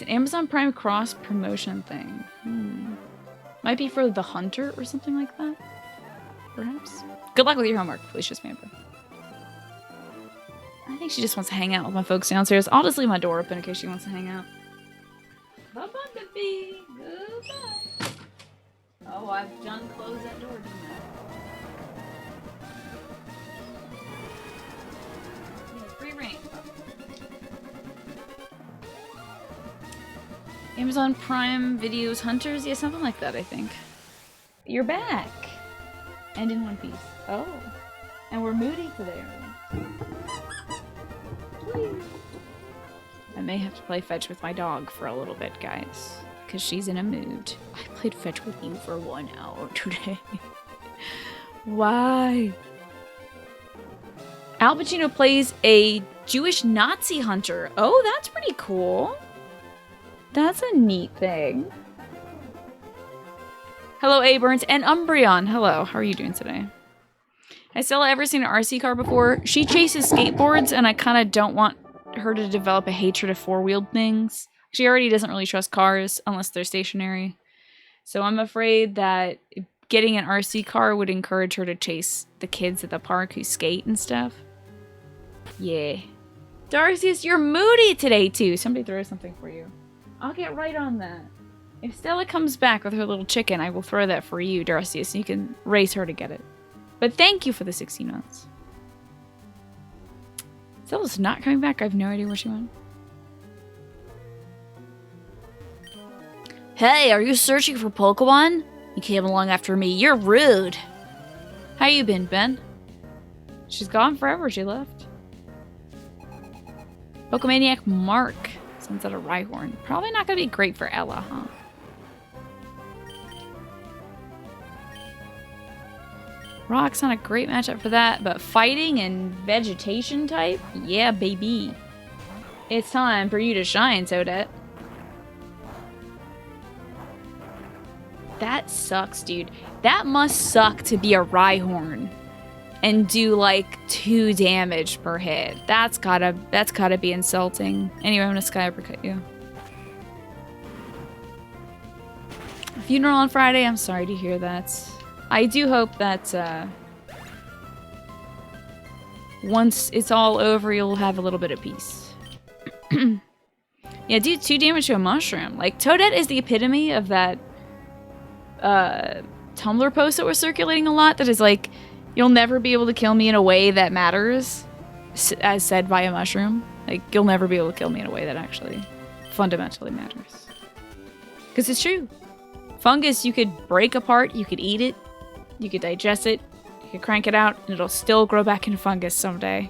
an Amazon Prime cross promotion thing. Might be for The Hunter or something like that. Perhaps. Good luck with your homework, Felicia's Manfred. I think she just wants to hang out with my folks downstairs. I'll just leave my door open in case she wants to hang out. Bye-bye, baby. Goodbye. Oh, I've done closed that door, didn't I? Free reign. Amazon Prime Videos Hunters? Yeah, something like that, I think. You're back! And in one piece. Oh. And we're moody today. I may have to play fetch with my dog for a little bit, guys. Because she's in a mood. I played fetch with you for 1 hour today. Why? Al Pacino plays a Jewish Nazi hunter. Oh, that's pretty cool. That's a neat thing. Hello, A. Burns and Umbreon. Hello, how are you doing today? Has Stella ever seen an RC car before? She chases skateboards, and I kind of don't want her to develop a hatred of four-wheeled things. She already doesn't really trust cars unless they're stationary. So I'm afraid that getting an RC car would encourage her to chase the kids at the park who skate and stuff. Yeah. Darcius, you're moody today, too. Somebody throw something for you. I'll get right on that. If Stella comes back with her little chicken, I will throw that for you, Darcius, so you can raise her to get it. But thank you for the 16 months. Stella's not coming back. I have no idea where she went. Hey, are you searching for Pokemon? You came along after me. You're rude. How you been, Ben? She's gone forever. She left. Pokemaniac Mark sends out a Rhyhorn. Probably not going to be great for Ella, huh? Rock's not a great matchup for that, but fighting and vegetation type? Yeah, baby. It's time for you to shine, Toadette. That sucks, dude. That must suck to be a Rhyhorn and do like 2 damage per hit. That's gotta be insulting. Anyway, I'm gonna Sky Uppercut you. Funeral on Friday? I'm sorry to hear that. I do hope that once it's all over, you'll have a little bit of peace. Yeah, dude, 2 damage to a mushroom. Like, Toadette is the epitome of that Tumblr post that was circulating a lot that is like, you'll never be able to kill me in a way that matters, as said by a mushroom. Like, you'll never be able to kill me in a way that actually fundamentally matters. Because it's true. Fungus, you could break apart, you could eat it, you could digest it, you could crank it out, and it'll still grow back into fungus someday.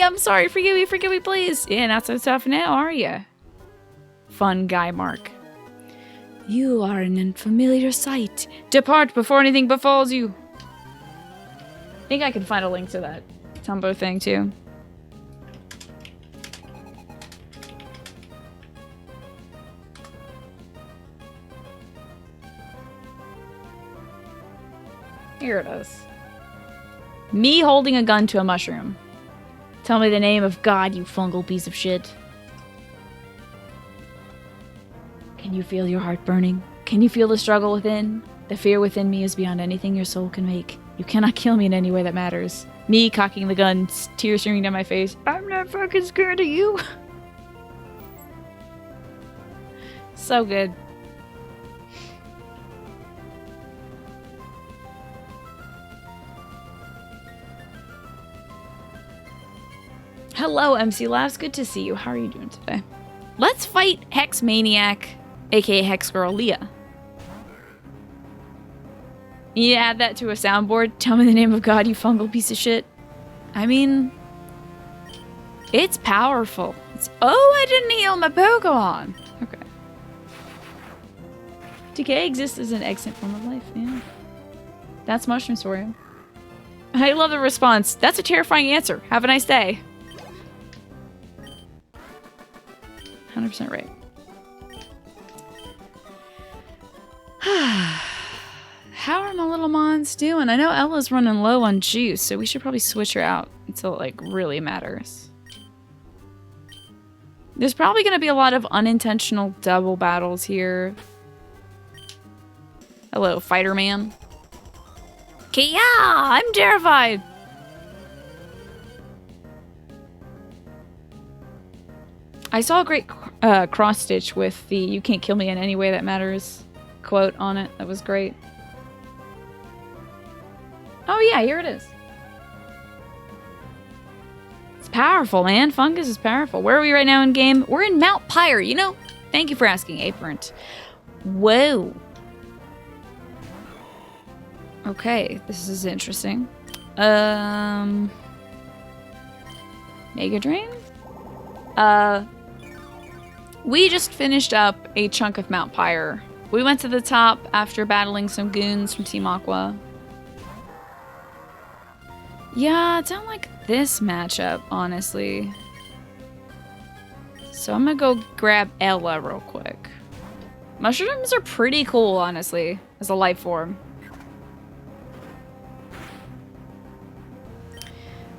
I'm sorry, forgive me, please. Yeah, not so tough now, are ya? Fun guy, Mark. You are an unfamiliar sight. Depart before anything befalls you. I think I can find a link to that Tumblr thing, too. Here it is. Me holding a gun to a mushroom. Tell me the name of God, you fungal piece of shit. Can you feel your heart burning? Can you feel the struggle within? The fear within me is beyond anything your soul can make. You cannot kill me in any way that matters. Me cocking the gun, tears streaming down my face. I'm not fucking scared of you. So good. Hello, MC Labs. Good to see you. How are you doing today? Let's fight Hex Maniac, aka Hex Girl Leah. You need to add that to a soundboard. Tell me the name of God, you fungal piece of shit. I mean, it's powerful. Oh, I didn't heal my Pokemon. Okay. Decay exists as an extant form of life. Yeah. That's mushrooms for you. I love the response. That's a terrifying answer. Have a nice day. 100% right. How are my little mons doing? I know Ella's running low on juice, so we should probably switch her out until it, like, really matters. There's probably going to be a lot of unintentional double battles here. Hello, fighter man. Okay, yeah, I'm terrified. I saw a great cross stitch with the "You can't kill me in any way that matters" quote on it. That was great. Oh yeah, here it is. It's powerful, man. Fungus is powerful. Where are we right now in game? We're in Mount Pyre, you know? Thank you for asking, Aprint. Whoa. Okay, this is interesting. Mega Drain? We just finished up a chunk of Mount Pyre. We went to the top after battling some goons from Team Aqua. Yeah, I don't like this matchup, honestly. So I'm gonna go grab Ella real quick. Mushrooms are pretty cool, honestly, as a life form.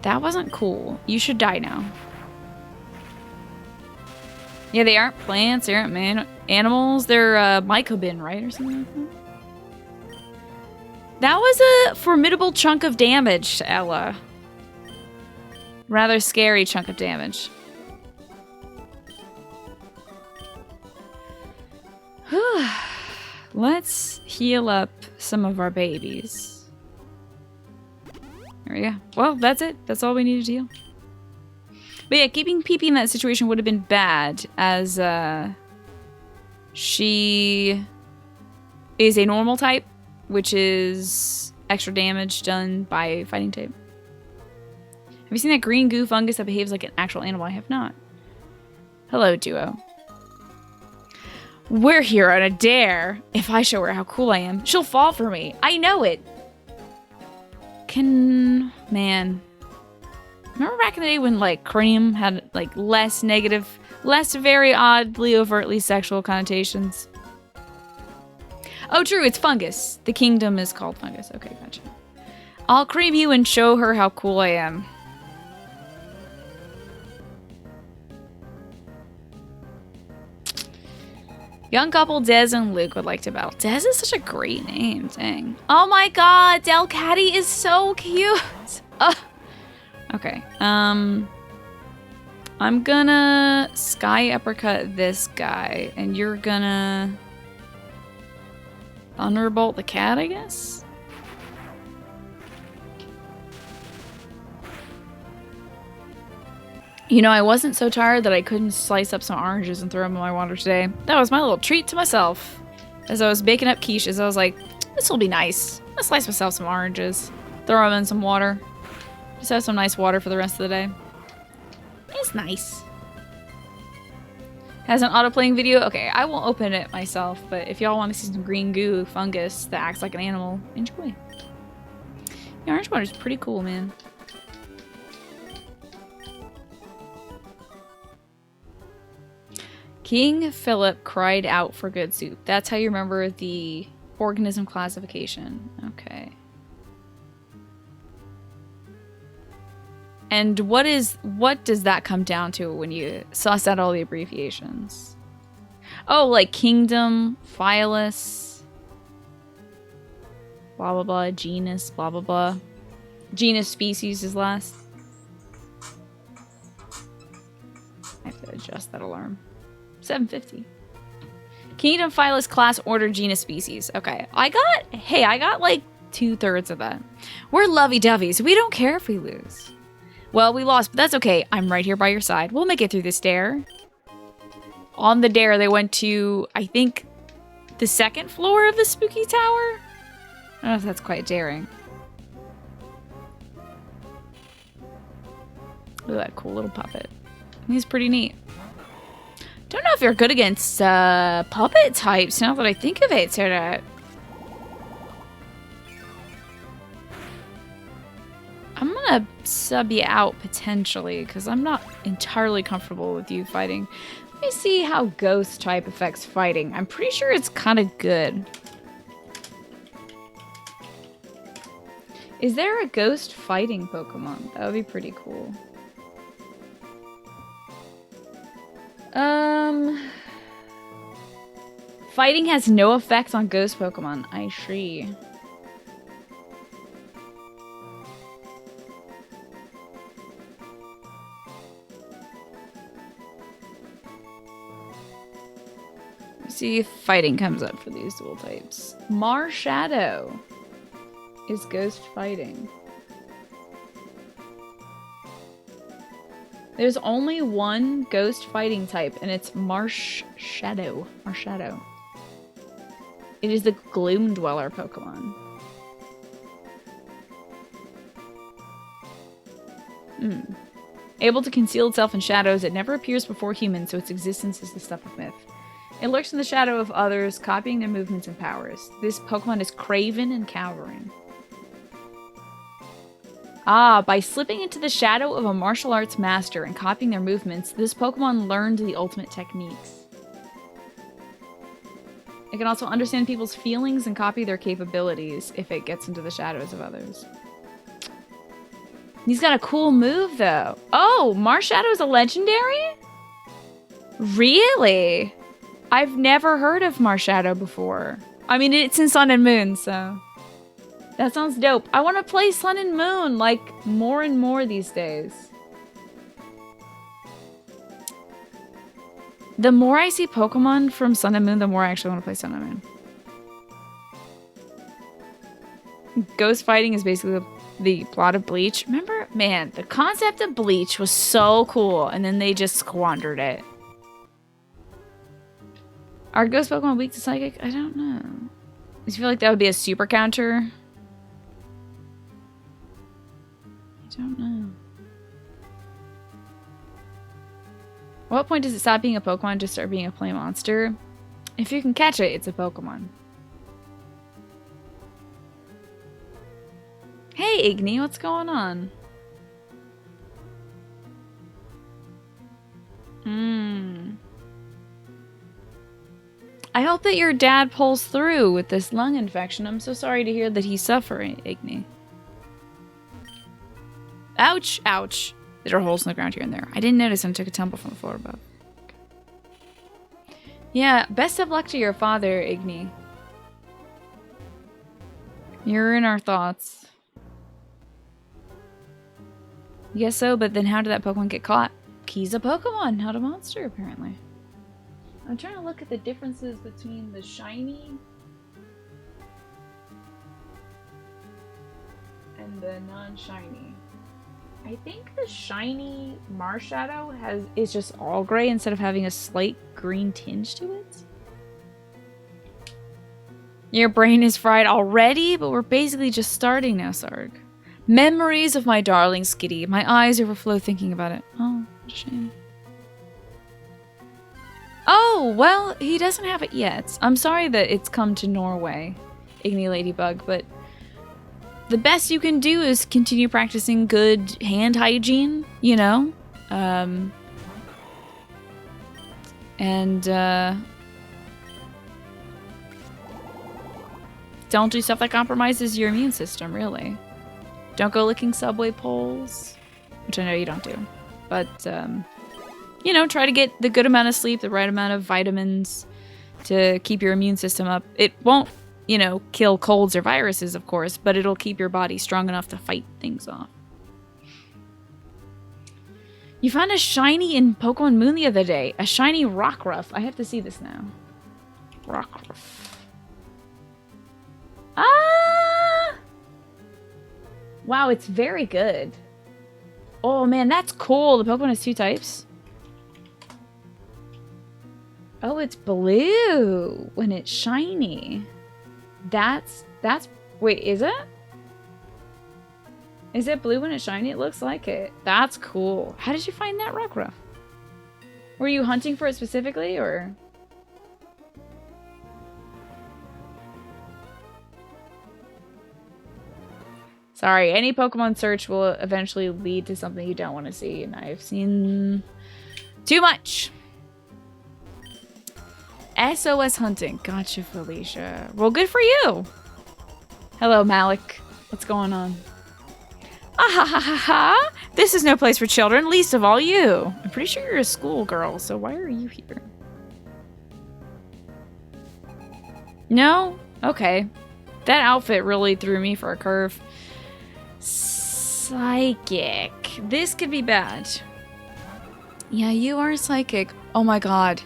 That wasn't cool. You should die now. Yeah, they aren't plants, they aren't animals, they're mycobin, right? Or something like that. That was a formidable chunk of damage to Ella. Rather scary chunk of damage. Let's heal up some of our babies. There we go. Well, that's it. That's all we needed to heal. But yeah, keeping Pee-Pee in that situation would have been bad, as she is a normal type, which is extra damage done by fighting type. Have you seen that green goo fungus that behaves like an actual animal? I have not. Hello, duo. We're here on a dare. If I show her how cool I am, she'll fall for me. I know it. Man. Remember back in the day when, like, Cream had, like, less negative, less very oddly, overtly sexual connotations? Oh, true, it's fungus. The kingdom is called fungus. Okay, gotcha. I'll cream you and show her how cool I am. Young couple Dez and Luke would like to battle. Dez is such a great name, dang. Oh my god, Delcatty is so cute. Okay, I'm gonna Sky Uppercut this guy, and you're gonna Thunderbolt the cat, I guess? You know, I wasn't so tired that I couldn't slice up some oranges and throw them in my water today. That was my little treat to myself. As I was baking up quiches, I was like, this will be nice. I'll slice myself some oranges. Throw them in some water. Just have some nice water for the rest of the day. It's nice. Has an auto-playing video? Okay, I won't open it myself, but if y'all want to see some green goo fungus that acts like an animal, enjoy. The orange water is pretty cool, man. King Philip cried out for good soup. That's how you remember the organism classification. Okay. And what does that come down to when you suss out all the abbreviations? Oh, like kingdom, phylus, blah blah blah, genus, blah blah blah. Genus, species is last. I have to adjust that alarm. 750. Kingdom, phylus, class, order, genus, species. Okay, I got like 2/3 of that. We're lovey-dovey, we don't care if we lose. Well, we lost, but that's okay. I'm right here by your side. We'll make it through this dare. On the dare, they went to, I think, the 2nd floor of the spooky tower? I don't know if that's quite daring. Look at that cool little puppet. He's pretty neat. Don't know if you're good against puppet types now that I think of it, Sarah. I'm gonna sub you out potentially because I'm not entirely comfortable with you fighting. Let me see how ghost type affects fighting. I'm pretty sure it's kind of good. Is there a ghost fighting Pokemon? That would be pretty cool. Fighting has no effect on ghost Pokemon. I see. See if fighting comes up for these dual types. Marshadow is ghost fighting. There's only one ghost fighting type, and it's Marshadow. Marshadow. It is the Gloom Dweller Pokemon. Able to conceal itself in shadows, it never appears before humans, so its existence is the stuff of myth. It lurks in the shadow of others, copying their movements and powers. This Pokemon is craven and cowering. Ah, by slipping into the shadow of a martial arts master and copying their movements, this Pokemon learned the ultimate techniques. It can also understand people's feelings and copy their capabilities if it gets into the shadows of others. He's got a cool move, though. Oh, Marshadow is a legendary? Really? I've never heard of Marshadow before. I mean, it's in Sun and Moon, so... That sounds dope. I want to play Sun and Moon, like, more and more these days. The more I see Pokemon from Sun and Moon, the more I actually want to play Sun and Moon. Ghost fighting is basically the plot of Bleach. Remember? Man, the concept of Bleach was so cool, and then they just squandered it. Are ghost Pokemon weak to psychic? I don't know. I feel like that would be a super counter. I don't know. At what point does it stop being a Pokemon and just start being a play monster? If you can catch it, it's a Pokemon. Hey, Igni, what's going on? I hope that your dad pulls through with this lung infection. I'm so sorry to hear that he's suffering, Igni. Ouch, ouch. There are holes in the ground here and there. I didn't notice and took a tumble from the floor above. Yeah, best of luck to your father, Igni. You're in our thoughts. Yes, so, but then how did that Pokemon get caught? He's a Pokemon, not a monster, apparently. I'm trying to look at the differences between the shiny and the non-shiny. I think the shiny Marshadow is just all gray instead of having a slight green tinge to it. Your brain is fried already, but we're basically just starting now, Sarg. Memories of my darling Skitty. My eyes overflow thinking about it. Oh, what a shame. Oh, well, he doesn't have it yet. I'm sorry that it's come to Norway, Igni Ladybug, but the best you can do is continue practicing good hand hygiene, you know? Don't do stuff that compromises your immune system, really. Don't go licking subway poles, which I know you don't do. But, you know, try to get the good amount of sleep, the right amount of vitamins to keep your immune system up. It won't, you know, kill colds or viruses, of course, but it'll keep your body strong enough to fight things off. You found a shiny in Pokemon Moon the other day. A shiny Rockruff. I have to see this now. Rockruff. Ah! Wow, it's very good. Oh man, that's cool. The Pokemon has 2 types. Oh, it's blue when it's shiny. That's, wait, is it? Is it blue when it's shiny? It looks like it. That's cool. How did you find that Rockruff? Were you hunting for it specifically, or? Sorry, any Pokemon search will eventually lead to something you don't want to see, and I've seen too much. SOS hunting. Gotcha, Felicia. Well, good for you. Hello, Malik. What's going on? Ah ha ha ha ha! This is no place for children, least of all you. I'm pretty sure you're a schoolgirl, so why are you here? No? Okay. That outfit really threw me for a curve. Psychic. This could be bad. Yeah, you are psychic. Oh my god.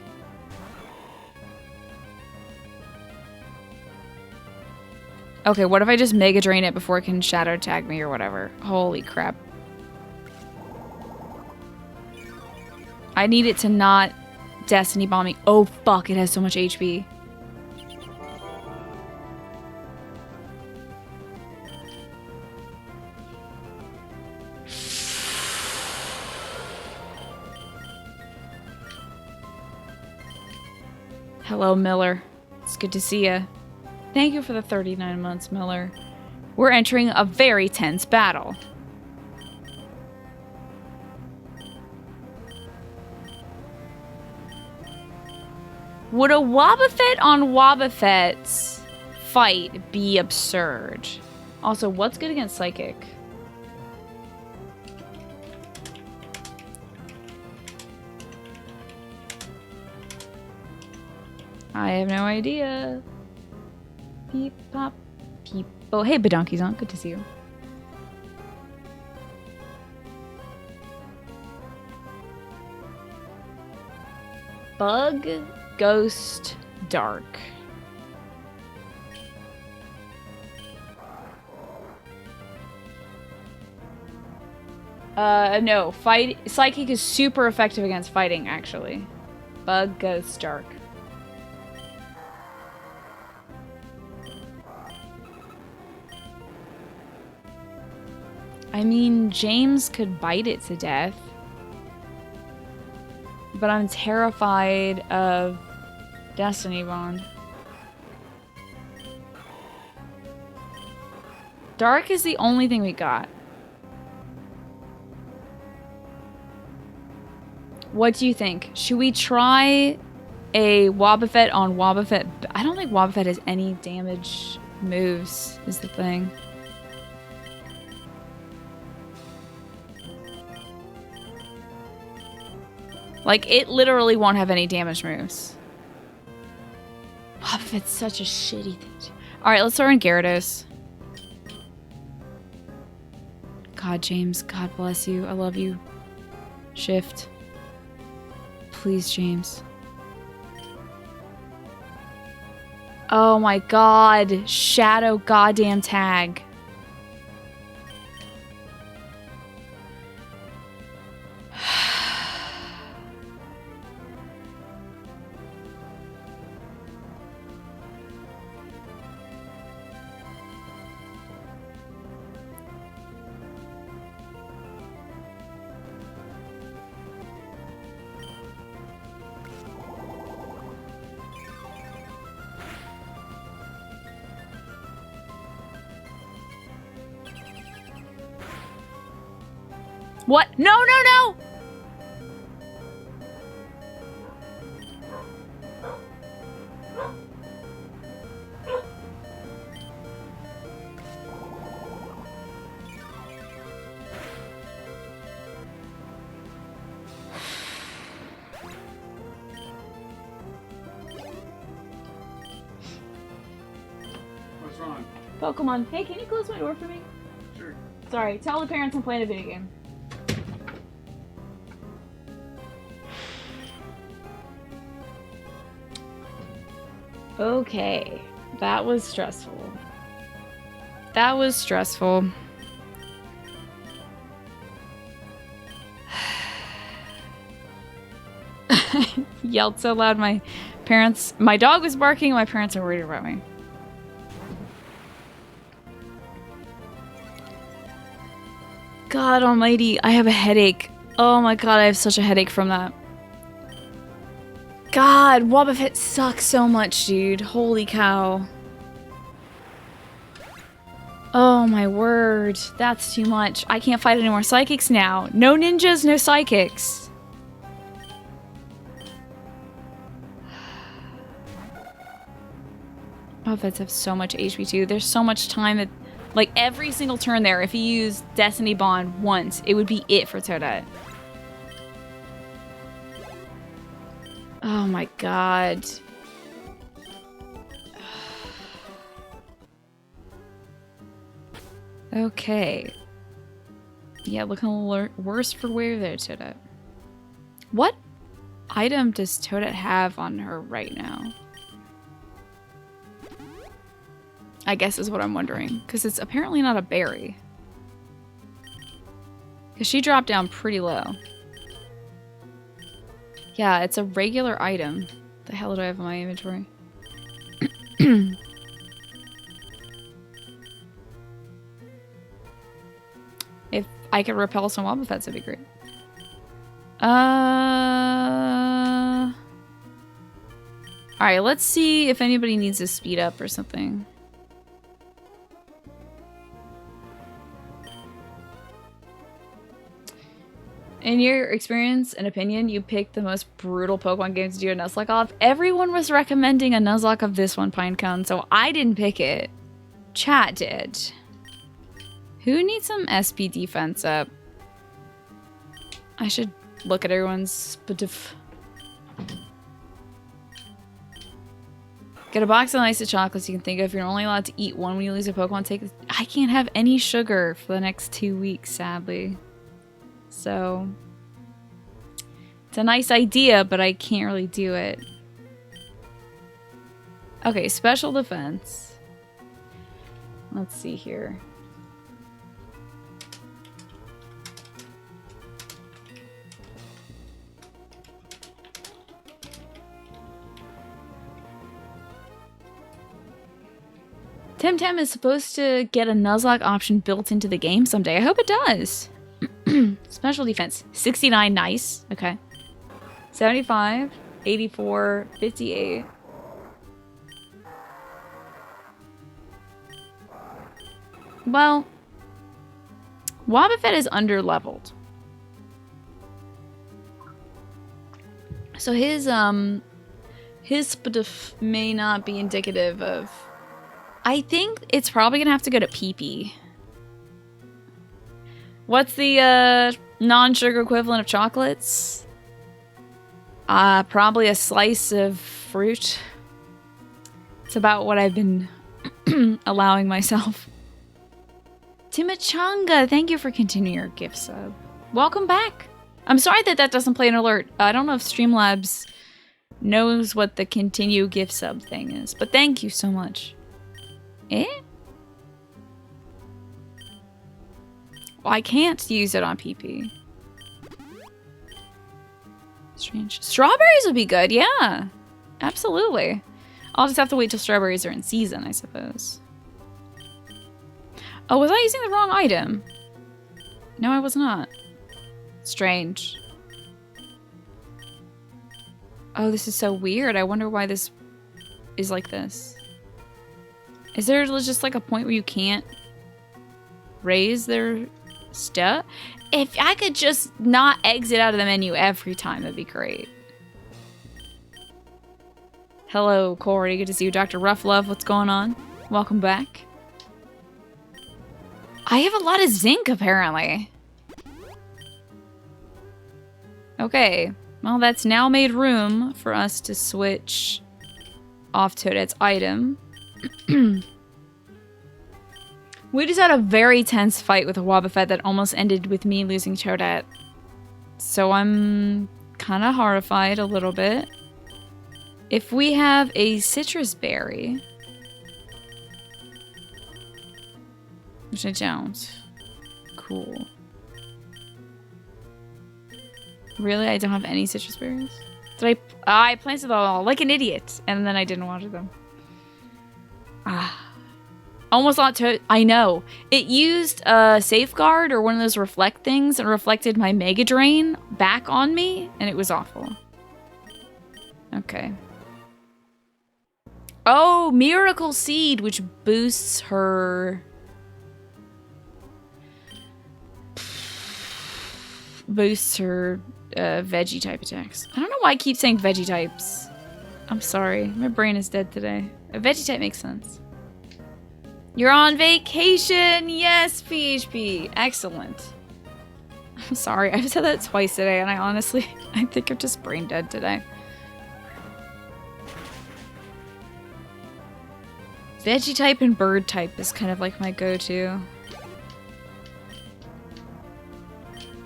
Okay, what if I just Mega Drain it before it can Shadow Tag me or whatever? Holy crap. I need it to not Destiny Bomb me. Oh fuck, it has so much HP. Hello, Miller. It's good to see ya. Thank you for the 39 months, Miller. We're entering a very tense battle. Would a Wobbuffet on Wobbuffets fight be absurd? Also, what's good against Psychic? I have no idea. Peep, pop, peep. Oh, hey, Badonki's on. Good to see you. Bug, Ghost, Dark. No. Psychic is super effective against fighting, actually. Bug, Ghost, Dark. I mean, James could bite it to death. But I'm terrified of Destiny Bond. Dark is the only thing we got. What do you think? Should we try a Wobbuffet on Wobbuffet? I don't think Wobbuffet has any damage moves, is the thing. Like, it literally won't have any damage moves. Wobbuffet's such a shitty thing. Alright, let's throw in Gyarados. God, James, God bless you. I love you. Shift. Please, James. Oh my god. Shadow goddamn tag. What? No, no, no! What's wrong? Pokemon. Hey, can you close my door for me? Sure. Sorry, tell the parents I'm playing a video game. Okay, that was stressful. That was stressful. Yelled so loud my dog was barking and my parents are worried about me. God almighty, I have a headache. Oh my god, I have such a headache from that. God, Wobbuffet sucks so much, dude. Holy cow. Oh my word. That's too much. I can't fight any more psychics now. No ninjas, no psychics. Wobbuffets have so much HP too. There's so much time that Like, every single turn there, if he used Destiny Bond once, it would be it for Toadette. Oh my god. Okay. Yeah, looking a little worse for wear there, Toadette. What item does Toadette have on her right now? I guess is what I'm wondering. Because it's apparently not a berry. Because she dropped down pretty low. Yeah, it's a regular item. The hell do I have in my inventory? If I could repel some Wobbuffets, that'd be great. Alright, let's see if anybody needs to speed up or something. In your experience and opinion, you picked the most brutal Pokemon game to do a Nuzlocke of. Everyone was recommending a Nuzlocke of this one, Pinecone, so I didn't pick it. Chat did. Who needs some SP defense up? I should look at everyone's... Get a box of the nicest chocolates you can think of. You're only allowed to eat one when you lose a Pokemon. I can't have any sugar for the next 2 weeks, sadly. So, it's a nice idea, but I can't really do it. Okay, special defense. Let's see here. Temtem is supposed to get a Nuzlocke option built into the game someday. I hope it does. Special defense. 69, nice. Okay. 75, 84, 58. Well, Wobbuffet is under-leveled. So his SPDF may not be indicative of... I think it's probably gonna have to go to PP. What's the non-sugar equivalent of chocolates? Probably a slice of fruit. It's about what I've been allowing myself. Timachanga, thank you for continuing your gift sub. Welcome back. I'm sorry that that doesn't play an alert. I don't know if Streamlabs knows what the continue gift sub thing is, but thank you so much. Eh? Well, I can't use it on PP. Strange. Strawberries would be good, yeah. Absolutely. I'll just have to wait till strawberries are in season, I suppose. Oh, was I using the wrong item? No, I was not. Strange. Oh, this is so weird. I wonder why this is like this. Is there just like a point where you can't raise their stuff? If I could just not exit out of the menu every time, that'd be great. Hello, Corey. Good to see you. Dr. Rough Love, what's going on? Welcome back. I have a lot of zinc, apparently. Okay. Well, that's now made room for us to switch off Toadette's item. We just had a very tense fight with a Wobbuffet that almost ended with me losing Toadette. So I'm kind of horrified a little bit. If we have a citrus berry... Which I don't. Cool. Really? I don't have any citrus berries? Did I planted them all like an idiot, and then I didn't water them. Ah. Almost thought I know. It used a safeguard or one of those reflect things and reflected my Mega Drain back on me, and it was awful. Okay. Oh, Miracle Seed, which boosts her... Boosts her veggie type attacks. I don't know why I keep saying veggie types. I'm sorry. My brain is dead today. A veggie type makes sense. You're on vacation! Yes, PHP! Excellent. I'm sorry, I've said that twice today, and I think I'm just brain dead today. Veggie type and bird type is kind of like my go-to.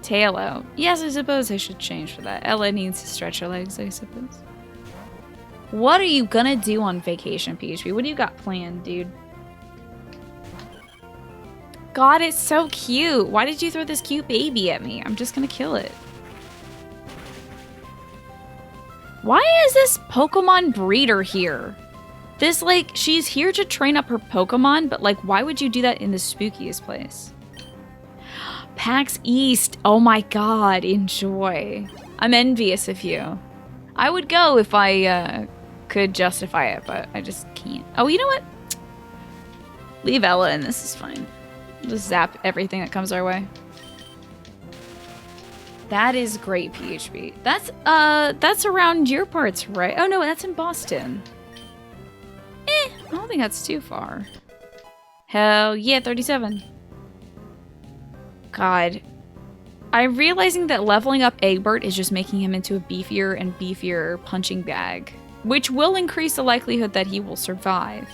Tail out. Yes, I suppose I should change for that. Ella needs to stretch her legs, I suppose. What are you gonna do on vacation, PHP? What do you got planned, dude? God, it's so cute. Why did you throw this cute baby at me? I'm just gonna kill it. Why is this Pokemon breeder here? This, like, she's here to train up her Pokemon, but, like, why would you do that in the spookiest place? PAX East. Oh my god, enjoy. I'm envious of you. I would go if I could justify it, but I just can't. Oh, you know what? Leave Ella in. This is fine. Just zap everything that comes our way. That is great, PHP. That's around your parts, right? Oh no, that's in Boston. I don't think that's too far. Hell yeah, 37. God. I'm realizing that leveling up Egbert is just making him into a beefier and beefier punching bag, which will increase the likelihood that he will survive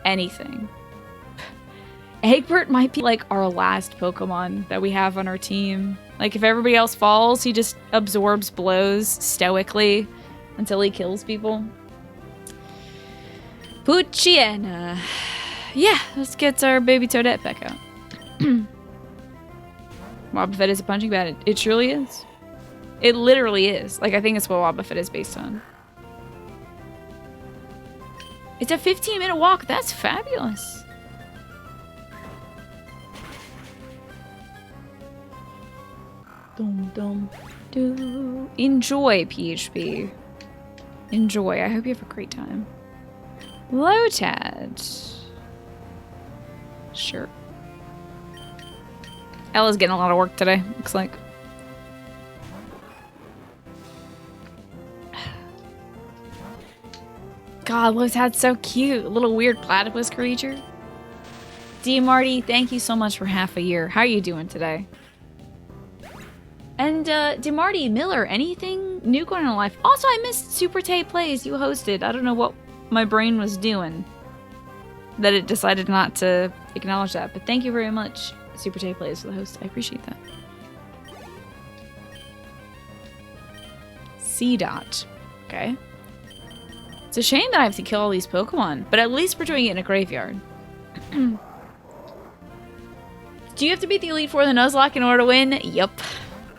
anything. Egbert might be like our last Pokemon that we have on our team. Like if everybody else falls, he just absorbs blows stoically until he kills people. Poochyena. Yeah, let's get our baby Toadette back out. Wobbuffet is a punching bag. It truly is. It literally is. Like, I think it's what Wobbuffet is based on. It's a 15-minute walk. That's fabulous. Dum dum do. Enjoy, PHP. Enjoy. I hope you have a great time. Lotad. Sure. Ella's getting a lot of work today, looks like. God, Lotad's so cute. A little weird platypus creature. D. Marty, thank you so much for half a year. How are you doing today? And, DeMarty Miller, anything new going on in life? Also, I missed Super Tay Plays you hosted. I don't know what my brain was doing that it decided not to acknowledge that. But thank you very much, Super Tay Plays, for the host. I appreciate that. C-Dot. Okay. It's a shame that I have to kill all these Pokemon, but at least we're doing it in a graveyard. Do you have to beat the Elite Four in the Nuzlocke in order to win? Yup.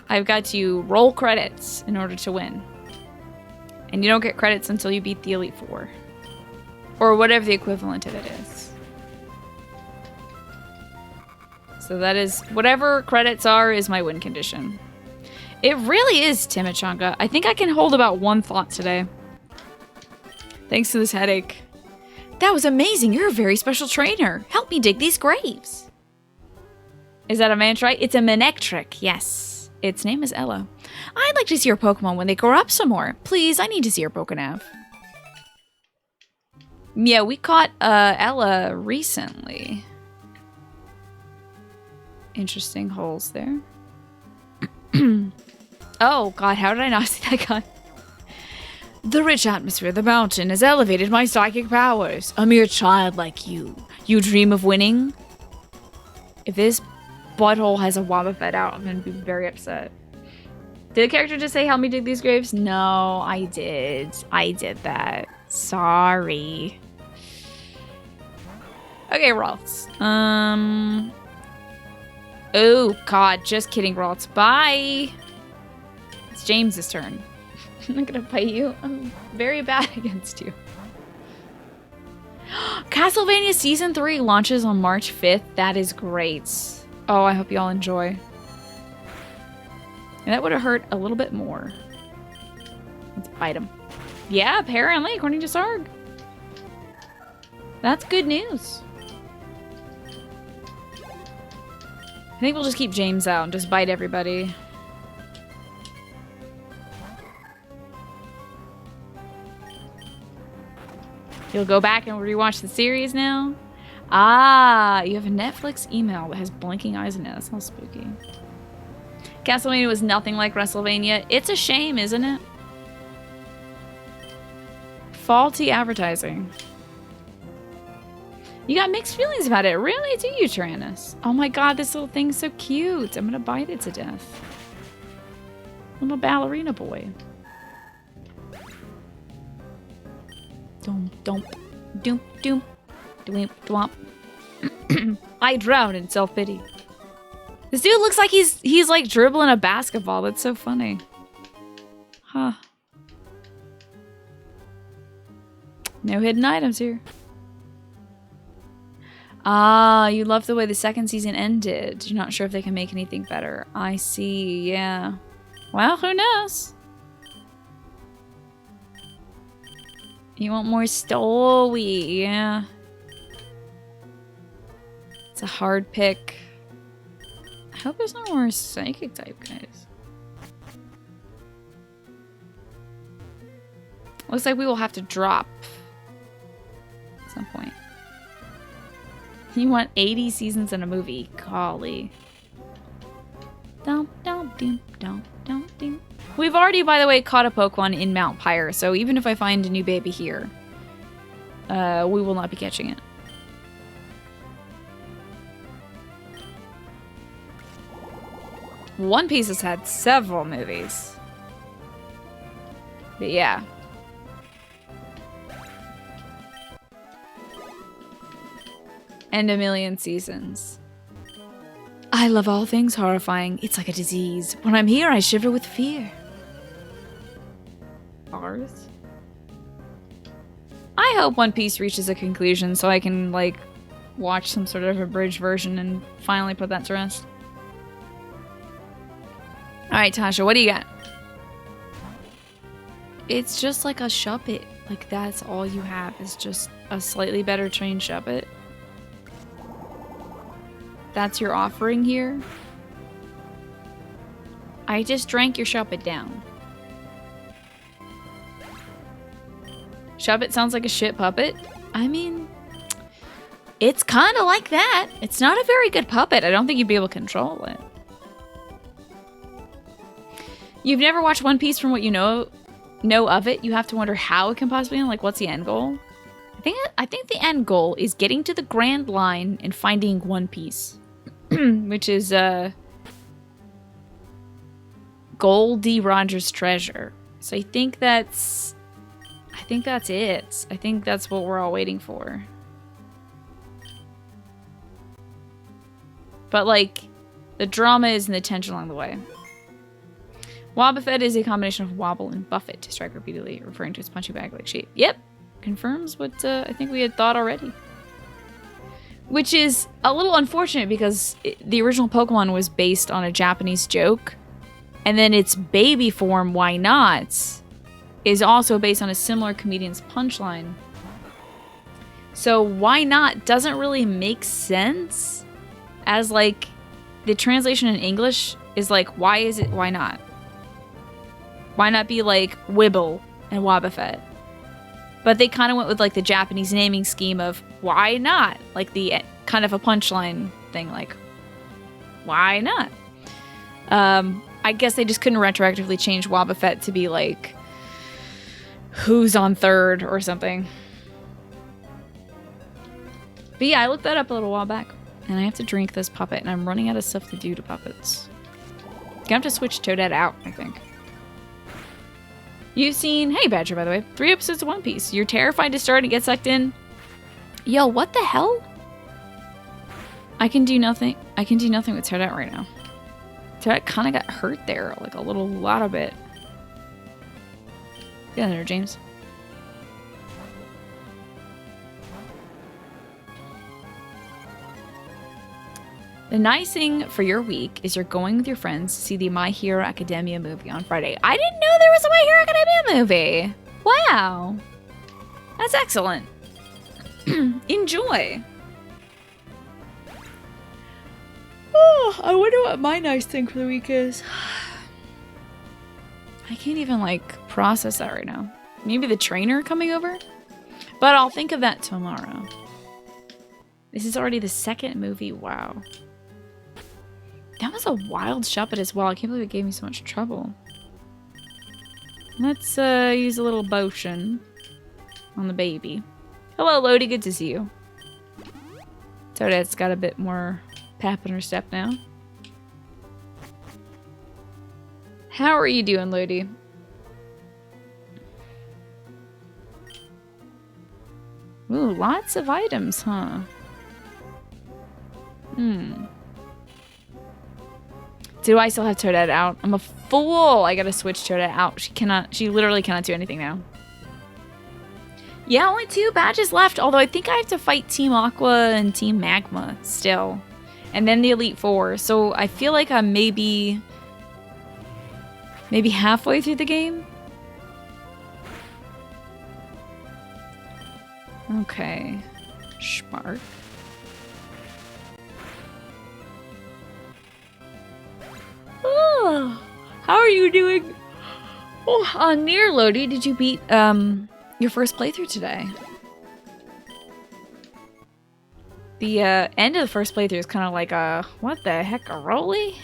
I've got to roll credits in order to win. And you don't get credits until you beat the Elite Four. Or whatever the equivalent of it is. So that is, whatever credits are is my win condition. It really is, Timichanga. I think I can hold about one thought today. Thanks to this headache. That was amazing. You're a very special trainer. Help me dig these graves. Is that a Mantrite? It's a Manectric, yes. Its name is Ella. I'd like to see your Pokemon when they grow up some more. Please, I need to see your Pokenav. Yeah, we caught Ella recently. Interesting holes there. Oh, God, how did I not see that guy? The rich atmosphere of the mountain has elevated my psychic powers. A mere child like you. You dream of winning? If this butthole has a Wobbuffet out, I'm gonna be very upset. Did the character just say help me dig these graves? No, I did. I did that. Sorry. Okay, Rolfs. Oh, God. Just kidding, Rolfs. Bye. It's James's turn. I'm not gonna fight you. I'm very bad against you. Castlevania Season 3 launches on March 5th. That is great. Oh, I hope you all enjoy. And that would have hurt a little bit more. Let's bite him. Yeah, apparently, according to Sarg. That's good news. I think we'll just keep James out and just bite everybody. You'll go back and rewatch the series now? Ah, you have a Netflix email that has blinking eyes in it. That sounds spooky. Castlevania was nothing like WrestleMania. It's a shame, isn't it? Faulty advertising. You got mixed feelings about it. Really? Do you, Tyrannus? Oh my god, this little thing's so cute. I'm gonna bite it to death. Little ballerina boy. Dum dum doom doom doom dwomp. I drown in self-pity. This dude looks like he's like dribbling a basketball. That's so funny. Huh. No hidden items here. Ah, you love the way the second season ended. You're not sure if they can make anything better. I see, yeah. Well, who knows? You want more story, yeah. It's a hard pick. I hope there's no more psychic type guys. Looks like we will have to drop at some point. You want 80 seasons in a movie. Golly. We've already, by the way, caught a Pokemon in Mount Pyre, so even if I find a new baby here, we will not be catching it. One Piece has had several movies. But yeah. And a million seasons. I love all things horrifying. It's like a disease. When I'm here, I shiver with fear. Ours? I hope One Piece reaches a conclusion so I can, like, watch some sort of abridged version and finally put that to rest. Alright, Tasha, what do you got? It's just like a Shuppet. Like, that's all you have is just a slightly better trained Shuppet. That's your offering here? I just drank your Shuppet down. Shuppet sounds like a shit puppet. I mean, it's kind of like that. It's not a very good puppet. I don't think you'd be able to control it. You've never watched One Piece from what you know of it. You have to wonder how it can possibly end. Like, what's the end goal? I think the end goal is getting to the Grand Line and finding One Piece. Which is Goldie Rogers' treasure. So I think that's it. I think that's what we're all waiting for. But like, the drama is in the tension along the way. Wobbuffet is a combination of wobble and buffet to strike repeatedly, referring to its punching bag like shape. Yep, confirms what I think we had thought already. Which is a little unfortunate because the original Pokemon was based on a Japanese joke. And then its baby form, Why Not, is also based on a similar comedian's punchline. So Why Not doesn't really make sense as like the translation in English is like, why is it why not? Why not be like Wibble and Wobbuffet? But they kind of went with like the Japanese naming scheme of why not? Like the kind of a punchline thing, like why not? I guess they just couldn't retroactively change Wobbuffet to be like who's on third or something. But yeah, I looked that up a little while back. And I have to drink this puppet, and I'm running out of stuff to do to puppets. Gonna have to switch Toadette out, I think. You've seen, hey Badger, by the way, 3 episodes of One Piece. You're terrified to start and get sucked in. Yo, what the hell? I can do nothing with Toadette right now. Toadette kind of got hurt there, like a lot of it. Get in there, James. The nice thing for your week is you're going with your friends to see the My Hero Academia movie on Friday. I didn't know there was a My Hero Academia movie. Wow. That's excellent. Enjoy. Oh, I wonder what my nice thing for the week is. I can't even, like, process that right now. Maybe the trainer coming over? But I'll think of that tomorrow. This is already the second movie. Wow. That was a wild shot as well. I can't believe it gave me so much trouble. Let's use a little potion on the baby. Hello, Lodi. Good to see you. Toadette's got a bit more pep in her step now. How are you doing, Lodi? Ooh, lots of items, huh? Do I still have Toadette out? I'm a fool! I gotta switch Toadette out. She literally cannot do anything now. Yeah, only 2 badges left, although I think I have to fight Team Aqua and Team Magma still. And then the Elite Four, so I feel like I'm maybe halfway through the game? Okay. Spark. Oh, how are you doing? Oh, near Lodi, did you beat your first playthrough today? The end of the first playthrough is kind of like a what the heck, a rolly?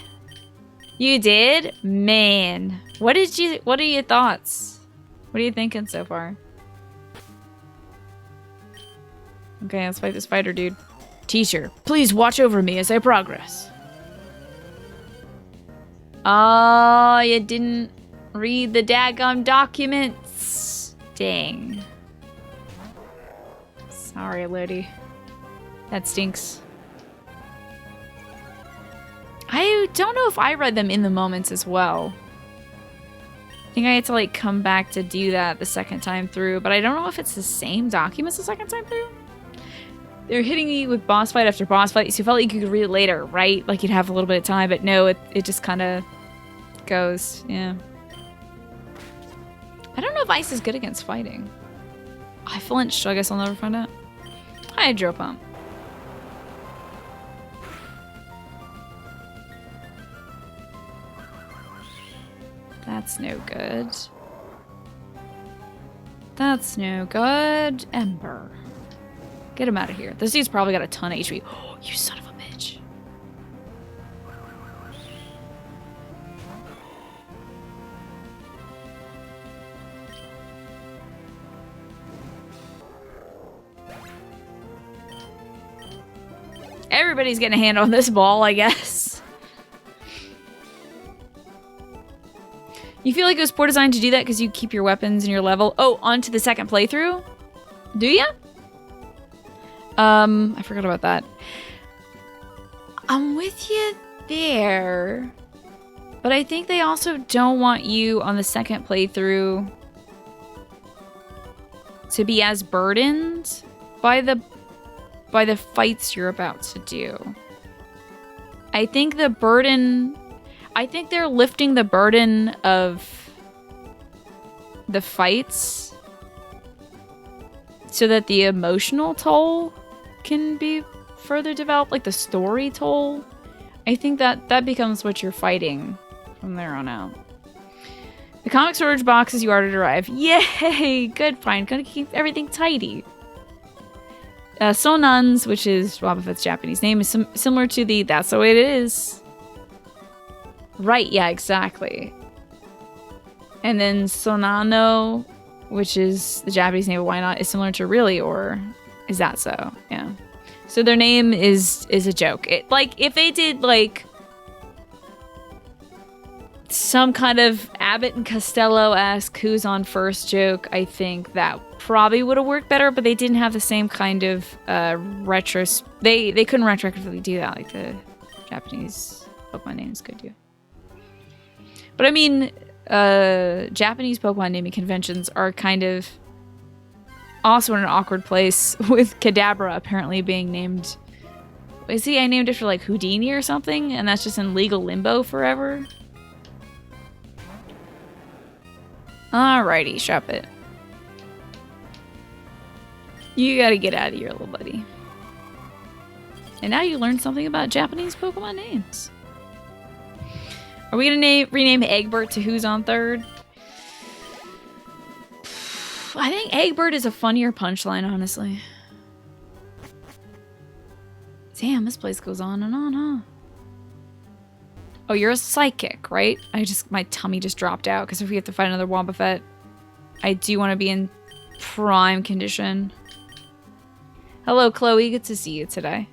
You did? Man, what are your thoughts? What are you thinking so far? Okay, let's fight this fighter, dude. Teacher, please watch over me as I progress. Oh, you didn't read the daggum documents. Dang. Sorry, Lodi. That stinks. I don't know if I read them in the moments as well. I think I had to like come back to do that the second time through, but I don't know if it's the same documents the second time through. They're hitting me with boss fight after boss fight, so you felt like you could read it later, right? Like you'd have a little bit of time, but no, it just kind of goes, yeah. I don't know if ice is good against fighting. I flinched, so I guess I'll never find out. Hydro Pump. That's no good. That's no good. Ember. Get him out of here. This dude's probably got a ton of HP. Oh, you son of a bitch. Everybody's getting a hand on this ball, I guess. You feel like it was poor design to do that because you keep your weapons and your level. Oh, onto the second playthrough? Do ya? I forgot about that. I'm with you there. But I think they also don't want you on the second playthrough to be as burdened by the fights you're about to do. I think they're lifting the burden of the fights so that the emotional toll can be further developed, like the story toll. I think that becomes what you're fighting from there on out. The comic storage boxes you ordered arrive. Yay! Good find. Gonna keep everything tidy. Sonans, which is Boba Fett's Japanese name, is similar to the That's the Way It Is. Right, yeah, exactly. And then Sonano, which is the Japanese name of Why Not, is similar to Really, or is that so? Yeah. So their name is a joke. It, like, if they did, like, some kind of Abbott and Costello-esque who's on first joke, I think that probably would have worked better, but they didn't have the same kind of they couldn't retroactively do that like the Japanese Pokemon names could do. But I mean, Japanese Pokemon naming conventions are kind of also in an awkward place with Kadabra apparently being named. See, I named it for like Houdini or something, and that's just in legal limbo forever. Alrighty, shop it. You gotta get out of here, little buddy. And now you learned something about Japanese Pokemon names. Are we gonna rename Egbert to Who's on Third? I think Egbert is a funnier punchline, honestly. Damn, this place goes on and on, huh? Oh, you're a psychic, right? My tummy just dropped out because if we have to fight another Wobbuffet, I do want to be in prime condition. Hello, Chloe. Good to see you today.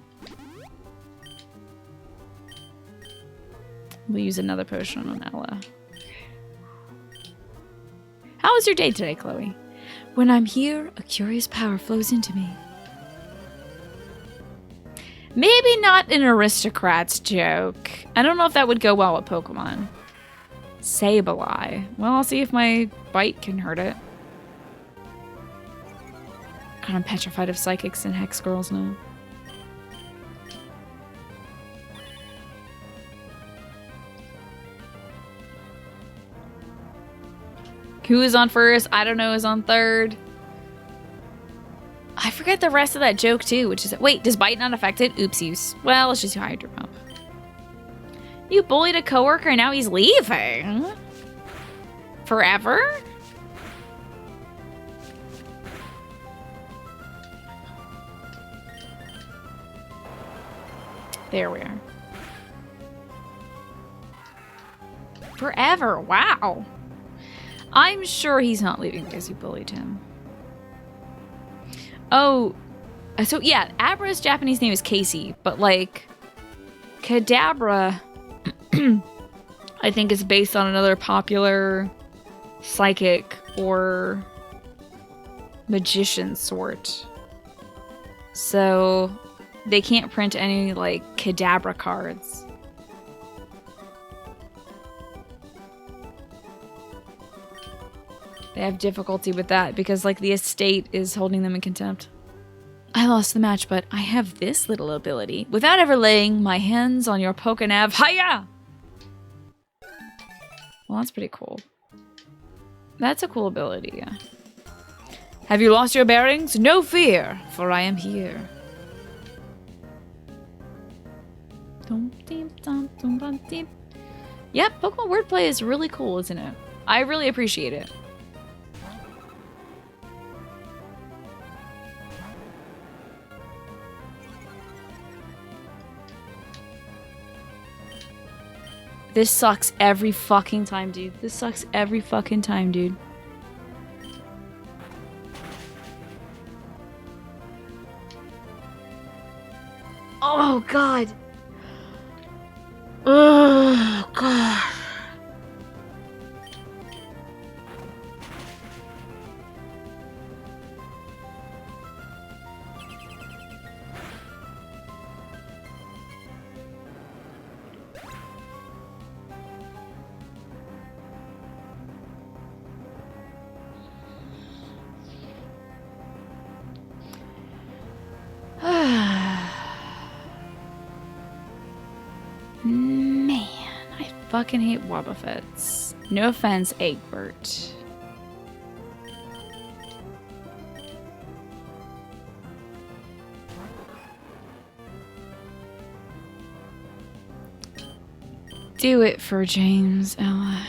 We'll use another potion on Ella. How was your day today, Chloe? When I'm here, a curious power flows into me. Maybe not an aristocrat's joke. I don't know if that would go well with Pokemon. Sableye. Well, I'll see if my bite can hurt it. God, I'm petrified of psychics and hex girls now. Who is on first? I don't know who's on third. I forget the rest of that joke too, which is... Wait, does bite not affect it? Oopsies. Well, let's just do Hydro Pump. You bullied a coworker and now he's leaving? Forever? There we are. Forever, wow. I'm sure he's not leaving because you bullied him. Oh, so yeah, Abra's Japanese name is Casey, but like, Kadabra, I think is based on another popular psychic or magician sort. So they can't print any like Kadabra cards. They have difficulty with that because, like, the estate is holding them in contempt. I lost the match, but I have this little ability. Without ever laying my hands on your Pokenav, hiya! Well, that's pretty cool. That's a cool ability, yeah. Have you lost your bearings? No fear, for I am here. Yep, Pokemon wordplay is really cool, isn't it? I really appreciate it. This sucks every fucking time, dude. This sucks every fucking time, dude. Oh, God. Oh, God. Man, I fucking hate Wobbuffets. No offense, Egbert. Do it for James, Ella.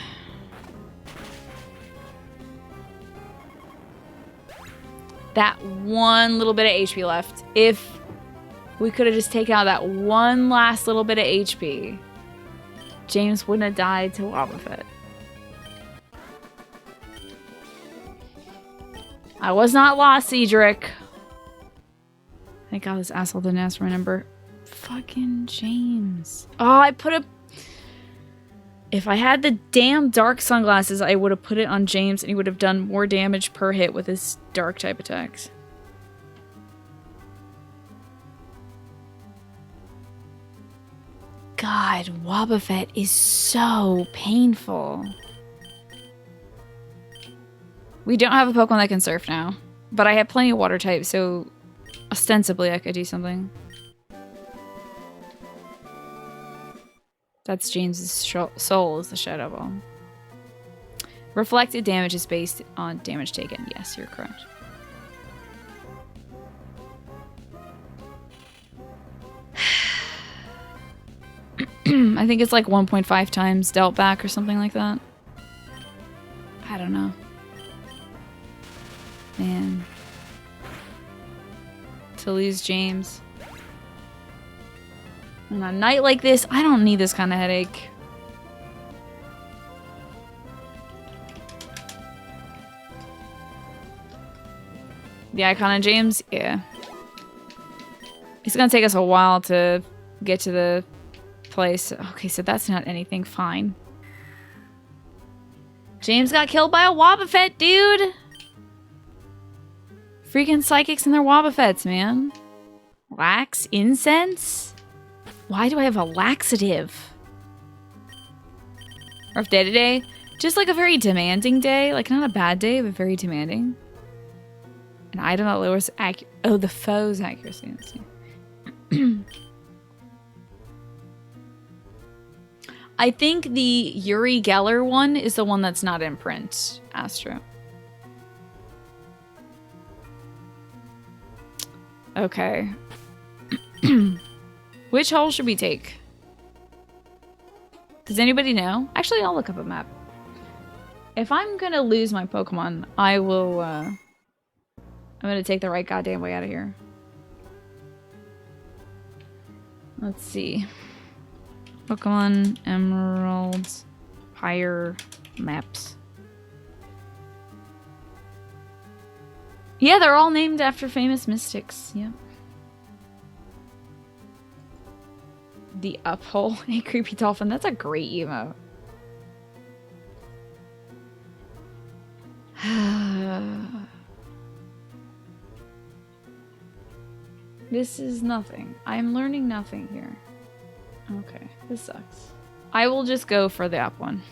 That one little bit of HP left. If we could have just taken out that one last little bit of HP, James wouldn't have died to Wobbuffet. I was not lost, Cedric. Thank God this asshole didn't ask for my number. Fucking James. Oh, I put a... If I had the damn dark sunglasses, I would have put it on James and he would have done more damage per hit with his dark type attacks. God, Wobbuffet is so painful. We don't have a Pokemon that can surf now, but I have plenty of water types, so ostensibly I could do something. That's James's soul is the Shadow Ball. Reflected damage is based on damage taken. Yes, you're correct. I think it's like 1.5 times dealt back or something like that. I don't know. Man. To lose James. On a night like this, I don't need this kind of headache. The Icon of James? Yeah. It's gonna take us a while to get to the place. Okay, so that's not anything. Fine. James got killed by a Wobbuffet, dude! Freaking psychics and their Wobbuffets, man. Lax incense? Why do I have a laxative? Rough day today? Just like a very demanding day. Like, not a bad day, but very demanding. An item that lowers the foe's accuracy. Let's see. I think the Uri Geller one is the one that's not in print, Astro. Okay. Which hole should we take? Does anybody know? Actually, I'll look up a map. If I'm gonna lose my Pokemon, I will, I'm gonna take the right goddamn way out of here. Let's see. Pokemon Emeralds Higher Maps. Yeah, they're all named after famous mystics. Yep. The Uphole. Hey, Creepy Dolphin. That's a great emote. This is nothing. I'm learning nothing here. Okay, this sucks. I will just go for the up one.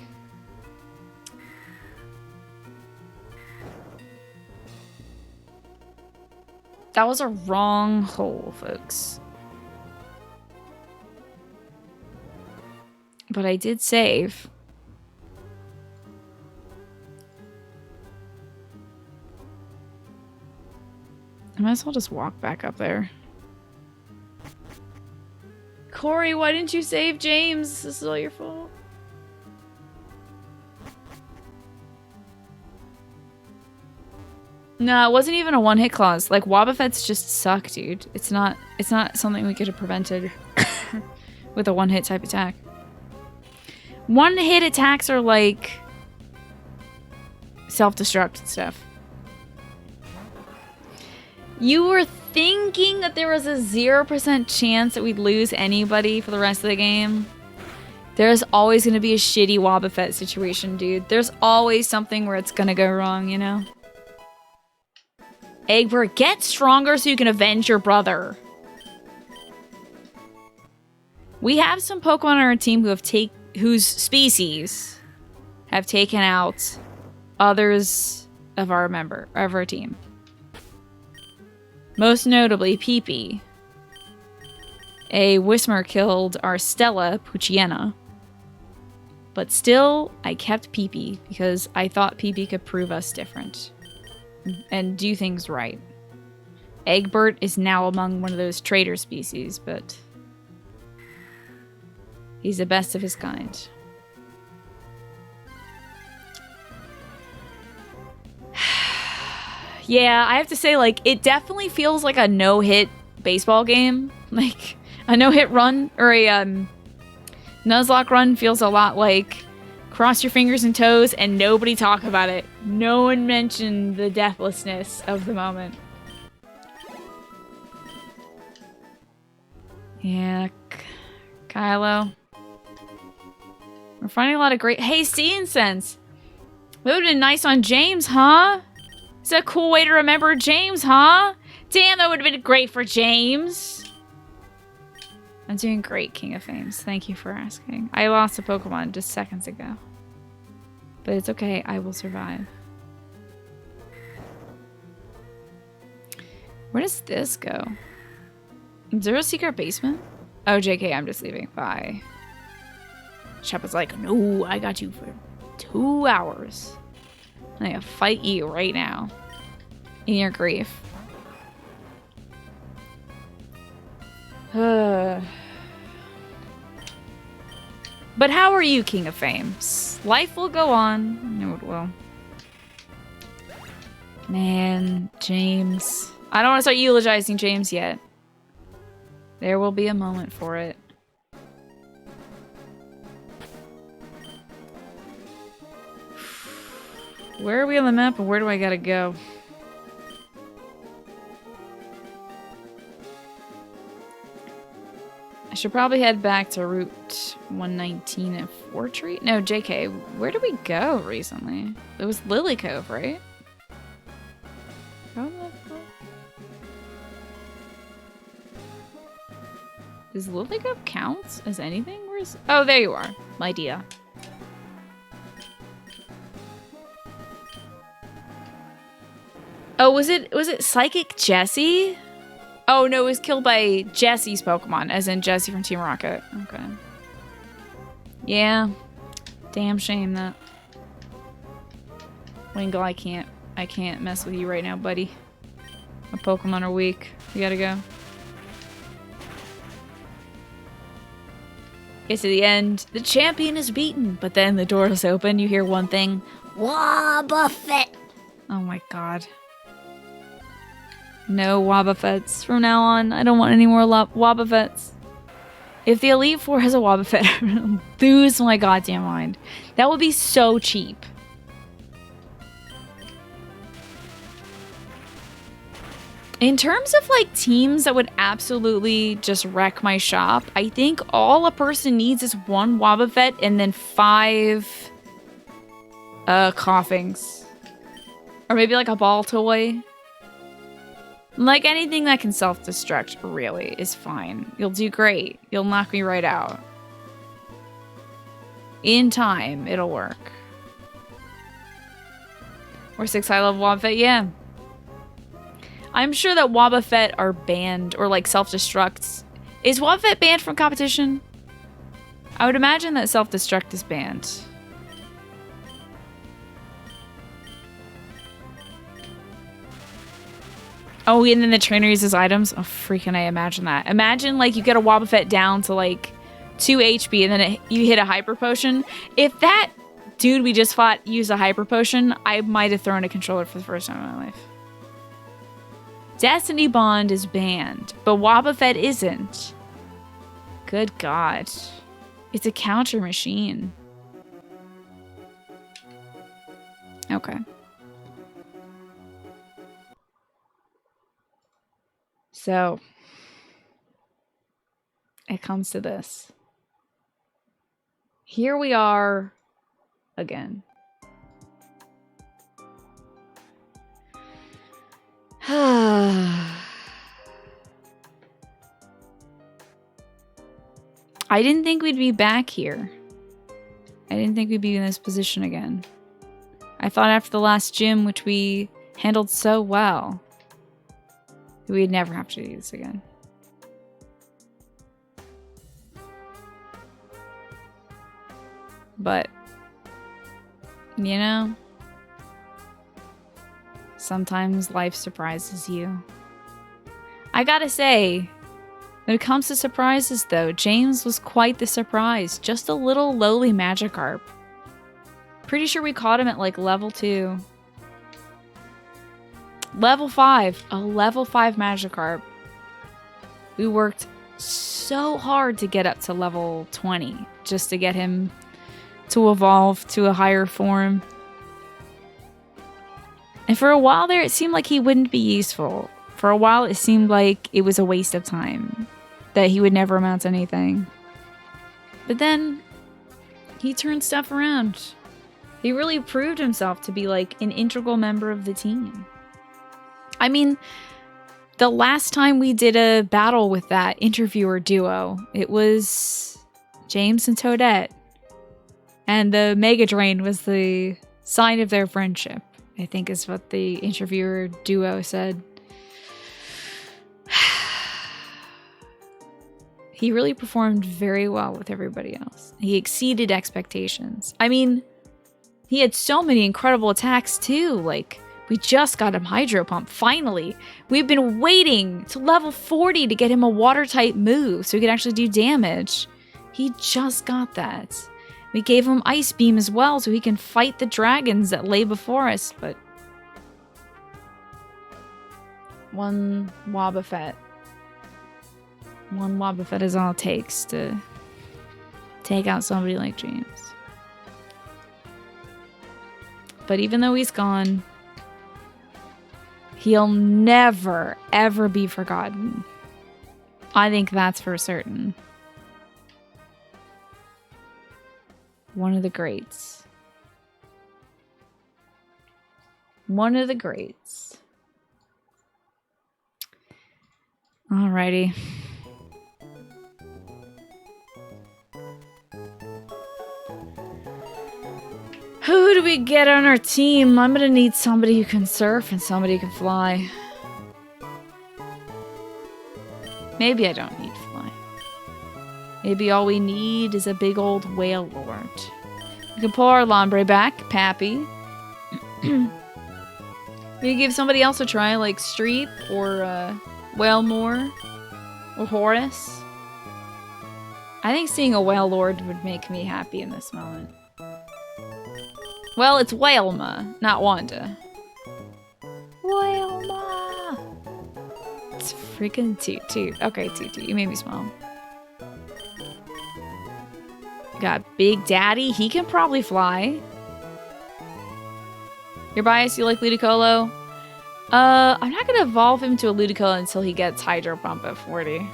That was a wrong hole, folks. But I did save. I might as well just walk back up there. Corey, why didn't you save James? This is all your fault. No, it wasn't even a one-hit clause. Like, Wobbuffets just suck, dude. It's not something we could have prevented with a one-hit type attack. One-hit attacks are like self-destruct and stuff. You were thinking that there was a 0% chance that we'd lose anybody for the rest of the game? There's always going to be a shitty Wobbuffet situation, dude. There's always something where it's going to go wrong, you know? Egbert, get stronger so you can avenge your brother. We have some Pokemon on our team whose species have taken out others of our team. Most notably, Pee-Pee. A Whismur killed our Stella Puchiena. But still, I kept Pee-Pee because I thought Pee-Pee could prove us different. And do things right. Egbert is now among one of those traitor species, but he's the best of his kind. Yeah, I have to say, like, it definitely feels like a no-hit baseball game. Like, a no-hit run, or a Nuzlocke run feels a lot like cross your fingers and toes and nobody talk about it. No one mentioned the deathlessness of the moment. Yeah, Kylo. We're finding a lot of great... Hey, Sea Incense! That would've been nice on James, huh? It's a cool way to remember James, huh? Damn, that would've been great for James! I'm doing great, King of Fames. Thank you for asking. I lost a Pokemon just seconds ago. But it's okay, I will survive. Where does this go? Is there a secret basement? Oh, JK, I'm just leaving. Bye. Shepard's like, no, I got you for 2 hours. I'm gonna fight you right now. In your grief. But how are you, King of Fames? Life will go on. No, it will. Man, James. I don't want to start eulogizing James yet. There will be a moment for it. Where are we on the map and where do I gotta go? I should probably head back to Route 119 and Fort Street. No, JK, where did we go recently? It was Lily Cove, right? Does Lily Cove count as anything? Where's... Oh, there you are, my dear. Oh, was it Psychic Jessie? Oh no, it was killed by Jessie's Pokemon, as in Jessie from Team Rocket. Okay. Yeah. Damn shame that. Wingle, I can't mess with you right now, buddy. My Pokemon are weak. You gotta go. Get to the end. The champion is beaten, but then the door is open. You hear one thing. Wobbuffet! Oh my god. No Wobbuffets from now on. I don't want any more Wobbuffets. If the Elite Four has a Wobbuffet, I lose my goddamn mind. That would be so cheap. In terms of like teams that would absolutely just wreck my shop, I think all a person needs is one Wobbuffet and then 5 Coughings. Or maybe like a ball toy. Like anything that can self-destruct really is fine. You'll do great. You'll knock me right out. In time, it'll work. Or 6 high-level Wobbuffet, yeah. I'm sure that Wobbuffet are banned or like self-destructs. Is Wobbuffet banned from competition? I would imagine that self-destruct is banned. Oh, and then the trainer uses items? Oh, freaking I imagine that. Imagine, like, you get a Wobbuffet down to, like, 2 HP, and then you hit a Hyper Potion. If that dude we just fought used a Hyper Potion, I might have thrown a controller for the first time in my life. Destiny Bond is banned, but Wobbuffet isn't. Good God. It's a counter machine. Okay. So, it comes to this. Here we are again. I didn't think we'd be back here. I didn't think we'd be in this position again. I thought after the last gym, which we handled so well, we'd never have to do this again. But, you know, sometimes life surprises you. I gotta say, when it comes to surprises though, James was quite the surprise. Just a little lowly Magikarp. Pretty sure we caught him at like level 2. Level 5. A level 5 Magikarp. We worked so hard to get up to level 20. Just to get him to evolve to a higher form. And for a while there, it seemed like he wouldn't be useful. For a while, it seemed like it was a waste of time. That he would never amount to anything. But then, he turned stuff around. He really proved himself to be like an integral member of the team. I mean, the last time we did a battle with that interviewer duo, it was James and Toadette. And the Mega Drain was the sign of their friendship, I think is what the interviewer duo said. He really performed very well with everybody else. He exceeded expectations. I mean, he had so many incredible attacks too. Like, we just got him Hydro Pump, finally. We've been waiting to level 40 to get him a water type move so he could actually do damage. He just got that. We gave him Ice Beam as well so he can fight the dragons that lay before us, but... One Wobbuffet. One Wobbuffet is all it takes to take out somebody like James. But even though he's gone, he'll never, ever be forgotten. I think that's for certain. One of the greats. One of the greats. Alrighty. Who do we get on our team? I'm gonna need somebody who can surf and somebody who can fly. Maybe I don't need fly. Maybe all we need is a big old whale lord. We can pull our Lombre back, Pappy. We can give somebody else a try, like Streep or Whalemore or Horus. I think seeing a whale lord would make me happy in this moment. Well, it's Whalema, not Wanda. Whalema! It's freaking Toot Toot. Okay, Toot Toot, you made me smile. Got Big Daddy. He can probably fly. You're biased? You like Ludicolo? I'm not gonna evolve him to a Ludicolo until he gets Hydro Pump at 40.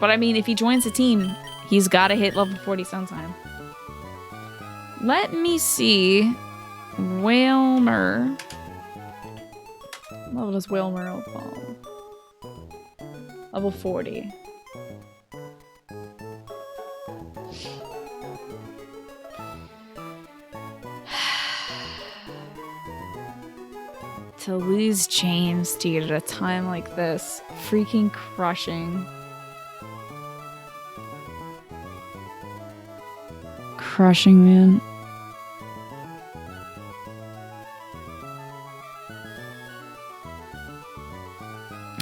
But I mean, if he joins the team, he's gotta hit level 40 sometime. Let me see. Whalmer. What level does Whalmer evolve? Level 40. To lose James, dude, at a time like this. Freaking crushing. Crushing, man.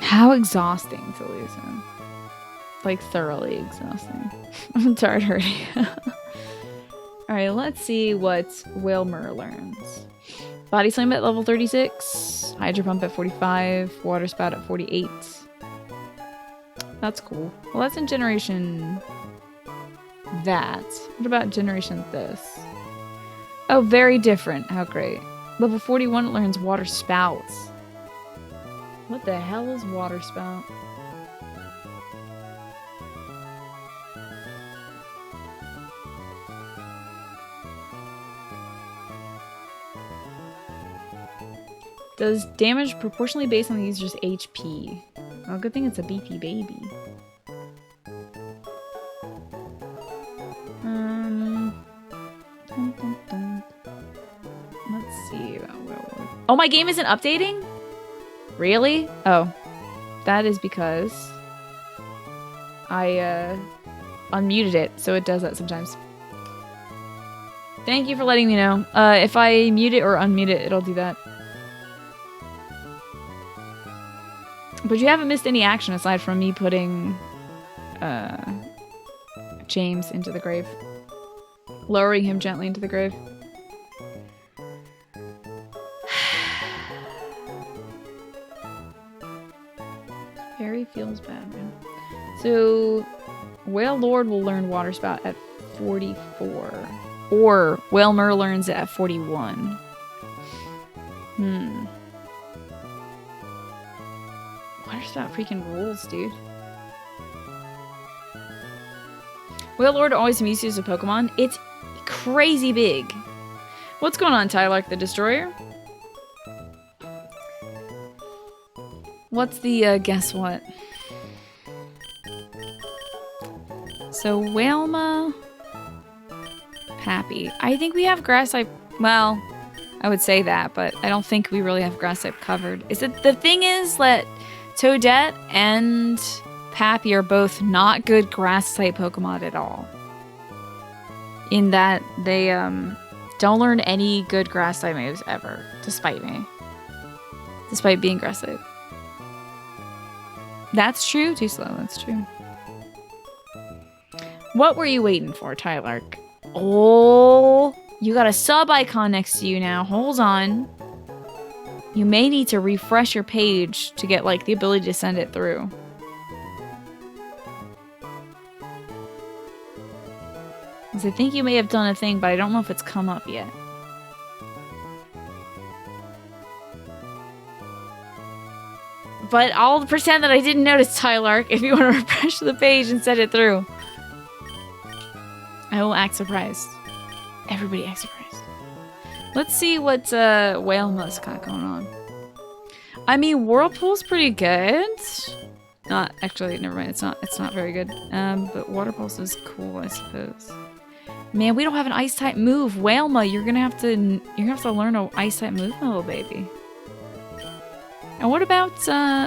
How exhausting to lose him. Like, thoroughly exhausting. I'm tired already. Alright, let's see what Wilmer learns. Body Slam at level 36. Hydro Pump at 45. Water Spout at 48. That's cool. Well, that's in Generation that. What about Generation this? Oh, very different. How great. Level 41, it learns Water Spouts. What the hell is Water Spout? Does damage proportionally based on the user's HP. Well, good thing it's a BP baby. Let's see about Whaleward. Oh, my game isn't updating? Really? Oh. That is because I unmuted it, so it does that sometimes. Thank you for letting me know. If I mute it or unmute it, it'll do that. But you haven't missed any action aside from me putting James into the grave. Lowering him gently into the grave. Harry feels bad, man. So, Whale Lord will learn Water Spout at 44. Or Whalmer learns it at 41. Water Spout freaking rules, dude. Whale Lord always uses a Pokemon. It's crazy big. What's going on, Tylark the Destroyer? What's the, guess what? So, Whalema... Pappy. I think we have Grass type... Well, I would say that, but I don't think we really have Grass type covered. Is it... The thing is that Toadette and Pappy are both not good Grass type Pokemon at all. In that they, don't learn any good Grass type moves ever. Despite me. Despite being Grass type. That's true. Too slow. That's true. What were you waiting for, Tylark? Oh, you got a sub icon next to you now. Hold on. You may need to refresh your page to get, like, the ability to send it through. Because I think you may have done a thing, but I don't know if it's come up yet. But I'll pretend that I didn't notice, Tylark, if you want to refresh the page and set it through. I will act surprised. Everybody act surprised. Let's see what Whalemu's got going on. I mean, Whirlpool's pretty good. Not actually, never mind. It's not very good. But Water Pulse is cool, I suppose. Man, we don't have an ice type move. Whalema, you're gonna have to learn an ice type move, my little baby. And what about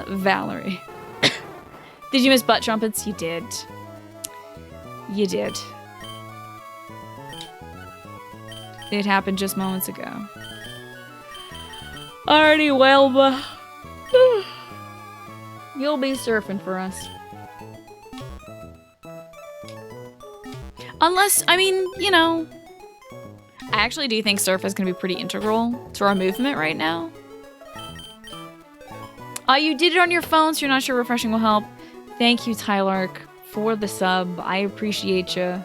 Valerie? Did you miss butt trumpets? You did. You did. It happened just moments ago. Alrighty, Whalema. You'll be surfing for us. Unless, I mean, you know, I actually do think surf is going to be pretty integral to our movement right now. You did it on your phone, so you're not sure refreshing will help. Thank you, Tylark, for the sub. I appreciate you.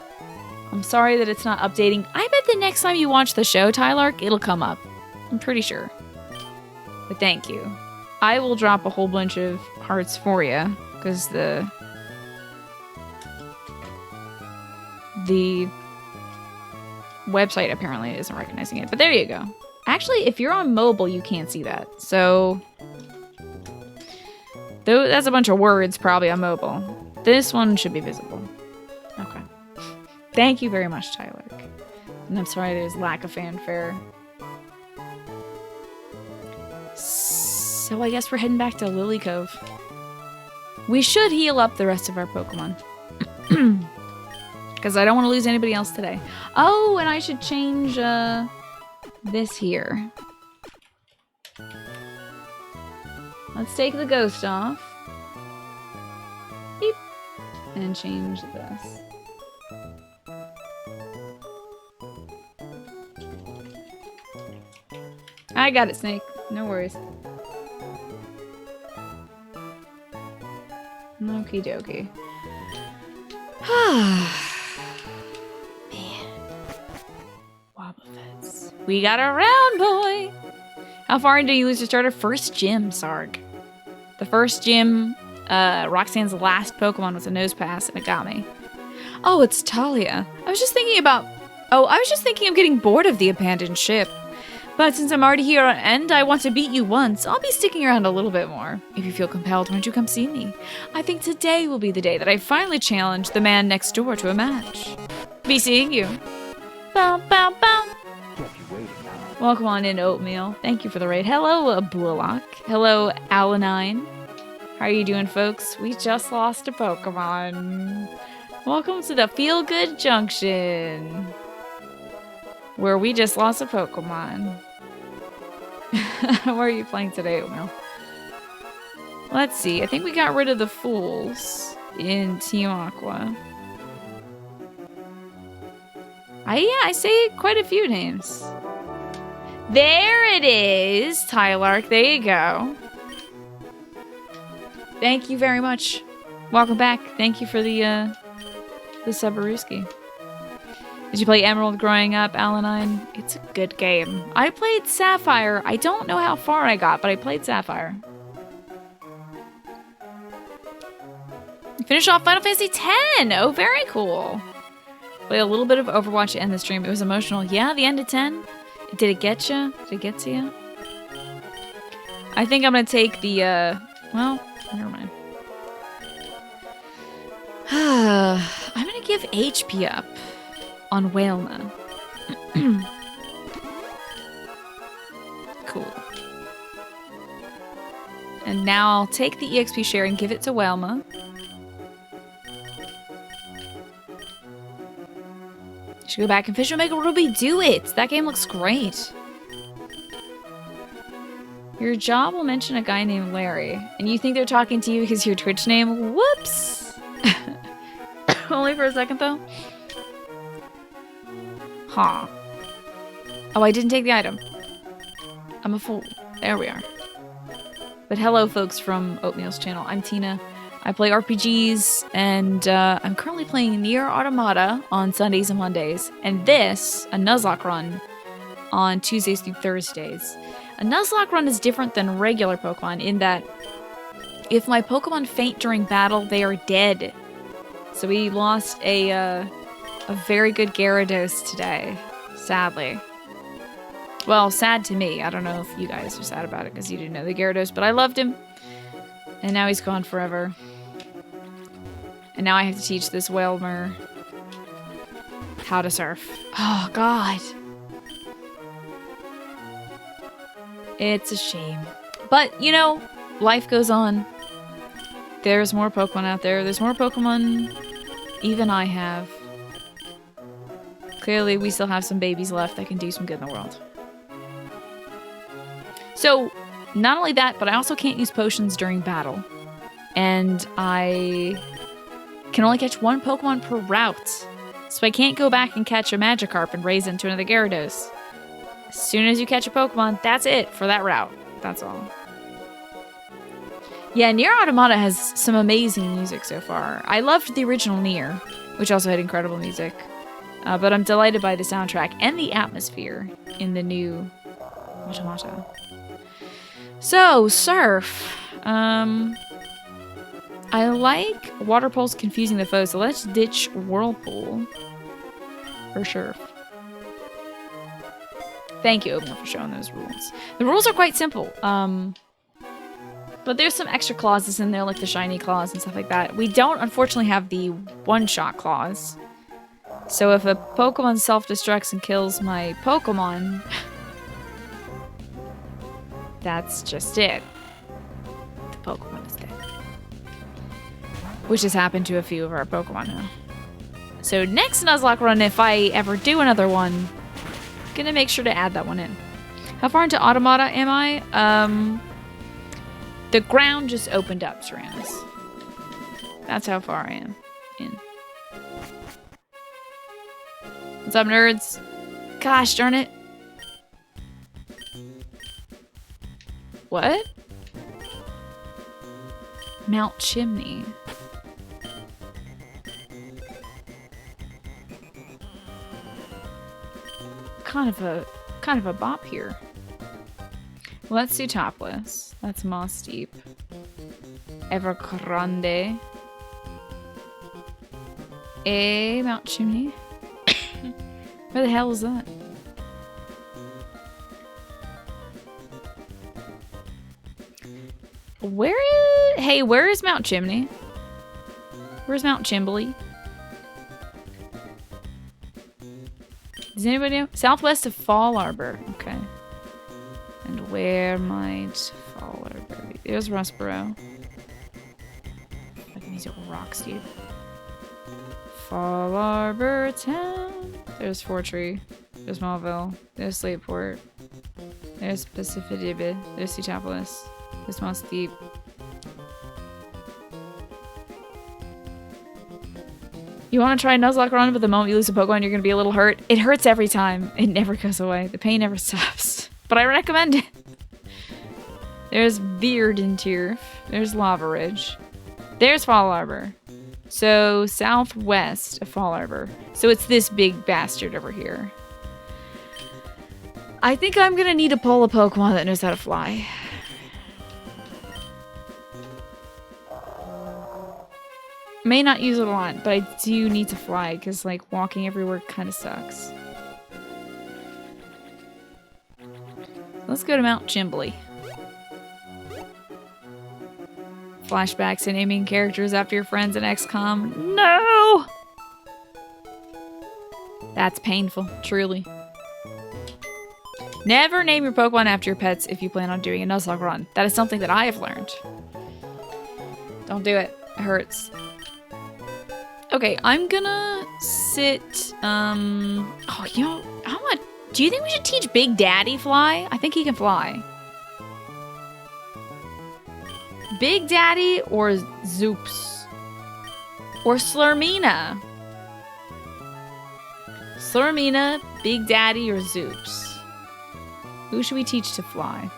I'm sorry that it's not updating. I bet the next time you watch the show, Tylark, it'll come up. I'm pretty sure. But thank you. I will drop a whole bunch of hearts for you, because the website apparently isn't recognizing it. But there you go. Actually, if you're on mobile, you can't see that. So that's a bunch of words probably on mobile. This one should be visible. Okay. Thank you very much, Tyler. And I'm sorry there's lack of fanfare. So I guess we're heading back to Lily Cove. We should heal up the rest of our Pokemon. Because I don't want to lose anybody else today. Oh, and I should change this here. Let's take the ghost off. Beep. And change this. I got it, Snake. No worries. Okie dokie. Man. Wobbuffets. We got a round boy! How far into you lose your starter? First gym, Sarg. The first gym, Roxanne's last Pokemon was a Nose Pass, and it got me. Oh, it's Talia. I was just thinking of getting bored of the abandoned ship. But since I'm already here and I want to beat you once, I'll be sticking around a little bit more. If you feel compelled, why don't you come see me? I think today will be the day that I finally challenge the man next door to a match. Be seeing you. Bow, bow, bow. Welcome on in, Oatmeal. Thank you for the raid. Hello, Blulock. Hello, Alanine. How are you doing, folks? We just lost a Pokemon. Welcome to the Feel Good Junction, where we just lost a Pokemon. Where are you playing today, Oatmeal? Let's see. I think we got rid of the fools in Team Aqua. I say quite a few names. There it is, Tylark. There you go. Thank you very much. Welcome back. Thank you for the Subarooski. Did you play Emerald growing up, Alanine? It's a good game. I played Sapphire. I don't know how far I got, but I played Sapphire. You finished off Final Fantasy X. Oh, very cool. Play a little bit of Overwatch to end the stream. It was emotional. Yeah, the end of 10. Did it get you? Did it get to you? I think I'm going to take the, well, never mind. I'm going to give HP up on Whalema. Cool. And now I'll take the EXP share and give it to Whalema. Should go back and fish Omega Ruby. Do it! That game looks great. Your job will mention a guy named Larry, and you think they're talking to you because your Twitch name? Whoops! Only for a second, though. Huh. Oh, I didn't take the item. I'm a fool. There we are. But hello, folks from Oatmeal's channel. I'm Tina. I play RPGs, and I'm currently playing Nier Automata on Sundays and Mondays, and this, a Nuzlocke run, on Tuesdays through Thursdays. A Nuzlocke run is different than regular Pokemon in that if my Pokemon faint during battle, they are dead. So we lost a very good Gyarados today, sadly. Well, sad to me. I don't know if you guys are sad about it because you didn't know the Gyarados, but I loved him. And now he's gone forever. And now I have to teach this Wailmer how to surf. Oh, God. It's a shame. But, you know, life goes on. There's more Pokemon out there. There's more Pokemon even I have. Clearly, we still have some babies left that can do some good in the world. So, not only that, but I also can't use potions during battle. And I can only catch one Pokemon per route. So I can't go back and catch a Magikarp and raise it into another Gyarados. As soon as you catch a Pokemon, that's it for that route. That's all. Yeah, Nier Automata has some amazing music so far. I loved the original Nier, which also had incredible music. But I'm delighted by the soundtrack and the atmosphere in the new Automata. So, Surf. I like Water Pulse confusing the foe, so let's ditch Whirlpool for Surf. Thank you, Oatmeal, for showing those rules. The rules are quite simple, but there's some extra clauses in there, like the shiny clause and stuff like that. We don't, unfortunately, have the one-shot clause. So if a Pokemon self-destructs and kills my Pokemon, that's just it. The Pokemon is dead. Which has happened to a few of our Pokemon now. So next Nuzlocke run, if I ever do another one, I'm gonna make sure to add that one in. How far into Automata am I? The ground just opened up, Tyrannis. That's how far I am in. What's up, nerds? Gosh darn it. What? Mount Chimney. Kind of a bop here. Well, let's do Topless. That's Moss Deep. Evergrande. Mount Chimney. Where the hell is that? Where is Mount Chimney? Where's Mount Chimbley? Does anybody know? Southwest of Fall Arbor. Okay. And where might Fall Arbor be? There's Rustboro. I think these are rocks, dude. Fall Arbor Town. There's Fortree. There's Smallville. There's Slateport. There's Pacific. There's Seatopolis. There's Moss Deep. You want to try Nuzlocke run, but the moment you lose a Pokemon, you're going to be a little hurt. It hurts every time. It never goes away. The pain never stops. But I recommend it. There's Beardenturf. There's Lava Ridge. There's Fall Arbor. So, southwest of Fall Arbor. So it's this big bastard over here. I think I'm going to need to pull a Pokemon that knows how to fly. May not use it a lot, but I do need to fly because, like, walking everywhere kind of sucks. Let's go to Mount Chimbley. Flashbacks to naming characters after your friends in XCOM. No! That's painful, truly. Never name your Pokemon after your pets if you plan on doing a Nuzlocke run. That is something that I have learned. Don't do it. It hurts. Okay, I'm gonna sit, oh, you know, how much, do you think we should teach Big Daddy fly? I think he can fly. Big Daddy or Zoops? Or Slurmina? Slurmina, Big Daddy, or Zoops? Who should we teach to fly?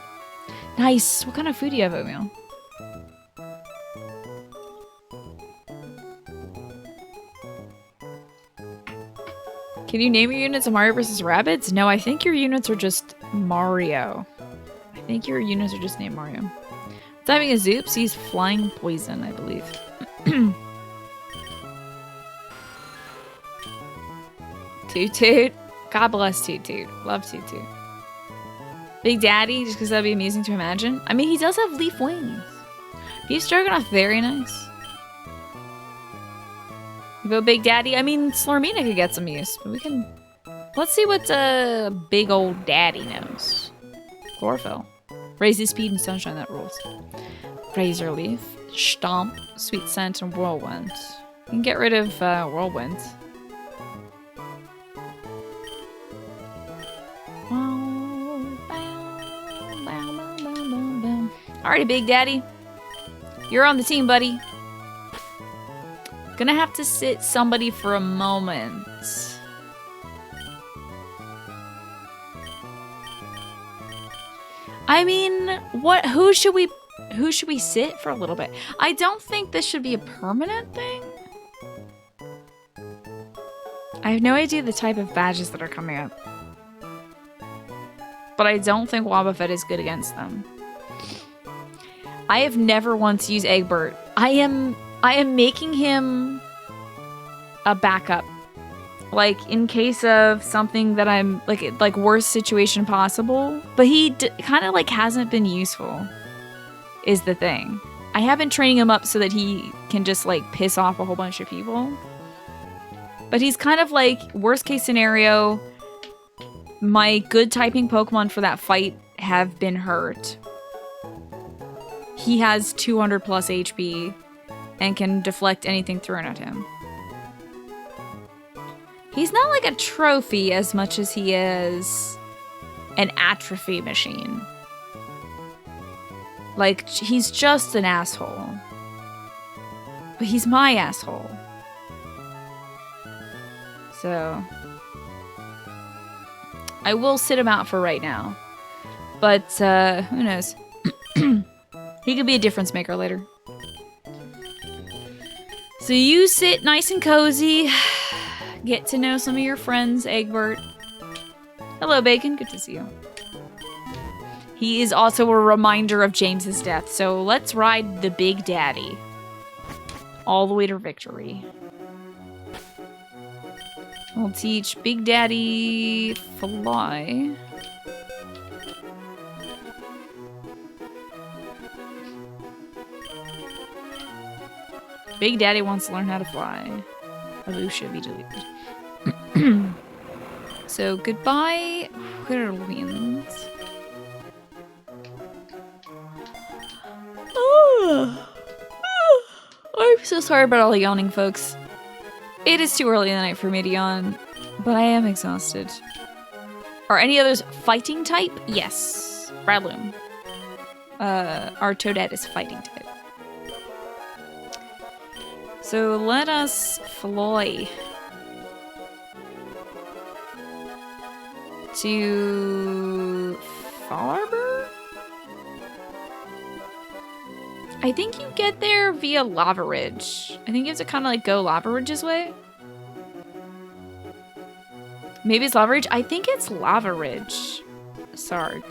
Nice. What kind of food do you have, Oatmeal? Can you name your units of Mario vs. Rabbids? No, I think your units are just Mario. I think your units are just named Mario. Diving a Zoop sees flying poison, I believe. Toot Toot. God bless Toot Toot. Love Toot Toot. Big Daddy, just because that'd be amusing to imagine. I mean, he does have leaf wings. Beef Stroganoff, very nice. You go Big Daddy. I mean, Slormina could get some use, but we can... Let's see what Big Old Daddy knows. Chlorophyll. Raises speed and sunshine, that rules. Razor Leaf. Stomp. Sweet Scent and Whirlwind. You can get rid of Whirlwind. Alrighty, Big Daddy. You're on the team, buddy. Gonna have to sit somebody for a moment. I mean, who should we sit for a little bit? I don't think this should be a permanent thing. I have no idea the type of badges that are coming up. But I don't think Wobbuffet is good against them. I have never once used Egbert. I am making him a backup. Like, in case of something that I'm, like worst situation possible. But he kind of, like, hasn't been useful, is the thing. I have been training him up so that he can just, like, piss off a whole bunch of people. But he's kind of, like, worst case scenario, my good typing Pokemon for that fight have been hurt. He has 200 plus HP and can deflect anything thrown at him. He's not like a trophy as much as he is an atrophy machine. Like, he's just an asshole. But he's my asshole. So I will sit him out for right now. But, who knows? He could be a difference maker later. So you sit nice and cozy. Get to know some of your friends, Egbert. Hello, Bacon. Good to see you. He is also a reminder of James's death. So let's ride the Big Daddy. All the way to victory. We'll teach Big Daddy Fly. Big Daddy wants to learn how to fly. Alusha be deleted. So goodbye, whirlwinds. I'm so sorry about all the yawning, folks. It is too early in the night for me to yawn, but I am exhausted. Are any others fighting type? Yes. Bradloom. Our Toadette is fighting type. So let us fly to Farber? I think you get there via Lava Ridge. I think you have to kind of like go Lava Ridge's way. Maybe it's Lava Ridge? I think it's Lava Ridge. Sarg.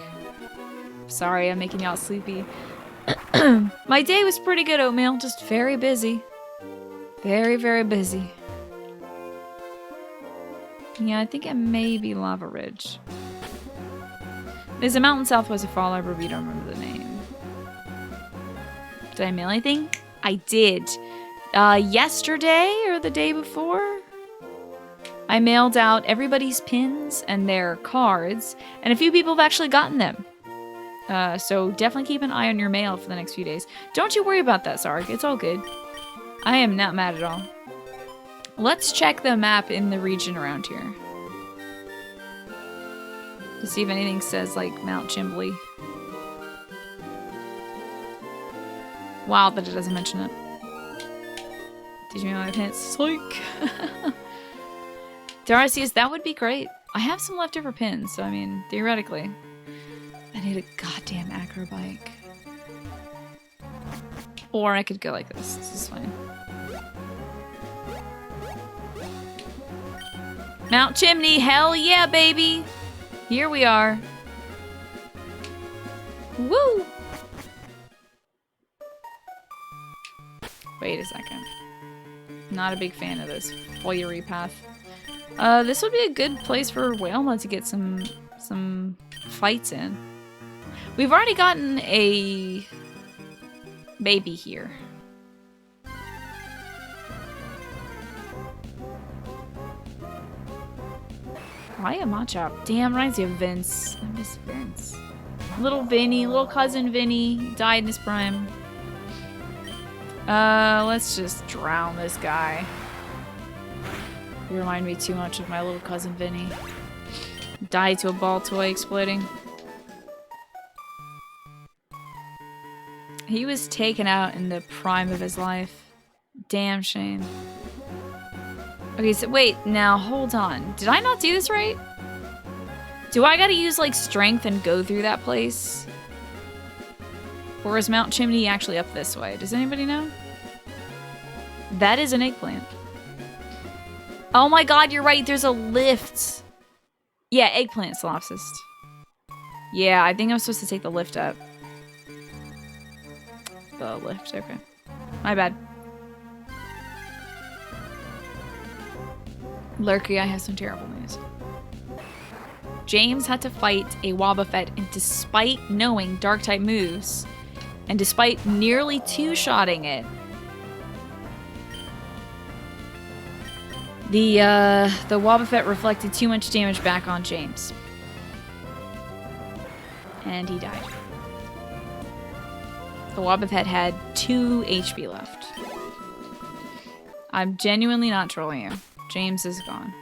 Sorry, I'm making y'all sleepy. My day was pretty good, Oatmeal. Just very busy. Very, very busy. Yeah, I think it may be Lava Ridge. There's a mountain southwest of Fall Harbor, but you don't remember the name. Did I mail anything? I did. Yesterday or the day before, I mailed out everybody's pins and their cards, and a few people have actually gotten them. So definitely keep an eye on your mail for the next few days. Don't you worry about that, Sarg. It's all good. I am not mad at all. Let's check the map in the region around here. To see if anything says, like, Mount Chimbley. Wow, that it doesn't mention it. Did you know my pants? Psych! Darcy's, that would be great. I have some leftover pins, so I mean, theoretically. I need a goddamn acro bike. Or I could go like this. This is fine. Mount Chimney, hell yeah, baby! Here we are. Woo! Wait a second. Not a big fan of this fiery path. This would be a good place for Whalema to get some fights in. We've already gotten a baby here. Why a Machop? Damn, reminds me of Vince. I miss Vince. Little Vinny, little cousin Vinny, died in his prime. Let's just drown this guy. You remind me too much of my little cousin Vinny. Died to a ball toy exploding. He was taken out in the prime of his life. Damn shame. Okay, so wait, now hold on. Did I not do this right? Do I gotta use like strength and go through that place? Or is Mount Chimney actually up this way? Does anybody know? That is an eggplant. Oh my god, you're right, there's a lift. Yeah, eggplant solipsist. Yeah, I think I'm supposed to take the lift up. The lift, okay. My bad. Lurky, I have some terrible news. James had to fight a Wobbuffet, and despite knowing Dark-type moves, and despite nearly two-shotting it, the Wobbuffet reflected too much damage back on James. And he died. The Wobbuffet had 2 HP left. I'm genuinely not trolling you. James is gone.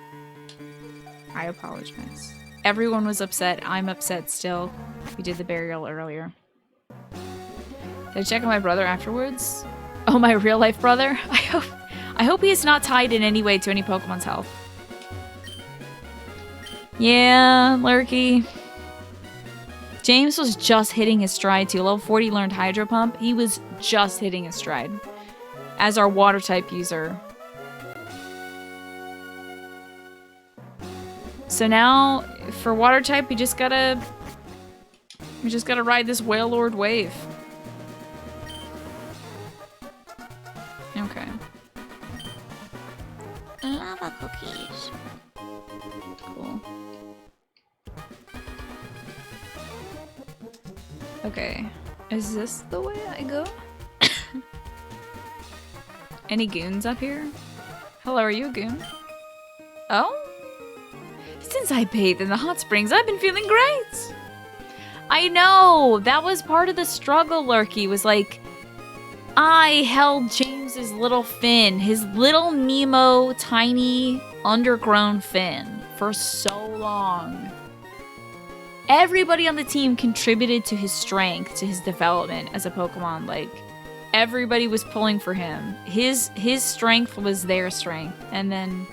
I apologize. Everyone was upset. I'm upset still. We did the burial earlier. Did I check on my brother afterwards? Oh, my real life brother? I hope he is not tied in any way to any Pokemon's health. Yeah, Lurky. James was just hitting his stride too. Level 40 learned Hydro Pump. He was just hitting his stride. As our water type user. So now, for water type, we just gotta ride this Wailord wave. Okay. Lava cookies. Cool. Okay. Is this the way I go? Any goons up here? Hello, are you a goon? Oh? Since I bathed in the hot springs, I've been feeling great! I know! That was part of the struggle, Lurky, was like, I held James's little fin, his little Nemo, tiny, undergrown fin, for so long. Everybody on the team contributed to his strength, to his development as a Pokemon. Like, everybody was pulling for him. His strength was their strength. And then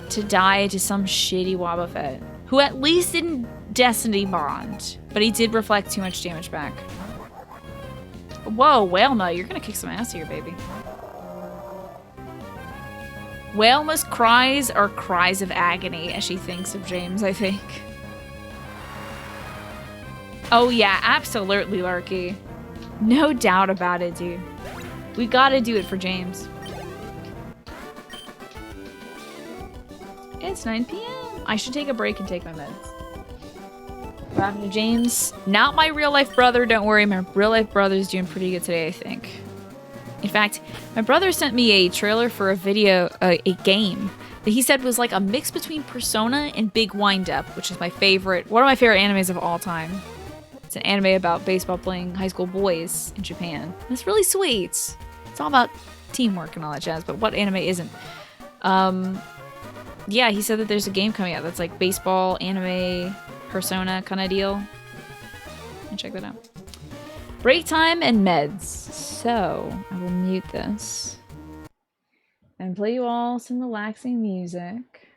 to die to some shitty Wobbuffet, who at least didn't Destiny Bond, but he did reflect too much damage back. Whoa, Whalema, you're gonna kick some ass here, baby. Whalema's cries are cries of agony as she thinks of James, I think. Oh yeah, absolutely, Larky. No doubt about it, dude. We gotta do it for James. It's 9 p.m. I should take a break and take my meds. What happened to James? Not my real life brother, don't worry. My real life brother's doing pretty good today, I think. In fact, my brother sent me a trailer for a video, a game, that he said was like a mix between Persona and Big Wind Up, which is my favorite, one of my favorite animes of all time. It's an anime about baseball playing high school boys in Japan. It's really sweet. It's all about teamwork and all that jazz, but what anime isn't? Yeah, he said that there's a game coming out that's like baseball, anime, Persona kind of deal. And check that out. Break time and meds. So, I will mute this and play you all some relaxing music.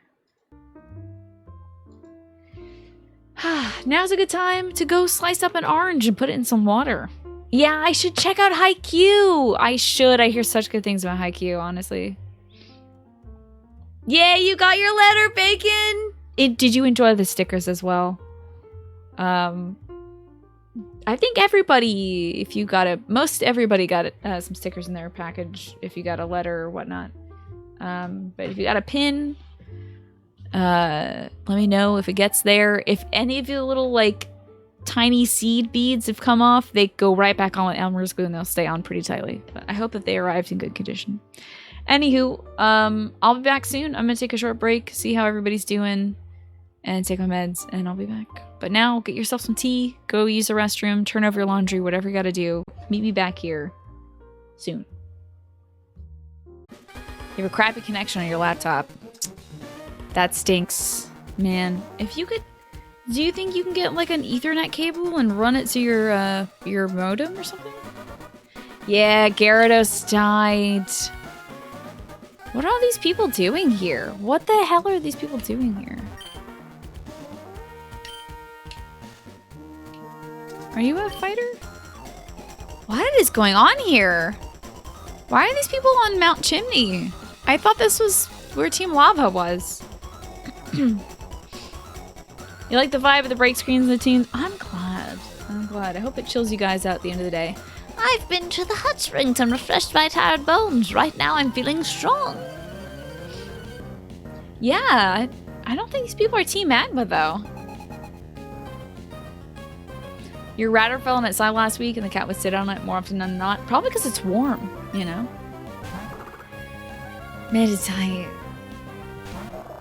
Now's a good time to go slice up an orange and put it in some water. Yeah, I should check out Haikyuu. I should. I hear such good things about Haikyuu, honestly. Yeah, you got your letter, Bacon! Did you enjoy the stickers as well? I think everybody, if you got most everybody got some stickers in their package if you got a letter or whatnot. But if you got a pin, let me know if it gets there. If any of the little like tiny seed beads have come off, they go right back on with Elmer's glue and they'll stay on pretty tightly. But I hope that they arrived in good condition. Anywho, I'll be back soon. I'm gonna take a short break, see how everybody's doing, and take my meds, and I'll be back. But now, get yourself some tea, go use the restroom, turn over your laundry, whatever you gotta do. Meet me back here soon. You have a crappy connection on your laptop. That stinks. Man, if you could... Do you think you can get, like, an Ethernet cable and run it to your modem or something? Yeah, Gyarados died. What are all these people doing here? What the hell are these people doing here? Are you a fighter? What is going on here? Why are these people on Mount Chimney? I thought this was where Team Lava was. You like the vibe of the break screens and the tunes? I'm glad. I'm glad. I hope it chills you guys out at the end of the day. I've been to the hot springs and refreshed my tired bones. Right now I'm feeling strong. Yeah, I don't think these people are Team Magma, though. Your router fell on its side last week and the cat would sit on it more often than not. Probably because it's warm, you know? Meditite.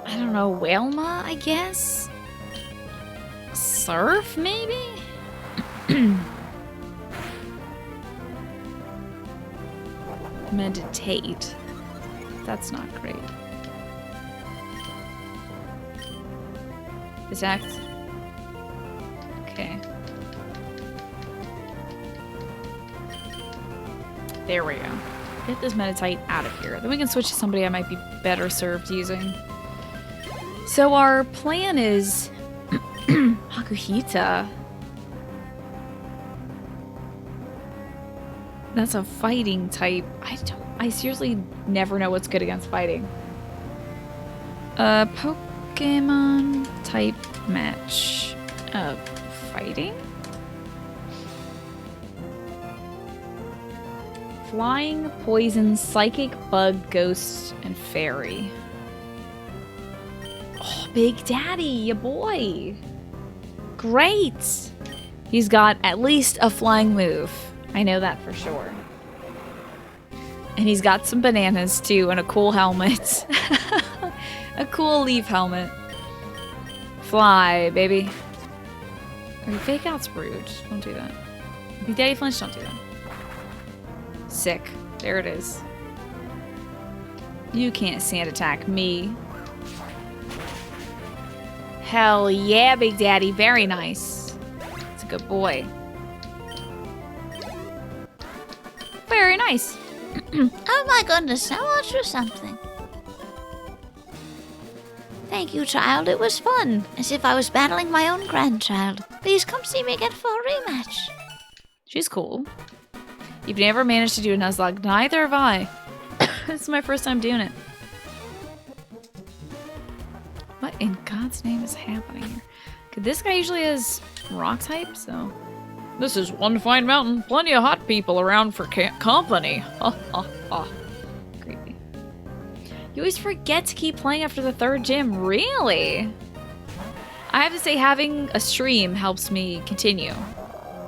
I don't know, Whalma, I guess? Surf, maybe? Meditate. That's not great. Attacked. Okay. There we go. Get this Meditite out of here. Then we can switch to somebody I might be better served using. So our plan is... Hakuhita. That's a fighting type. I seriously never know what's good against fighting. Pokemon type match. Fighting? Flying, poison, psychic, bug, ghost, and fairy. Oh, Big Daddy, ya boy. Great. He's got at least a flying move. I know that for sure. And he's got some bananas too and a cool helmet. A cool leaf helmet. Fly, baby. Or fake out's rude. Don't do that. Big Daddy Flinch, don't do that. Sick. There it is. You can't sand attack me. Hell yeah, Big Daddy. Very nice. It's a good boy. Very nice. Oh my goodness, I want you something. Thank you, child. It was fun. As if I was battling my own grandchild. Please come see me again for a rematch. She's cool. You've never managed to do a Nuzlocke. Neither have I. This is my first time doing it. What in God's name is happening here? Cause this guy usually has rock type, so... This is one fine mountain. Plenty of hot people around for company. Ha ha ha. Creepy. You always forget to keep playing after the third gym. Really? I have to say having a stream helps me continue.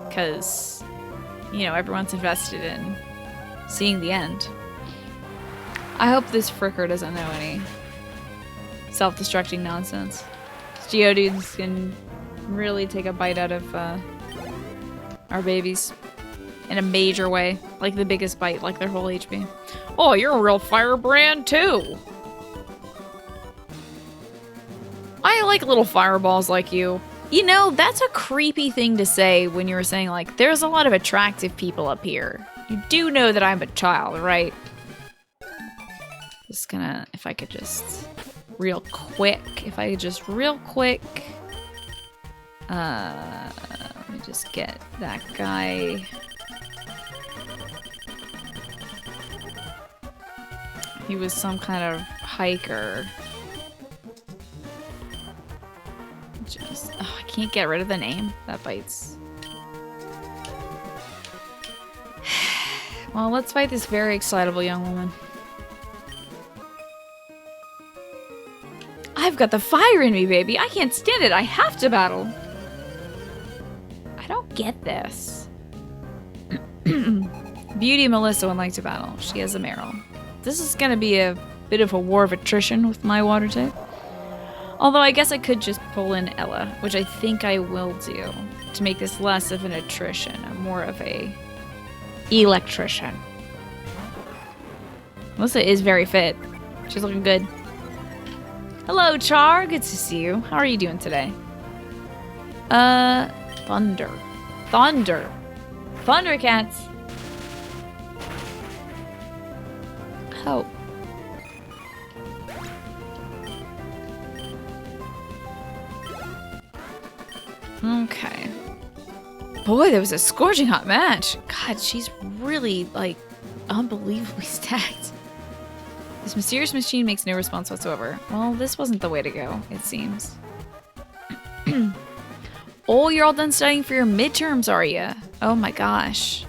Because, you know, everyone's invested in seeing the end. I hope this fricker doesn't know any self-destructing nonsense. Geodudes can really take a bite out of our babies in a major way. Like the biggest bite, like their whole HP. Oh, you're a real firebrand too. I like little fireballs like you. You know, that's a creepy thing to say when you were saying like, there's a lot of attractive people up here. You do know that I'm a child, right? Just gonna, if I could just real quick, let me just get that guy. He was some kind of hiker. Just, oh, I can't get rid of the name. That bites. Well, let's fight this very excitable young woman. I've got the fire in me, baby. I can't stand it. I have to battle. I don't get this. Beauty Melissa would like to battle. She has a Meryl. This is gonna be a bit of a war of attrition with my water type. Although I guess I could just pull in Ella, which I think I will do to make this less of an attrition and more of a electrician. Melissa is very fit. She's looking good. Hello, Char. Good to see you. How are you doing today? Thunder. Thunder. Thundercats. Oh. Okay. Boy, that was a scorching hot match. God, she's really, like, unbelievably stacked. This mysterious machine makes no response whatsoever. Well, this wasn't the way to go, it seems. Oh, you're all done studying for your midterms, are you? Oh my gosh.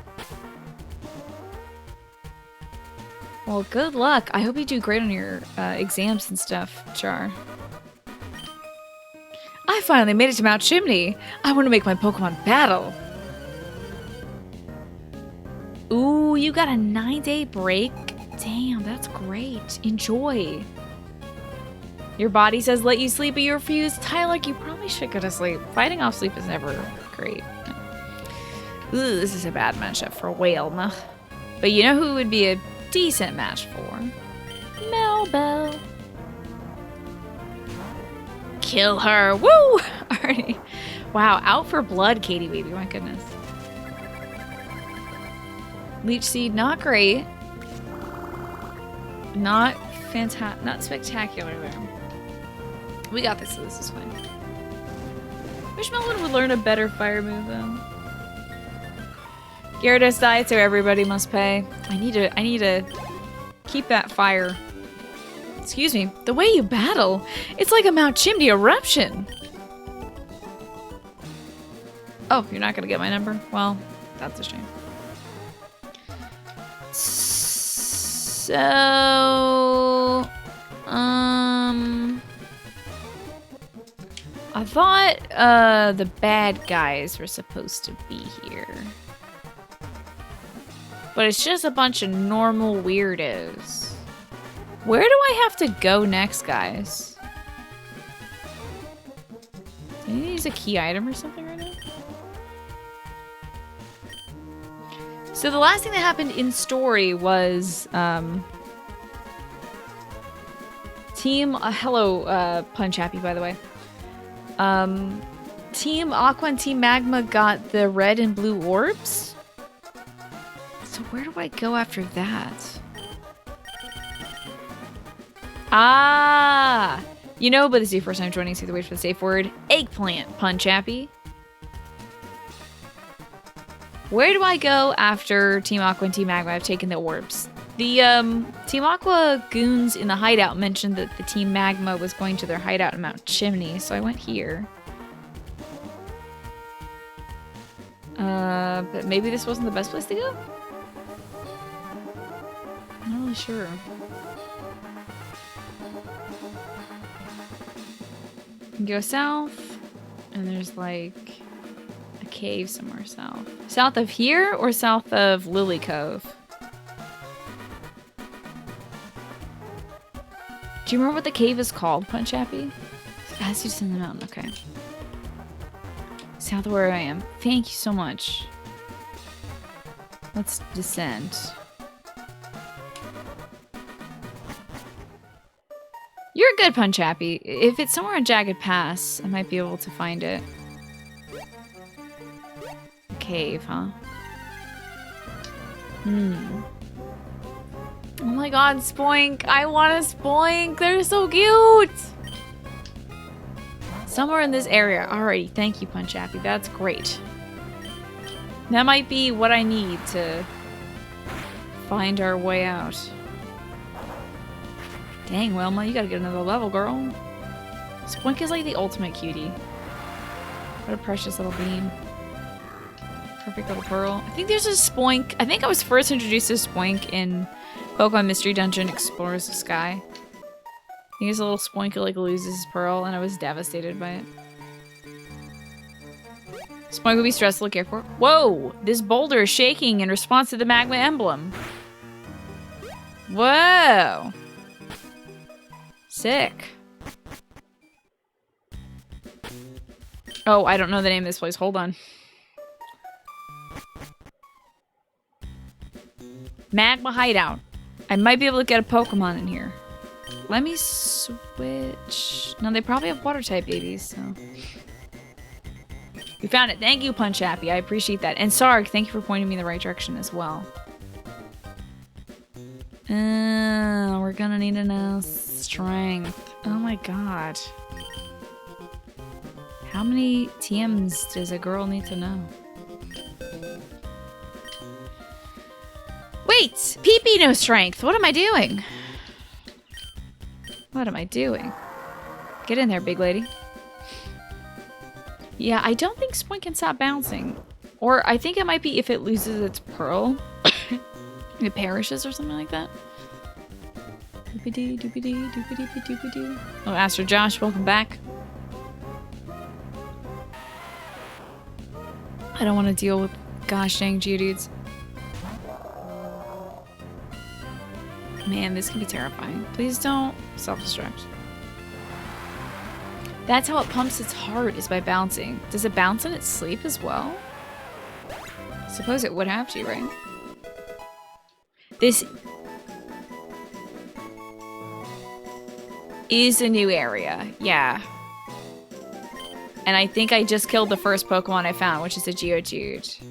Well, good luck. I hope you do great on your exams and stuff, Char. I finally made it to Mount Chimney. I want to make my Pokemon battle. Ooh, you got a 9-day break? Damn, that's great. Enjoy. Your body says let you sleep, but you refuse. Tyler, you probably should go to sleep. Fighting off sleep is never great. Ooh, this is a bad matchup for Whalem. But you know who would be a decent match for? Melbell. Kill her. Woo! Alrighty. Wow, out for blood, Katie baby. My goodness. Leech Seed, not great. Not fantastic. Not spectacular there. We got this, so this is fine. Wish Melvin would learn a better fire move though. Gyarados died, so everybody must pay. I need to keep that fire. Excuse me, the way you battle, it's like a Mount Chimney eruption. Oh, you're not gonna get my number? Well, that's a shame. So, I thought the bad guys were supposed to be here. But it's just a bunch of normal weirdos. Where do I have to go next, guys? Do I need to use a key item or something right now? So the last thing that happened in story was Team hello Punch Happy, by the way. Team Aqua and Team Magma got the red and blue orbs. So where do I go after that? Ah! You know, but this is your first time joining, so you have to wait for the safe word. Eggplant, Punch Happy. Where do I go after Team Aqua and Team Magma have taken the orbs? The Team Aqua goons in the hideout mentioned that the Team Magma was going to their hideout in Mount Chimney, so I went here. But maybe this wasn't the best place to go? I'm not really sure. You can go south, and there's like a cave somewhere south. South of here or south of Lily Cove? Do you remember what the cave is called, Punch Happy? As you descend the mountain, okay. South of where I am. Thank you so much. Let's descend. You're a good Punch Happy. If it's somewhere on Jagged Pass, I might be able to find it. A cave, huh? Oh my god, Spoink! I want a Spoink! They're so cute! Somewhere in this area. Alrighty, thank you, Punch Happy. That's great. That might be what I need to find our way out. Dang, Wilma, you gotta get another level, girl. Spoink is like the ultimate cutie. What a precious little bean. Perfect little pearl. I think there's a spoink. I think I was first introduced to spoink in Pokemon Mystery Dungeon Explorers of Sky. I think it's a little spoink who like loses his pearl, and I was devastated by it. Spoink would be stressful to care for. Whoa! This boulder is shaking in response to the magma emblem. Whoa! Sick. Oh, I don't know the name of this place. Hold on. Magma Hideout. I might be able to get a Pokemon in here. Let me switch. No, they probably have water type babies, so. We found it. Thank you, Punch Happy. I appreciate that. And Sarg, thank you for pointing me in the right direction as well. We're gonna need to know strength. Oh my god. How many TMs does a girl need to know? Wait! PP no strength! What am I doing? What am I doing? Get in there, big lady. Yeah, I don't think Spoink can stop bouncing. Or I think it might be if it loses its pearl. It perishes or something like that. Doopity doopity doopity doopity. Oh, Astro Josh, welcome back. I don't want to deal with gosh dang Geodudes. Man, this can be terrifying. Please don't self-destruct. That's how it pumps its heart, is by bouncing. Does it bounce in its sleep as well? Suppose it would have to, right? This is a new area, yeah. And I think I just killed the first Pokemon I found, which is a Geodude.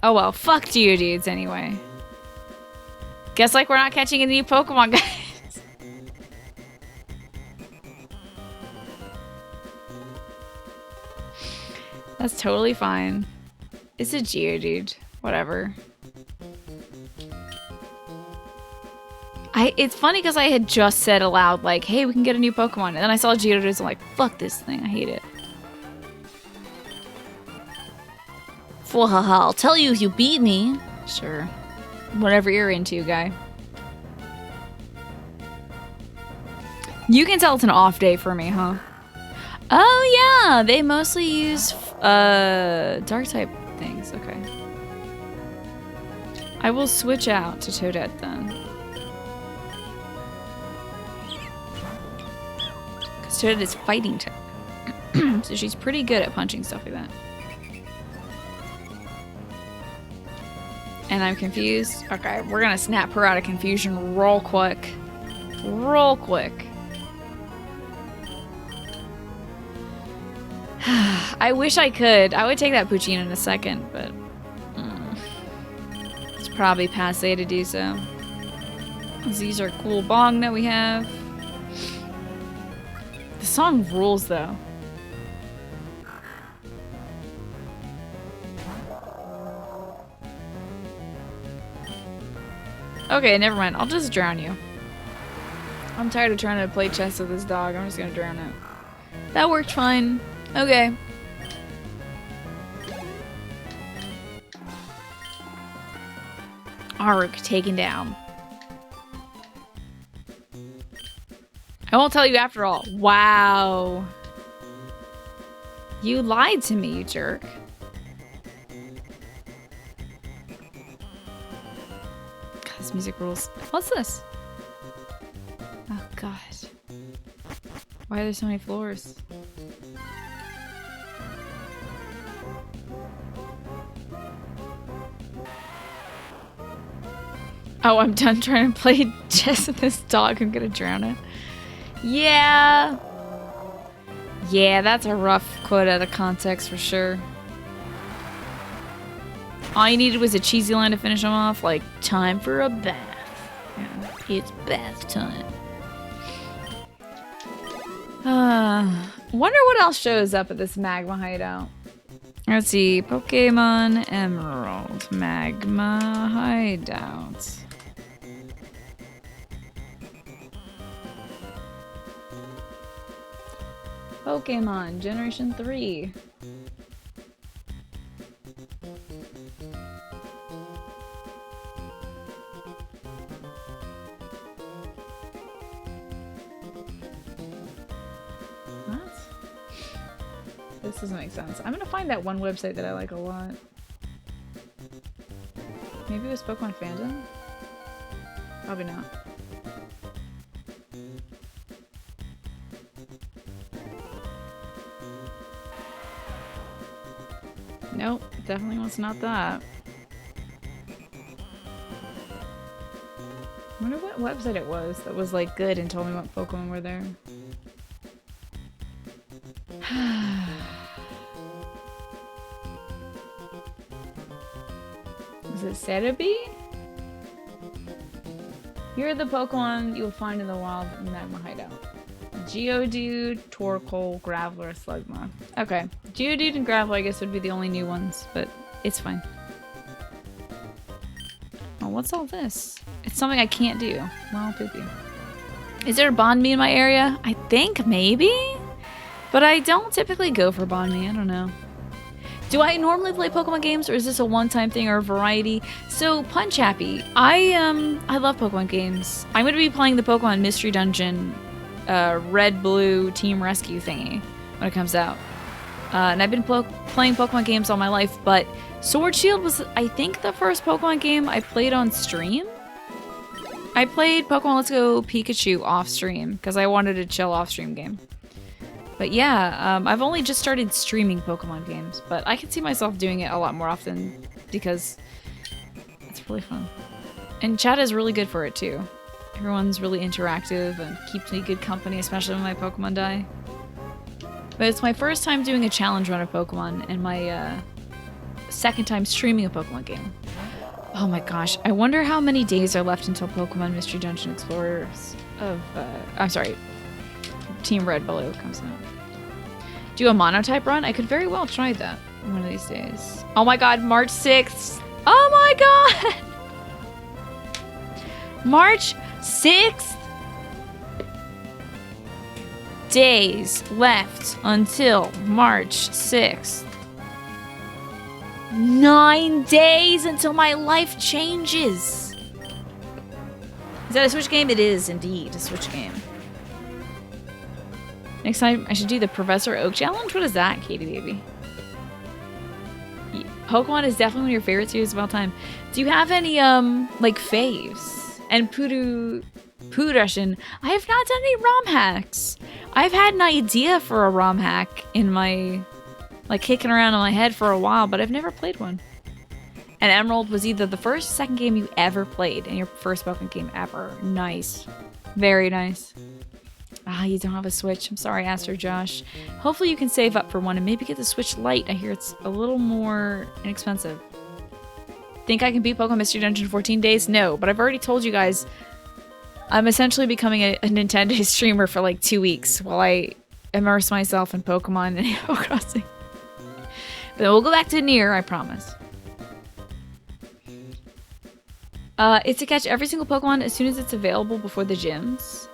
Oh well, fuck Geodudes anyway. Guess like we're not catching any new Pokemon, guys. That's totally fine. It's a Geodude. Whatever. It's funny because I had just said aloud, like, hey, we can get a new Pokemon. And then I saw Geodude and I'm like, fuck this thing. I hate it. Haha, I'll tell you if you beat me. Sure. Whatever you're into, guy. You can tell it's an off day for me, huh? Oh, yeah. They mostly use dark type things. Okay. I will switch out to Toadette then. Because Toadette is fighting type. So she's pretty good at punching stuff like that. And I'm confused. Okay, we're gonna snap her out of confusion real quick. Real quick. I wish I could. I would take that Poochyena in a second, but it's probably passe to do so. These are cool bong that we have. The song rules though. Okay, never mind. I'll just drown you. I'm tired of trying to play chess with this dog. I'm just gonna drown it. That worked fine. Okay. Arg taken down. I won't tell you after all. Wow. You lied to me, you jerk. This music rules. What's this? Oh god. Why are there so many floors? Oh, I'm done trying to play chess with this dog. I'm gonna drown it. Yeah. Yeah, that's a rough quote out of context for sure. All you needed was a cheesy line to finish them off, like, time for a bath. Yeah, it's bath time. Wonder what else shows up at this magma hideout. Let's see, Pokemon Emerald magma hideout. Pokemon Generation 3. This doesn't make sense. I'm gonna find that one website that I like a lot. Maybe it was Pokemon Fandom? Probably not. Nope, definitely was not that. I wonder what website it was that was like good and told me what Pokemon were there. Is it Cerebi? Here are the Pokemon you'll find in the wild in Magma Hideout. Geodude, Torkoal, Graveler, Slugma. Okay. Geodude and Graveler I guess would be the only new ones, but it's fine. Oh, what's all this? It's something I can't do. Well, poopy. Is there a Bond Me in my area? I think maybe? But I don't typically go for Bond Me. I don't know. Do I normally play Pokemon games, or is this a one-time thing or a variety? So, Punch Happy. I love Pokemon games. I'm going to be playing the Pokemon Mystery Dungeon Red-Blue Team Rescue thingy when it comes out. And I've been playing Pokemon games all my life, but Sword Shield was, I think, the first Pokemon game I played on stream. I played Pokemon Let's Go Pikachu off stream because I wanted a chill off stream game. But yeah, I've only just started streaming Pokemon games, but I can see myself doing it a lot more often because it's really fun. And chat is really good for it too. Everyone's really interactive and keeps me good company, especially when my Pokemon die. But it's my first time doing a challenge run of Pokemon and my second time streaming a Pokemon game. Oh my gosh, I wonder how many days are left until Pokemon Mystery Dungeon Explorers of, I'm sorry, Team Red Blue comes out. Do a monotype run? I could very well try that one of these days. Oh my god, March 6th. Oh my god! March 6th? Days left until March 6th. 9 days until my life changes. Is that a Switch game? It is indeed a Switch game. Next time I should do the Professor Oak Challenge? What is that, Katie baby? Pokemon is definitely one of your favorite series of all time. Do you have any, like, faves? And Pudushin, I have not done any ROM hacks. I've had an idea for a ROM hack in my, like, kicking around in my head for a while, but I've never played one. And Emerald was either the first or second game you ever played in your first Pokemon game ever. Nice. Very nice. Ah, you don't have a Switch. I'm sorry, Aster Josh. Hopefully you can save up for one and maybe get the Switch Lite. I hear it's a little more inexpensive. Think I can beat Pokemon Mystery Dungeon in 14 days? No, but I've already told you guys I'm essentially becoming a Nintendo streamer for like 2 weeks while I immerse myself in Pokemon and Animal Crossing. But we'll go back to Nier, I promise. It's to catch every single Pokemon as soon as it's available before the gyms.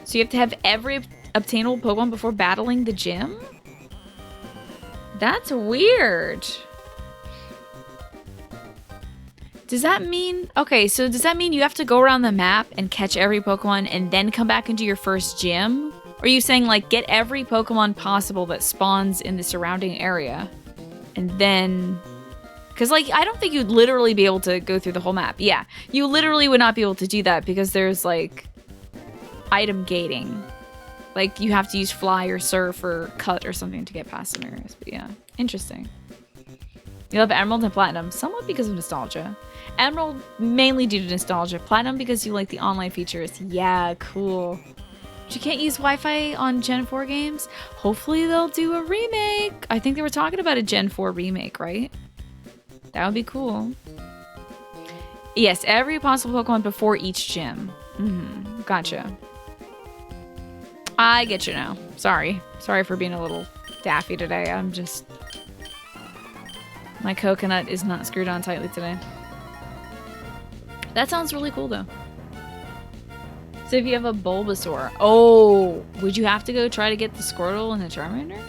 So you have to have every obtainable Pokemon before battling the gym? That's weird. Does that mean... Okay, so does that mean you have to go around the map and catch every Pokemon and then come back into your first gym? Or are you saying, like, get every Pokemon possible that spawns in the surrounding area and then... Because, like, I don't think you'd literally be able to go through the whole map. Yeah, you literally would not be able to do that because there's, like... item gating. Like, you have to use Fly or Surf or Cut or something to get past some areas. But yeah, interesting. You love Emerald and Platinum, somewhat because of nostalgia. Emerald, mainly due to nostalgia. Platinum, because you like the online features. Yeah, cool. But you can't use Wi-Fi on Gen 4 games? Hopefully they'll do a remake. I think they were talking about a Gen 4 remake, right? That would be cool. Yes, every possible Pokemon before each gym. Gotcha. I get you now. Sorry. Sorry for being a little daffy today. I'm just... My coconut is not screwed on tightly today. That sounds really cool, though. So if you have a Bulbasaur... Oh! Would you have to go try to get the Squirtle and the Charmander?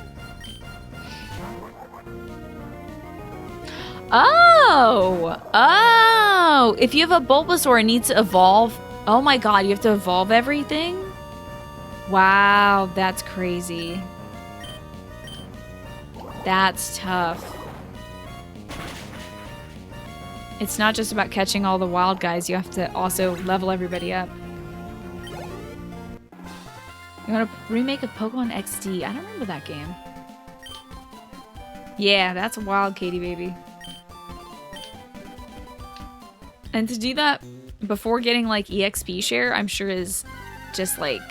Oh! Oh! If you have a Bulbasaur, it needs to evolve... Oh my god, you have to evolve everything? Wow, that's crazy. That's tough. It's not just about catching all the wild guys. You have to also level everybody up. You want to remake a Pokemon XD? I don't remember that game. Yeah, that's wild, Katie baby. And to do that before getting like EXP share, I'm sure is just like...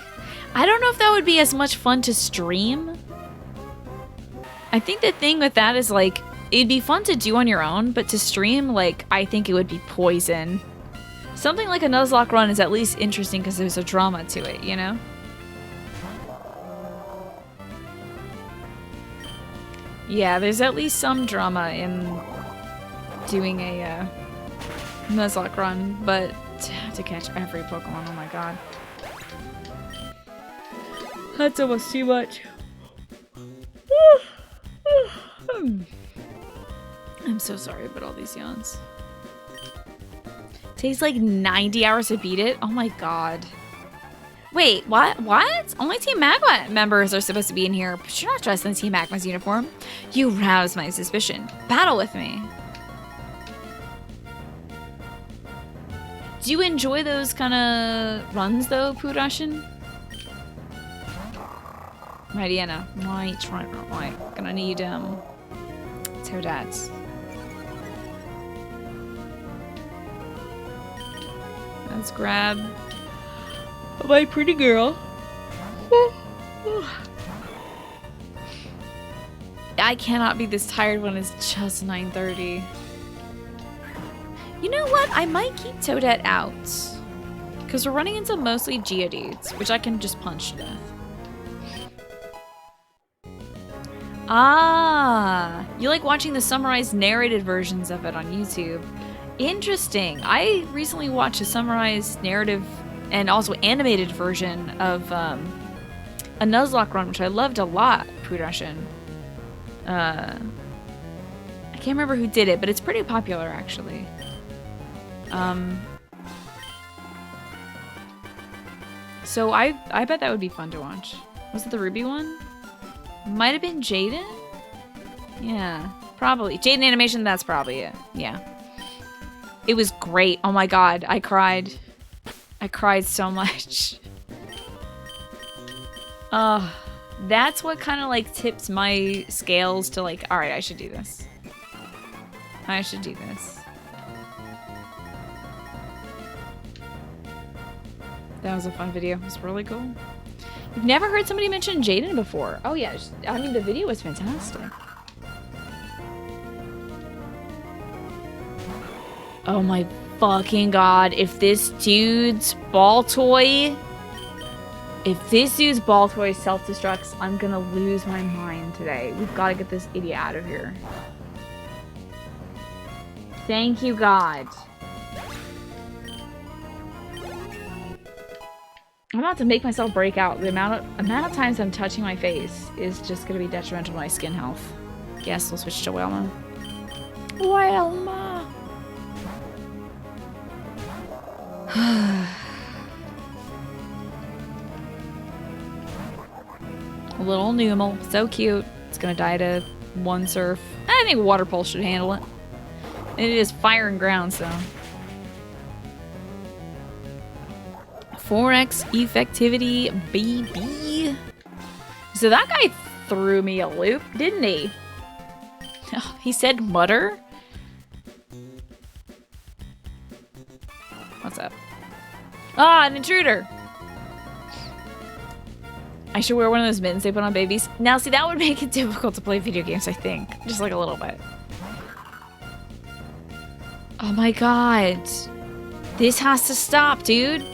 I don't know if that would be as much fun to stream. I think the thing with that is like, it'd be fun to do on your own, but to stream, like, I think it would be poison. Something like a Nuzlocke run is at least interesting because there's a drama to it, you know? Yeah, there's at least some drama in doing a Nuzlocke run, but to catch every Pokemon, oh my god. That's almost too much. I'm so sorry about all these yawns. Takes like 90 hours to beat it? Oh my god. Wait, what? What? Only Team Magma members are supposed to be in here, but you're not dressed in Team Magma's uniform. You rouse my suspicion. Battle with me. Do you enjoy those kind of runs though, Purashin? Right, Deanna. Right. Gonna need Toadats. Let's grab my pretty girl. I cannot be this tired when it's just 9:30. You know what? I might keep Toadette out. Because we're running into mostly Geodudes, which I can just punch to death. Ah, you like watching the summarized narrated versions of it on YouTube. Interesting. I recently watched a summarized narrative and also animated version of a Nuzlocke run, which I loved a lot, Purashin. I can't remember who did it, but it's pretty popular, actually. So I bet that would be fun to watch. Was it the Ruby one? Might have been Jaden? Yeah, probably. Jaden animation, that's probably it. Yeah. It was great. Oh my god, I cried. I cried so much. That's what kind of like tips my scales to like, alright, I should do this. I should do this. That was a fun video. It was really cool. You've never heard somebody mention Jaden before. Oh yeah, I mean the video was fantastic. Oh my fucking god, if this dude's ball toy self-destructs, I'm gonna lose my mind today. We've got to get this idiot out of here. Thank you, God. I'm about to make myself break out. The amount of times I'm touching my face is just gonna be detrimental to my skin health. Yes, we'll switch to Wilma. Wilma! Little Numel, so cute. It's gonna die to one surf. I think Water Pulse should handle it. And it is fire and ground, so. 4x effectivity, baby. So that guy threw me a loop, didn't he? Oh, he said mutter? What's up? Ah, an intruder! I should wear one of those mittens they put on babies. Now, see, that would make it difficult to play video games, I think. Just like a little bit. Oh my god. This has to stop, dude.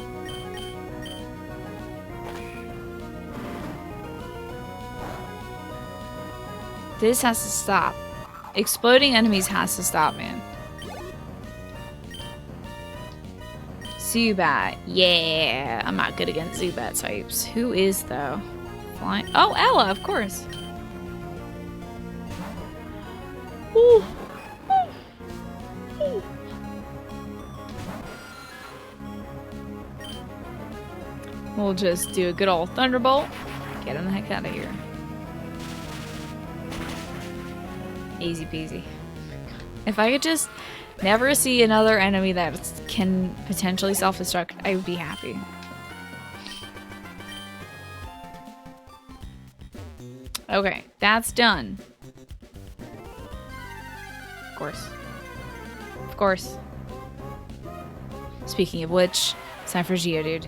This has to stop. Exploding enemies has to stop, man. Zubat. Yeah. I'm not good against Zubat types. Who is, though? Flying. Oh, Ella, of course. Ooh. Ooh. We'll just do a good old Thunderbolt. Get him the heck out of here. Easy peasy. If I could just never see another enemy that can potentially self-destruct, I would be happy. Okay, that's done. Of course. Of course. Speaking of which, it's time for Geodude.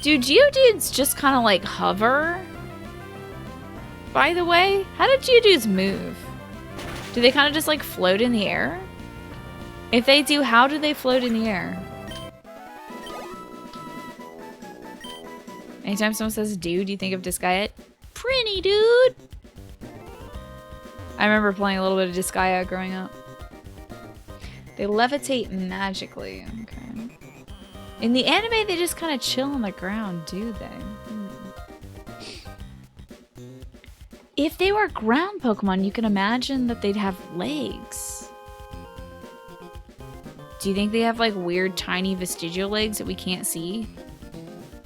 Do Geodudes just kind of like hover? By the way, how do Geodudes move? Do they kind of just like float in the air? If they do, how do they float in the air? Anytime someone says dude, you think of Disgaea? Pretty dude! I remember playing a little bit of Disgaea growing up. They levitate magically. Okay. In the anime, they just kind of chill on the ground, do they? If they were ground Pokemon, you can imagine that they'd have legs. Do you think they have like weird tiny vestigial legs that we can't see?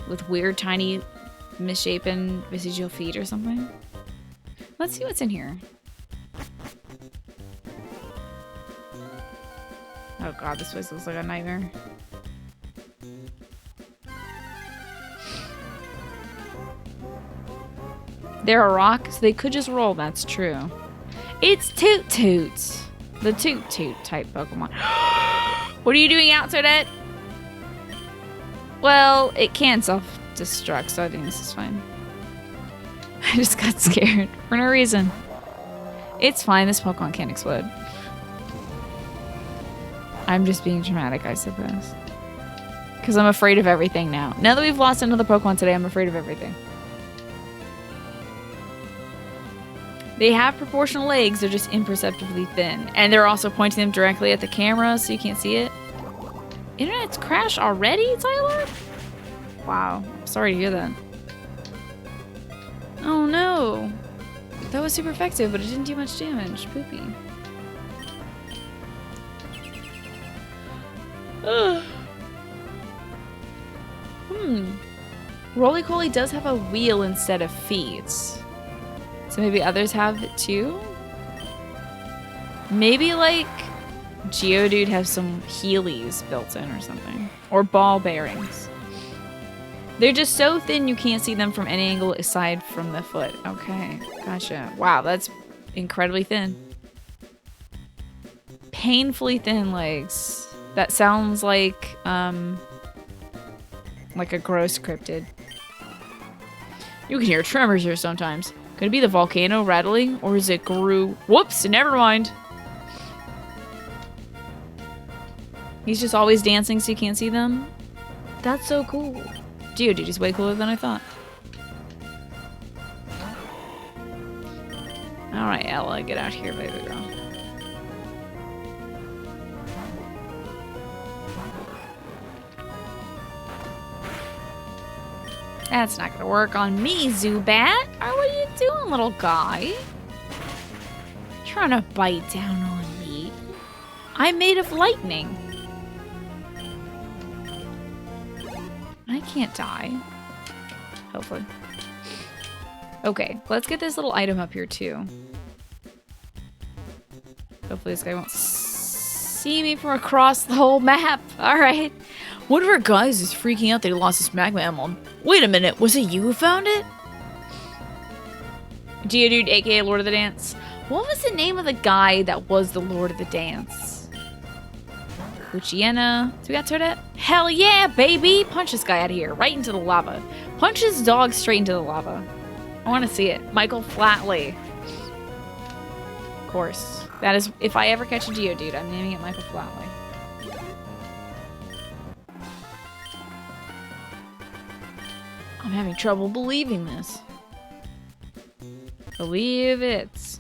With weird tiny misshapen vestigial feet or something? Let's see what's in here. Oh god, this place looks like a nightmare. They're a rock, so they could just roll, that's true. It's Toot Toot! The Toot Toot type Pokemon. What are you doing out, Toadette? Well, it can self-destruct, so I think this is fine. I just got scared for no reason. It's fine, this Pokemon can't explode. I'm just being dramatic, I suppose. Because I'm afraid of everything now. Now that we've lost another Pokemon today, I'm afraid of everything. They have proportional legs, they're just imperceptibly thin. And they're also pointing them directly at the camera, so you can't see it. Internet's crashed already, Tyler? Wow, sorry to hear that. Oh no. That was super effective, but it didn't do much damage. Poopy. Ugh. Roly-Poly does have a wheel instead of feet. So maybe others have it too? Maybe like Geodude has some Heelys built in or something. Or ball bearings. They're just so thin you can't see them from any angle aside from the foot. Okay, gotcha. Wow, that's incredibly thin. Painfully thin legs. That sounds like a gross cryptid. You can hear tremors here sometimes. Could it be the volcano rattling, or is it Guru? Whoops, never mind. He's just always dancing so you can't see them? That's so cool. Geodude is way cooler than I thought. Alright, Ella, get out here, baby girl. That's not gonna work on me, Zubat. Oh, what are you doing, little guy? Trying to bite down on me. I'm made of lightning. I can't die. Hopefully. Okay, let's get this little item up here too. Hopefully this guy won't see me from across the whole map. Alright. One of our guys is freaking out that he lost his magma emblem. Wait a minute, was it you who found it? Geodude, aka Lord of the Dance. What was the name of the guy that was the Lord of the Dance? Luciana. So we got Toadette? Hell yeah, baby! Punch this guy out of here, right into the lava. Punch his dog straight into the lava. I want to see it. Michael Flatley. Of course. That is, if I ever catch a Geodude, I'm naming it Michael Flatley. I'm having trouble believing this. Believe it.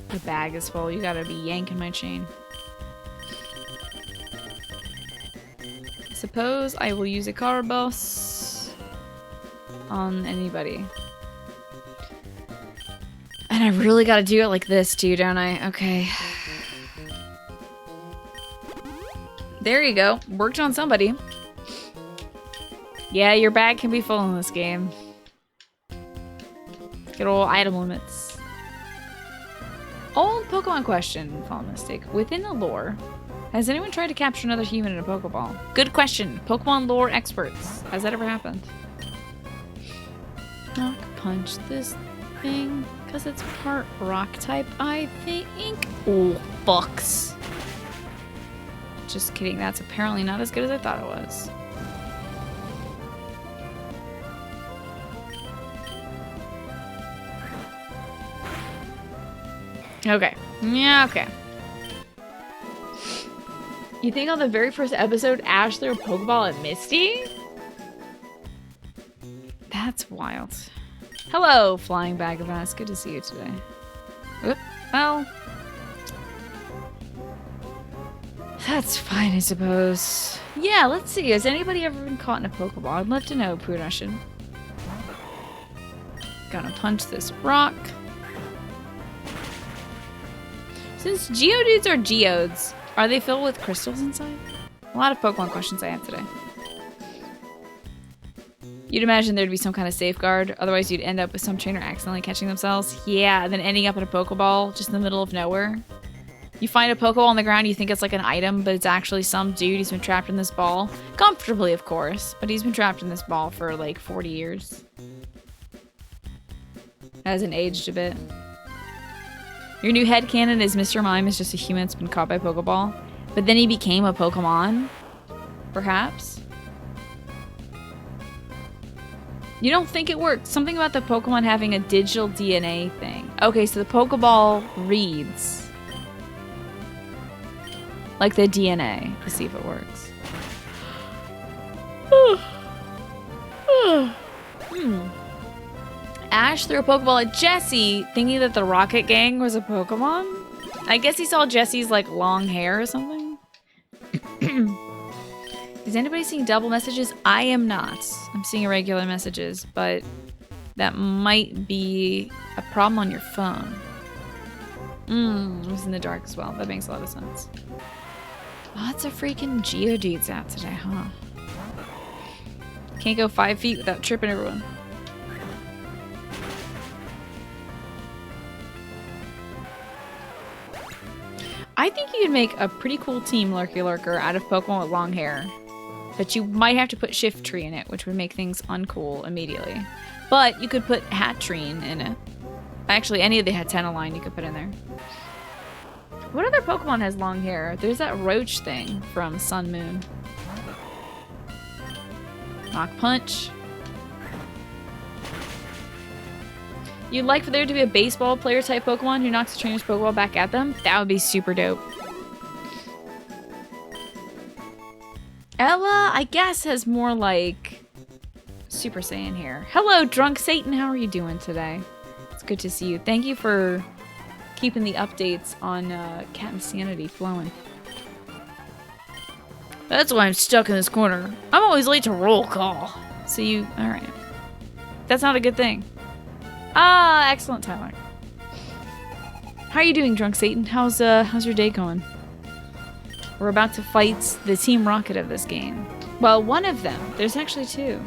The bag is full. You gotta be yanking my chain. I suppose I will use a Caraboss on anybody. And I really gotta do it like this too, don't I? Okay. There you go. Worked on somebody. Yeah, your bag can be full in this game. Good old item limits. Old Pokemon question, follow mistake. Within the lore, has anyone tried to capture another human in a Pokeball? Good question. Pokemon lore experts. Has that ever happened? Knock punch this thing because it's part rock type, I think. Oh, fucks. Just kidding. That's apparently not as good as I thought it was. Okay. Yeah, okay. You think on the very first episode, Ash threw a Pokeball at Misty? That's wild. Hello, flying bag of ass. Good to see you today. Oop. Well, that's fine, I suppose. Yeah, let's see. Has anybody ever been caught in a Pokeball? I'd love to know, Prussian. Gonna punch this rock. Since Geodudes are Geodes, are they filled with crystals inside? A lot of Pokemon questions I have today. You'd imagine there'd be some kind of safeguard, otherwise you'd end up with some trainer accidentally catching themselves. Yeah, and then ending up in a Pokeball just in the middle of nowhere. You find a Pokeball on the ground, you think it's like an item, but it's actually some dude who's been trapped in this ball. Comfortably, of course, but he's been trapped in this ball for like 40 years. Hasn't aged a bit. Your new headcanon is Mr. Mime is just a human that's been caught by Pokeball. But then he became a Pokemon? Perhaps? You don't think it worked? Something about the Pokemon having a digital DNA thing. Okay, so the Pokeball reads like the DNA to see if it works. Ash threw a Pokeball at Jessie, thinking that the Rocket Gang was a Pokemon? I guess he saw Jessie's, like, long hair or something? Is anybody seeing double messages? I am not. I'm seeing irregular messages, but that might be a problem on your phone. It was in the dark as well. That makes a lot of sense. Lots of freaking Geodudes out today, huh? Can't go 5 feet without tripping everyone. I think you could make a pretty cool team Lurky Lurker out of Pokemon with long hair. But you might have to put Shift Tree in it, which would make things uncool immediately. But you could put Hattrine in it. Actually, any of the Hatena line you could put in there. What other Pokemon has long hair? There's that Roach thing from Sun Moon. Knock Punch. You'd like for there to be a baseball player type Pokemon who knocks the trainer's Pokeball back at them? That would be super dope. Ella, I guess, has more like Super Saiyan hair. Hello, Drunk Satan. How are you doing today? It's good to see you. Thank you for keeping the updates on Cat Insanity flowing. That's why I'm stuck in this corner. I'm always late to roll call. So you... Alright. That's not a good thing. Ah, excellent, Tyler. How are you doing, Drunk Satan? How's your day going? We're about to fight the Team Rocket of this game. Well, one of them. There's actually two.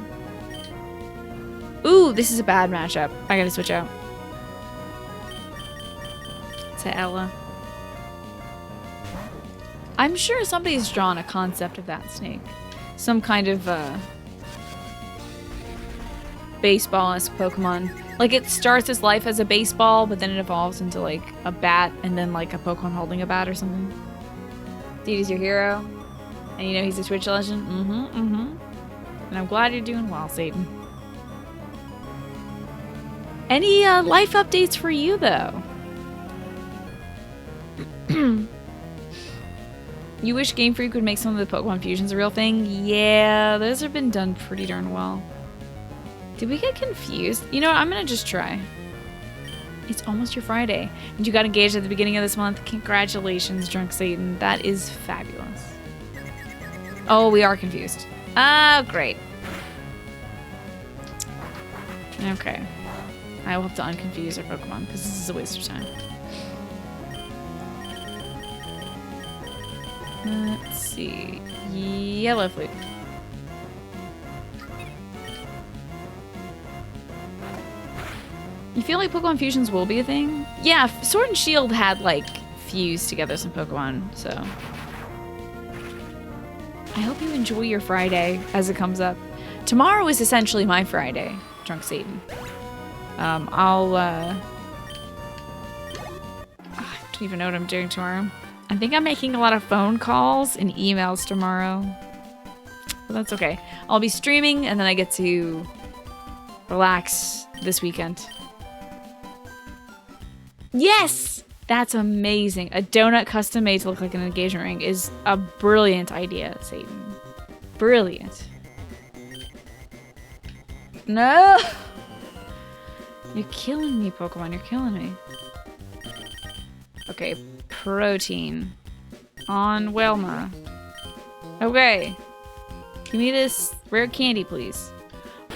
Ooh, this is a bad matchup. I gotta switch out. To Ella. I'm sure somebody's drawn a concept of that snake. Some kind of, baseball-esque Pokemon. Like, it starts its life as a baseball, but then it evolves into, like, a bat, and then, like, a Pokemon holding a bat or something. Dude, he's your hero. And you know he's a Twitch legend? And I'm glad you're doing well, Satan. Any, life updates for you, though? You wish Game Freak would make some of the Pokemon fusions a real thing? Yeah, those have been done pretty darn well. Did we get confused? You know what? I'm gonna just try. It's almost your Friday, and you got engaged at the beginning of this month. Congratulations, Drunk Satan. That is fabulous. Oh, we are confused. Oh, great. Okay. I will have to unconfuse our Pokemon, because this is a waste of time. Let's see. Yellow Flute. You feel like Pokemon fusions will be a thing? Yeah, Sword and Shield had like fused together some Pokemon, so. I hope you enjoy your Friday as it comes up. Tomorrow is essentially my Friday, Drunk Satan. I don't even know what I'm doing tomorrow. I think I'm making a lot of phone calls and emails tomorrow. But that's okay. I'll be streaming and then I get to relax this weekend. Yes! That's amazing. A donut custom made to look like an engagement ring is a brilliant idea, Satan. Brilliant. No! You're killing me, Pokemon. You're killing me. Okay, protein. On Welma. Okay. Give me this rare candy, please.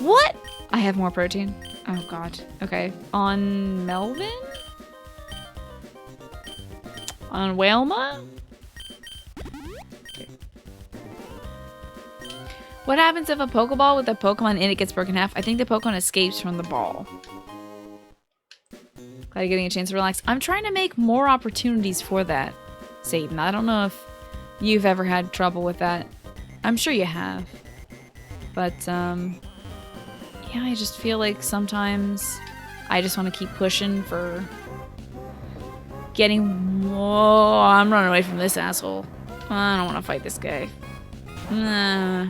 What? I have more protein. Oh, God. Okay. On Melvin? On Welma? Okay. What happens if a Pokeball with a Pokemon in it gets broken in half? I think the Pokemon escapes from the ball. Glad you're getting a chance to relax. I'm trying to make more opportunities for that, Satan. I don't know if you've ever had trouble with that. I'm sure you have. But, yeah, I just feel like sometimes I just want to keep pushing for getting more. I'm running away from this asshole. I don't want to fight this guy. Nah.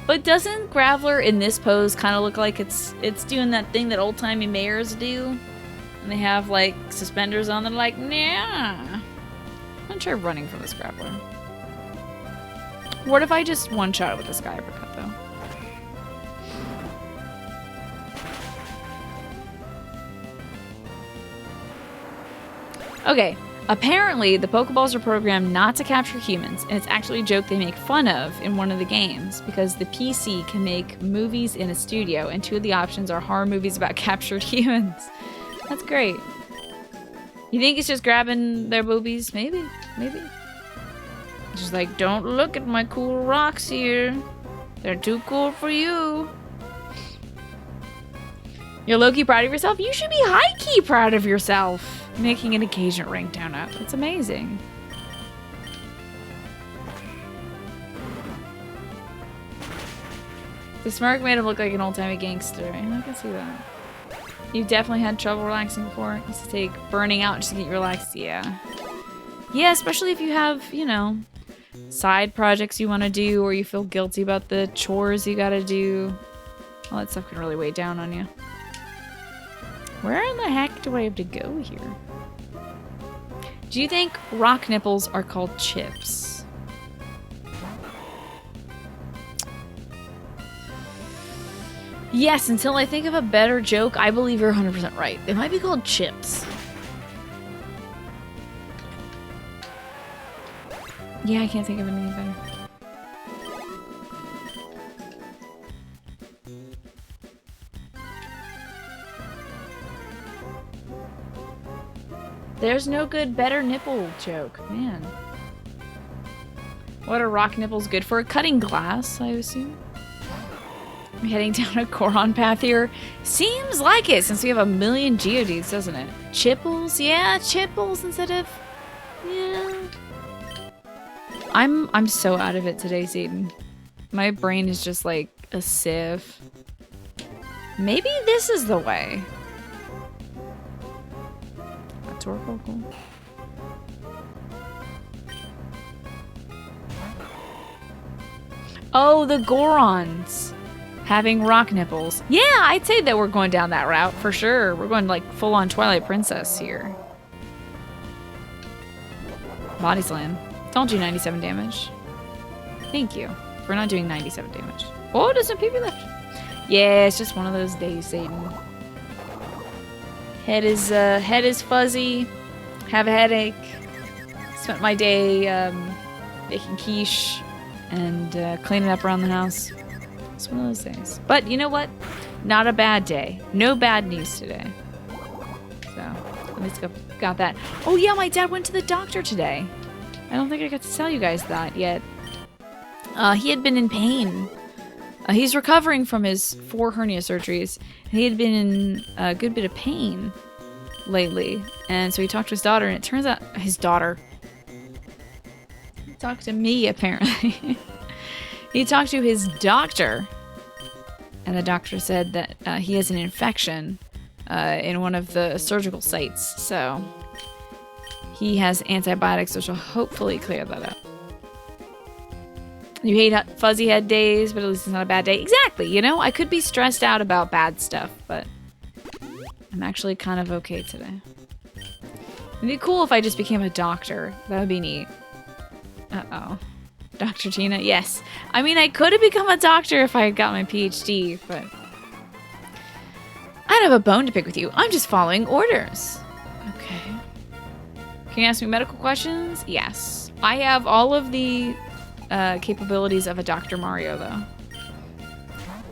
But doesn't Graveler in this pose kind of look like it's doing that thing that old-timey mayors do? And they have, like, suspenders on. They're like, nah. I'm gonna try running from this Graveler. What if I just one-shot it with the Sky Uppercut, though? Okay, apparently the Pokeballs are programmed not to capture humans, and it's actually a joke they make fun of in one of the games, because the PC can make movies in a studio, and 2 of the options are horror movies about captured humans. That's great. You think it's just grabbing their boobies? Maybe, maybe. Just like, don't look at my cool rocks here. They're too cool for you. You're low-key proud of yourself? You should be high-key proud of yourself. Making an engagement ring donut. That's amazing. The smirk made him look like an old-timey gangster. I can see that. You've definitely had trouble relaxing before. Used to take burning out just to get you relaxed. Yeah. Yeah, especially if you have, you know, side projects you want to do, or you feel guilty about the chores you gotta do. All that stuff can really weigh down on you. Where in the heck do I have to go here? Do you think rock nipples are called chips? Yes, until I think of a better joke, I believe you're 100% right. They might be called chips. Yeah, I can't think of anything better. There's no good better nipple joke, man. What are rock nipples good for? Cutting glass, I assume. I'm heading down a Goron path here. Seems like it, since we have a million Geodudes, doesn't it? Chipples? Yeah, Chipples instead of... Yeah. I'm so out of it today, Satan. My brain is just like a sieve. Maybe this is the way. Torkogle. Oh, the Gorons having rock nipples. Yeah, I'd say that we're going down that route for sure. We're going like full-on Twilight Princess here. Body slam. Don't do 97 damage. Thank you for not doing 97 damage. Oh, does some PP left? Yeah, it's just one of those days, Satan. Head is fuzzy. Have a headache. Spent my day making quiche and cleaning up around the house. It's one of those days. But you know what? Not a bad day. No bad news today. So at least got that. Oh yeah, my dad went to the doctor today. I don't think I got to tell you guys that yet. He had been in pain He's recovering from his 4 hernia surgeries. He had been in a good bit of pain lately. And so he talked to his daughter, and it turns out his daughter. He talked to me, apparently. He talked to his doctor. And the doctor said that he has an infection in one of the surgical sites. So he has antibiotics, which will hopefully clear that up. You hate fuzzy head days, but at least it's not a bad day. Exactly, you know? I could be stressed out about bad stuff, but I'm actually kind of okay today. It'd be cool if I just became a doctor. That would be neat. Uh-oh. Dr. Tina, yes. I mean, I could have become a doctor if I had got my PhD, but I don't have a bone to pick with you. I'm just following orders. Okay. Can you ask me medical questions? Yes. I have all of the capabilities of a Dr. Mario, though.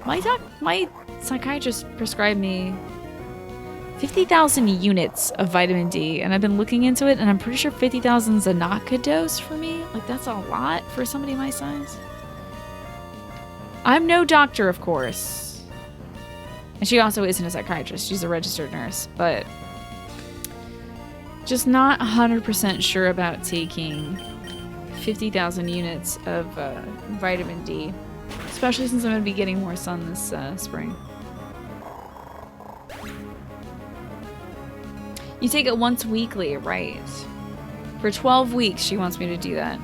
My psychiatrist prescribed me 50,000 units of vitamin D, and I've been looking into it, and I'm pretty sure 50,000 is a not good dose for me. Like, that's a lot for somebody my size. I'm no doctor, of course. And she also isn't a psychiatrist. She's a registered nurse, but just not 100% sure about taking 50,000 units of vitamin D, especially since I'm going to be getting more sun this spring. You take it once weekly, right? For 12 weeks, she wants me to do that.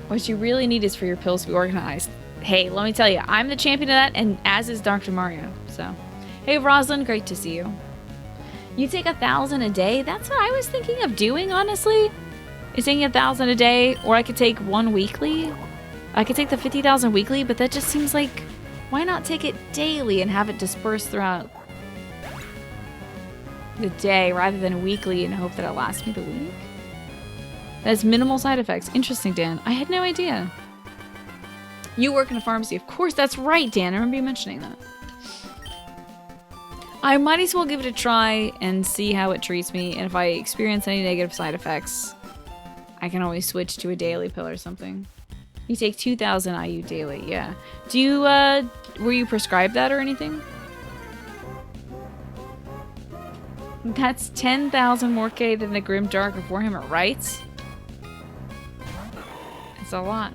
What you really need is for your pills to be organized. Hey, let me tell you, I'm the champion of that, and as is Dr. Mario, so. Hey, Rosalind, great to see you. You take 1,000 a day? That's what I was thinking of doing, honestly. Is taking 1,000 a day, or I could take 1 weekly. I could take the 50,000 weekly, but that just seems like, why not take it daily and have it dispersed throughout the day rather than weekly and hope that it lasts me the week? That has minimal side effects. Interesting, Dan. I had no idea. You work in a pharmacy. Of course, that's right, Dan. I remember you mentioning that. I might as well give it a try and see how it treats me, and if I experience any negative side effects, I can always switch to a daily pill or something. You take 2,000 IU daily, yeah. Do you, were you prescribed that or anything? That's 10,000 more K than the Grim Dark of Warhammer, right? It's a lot.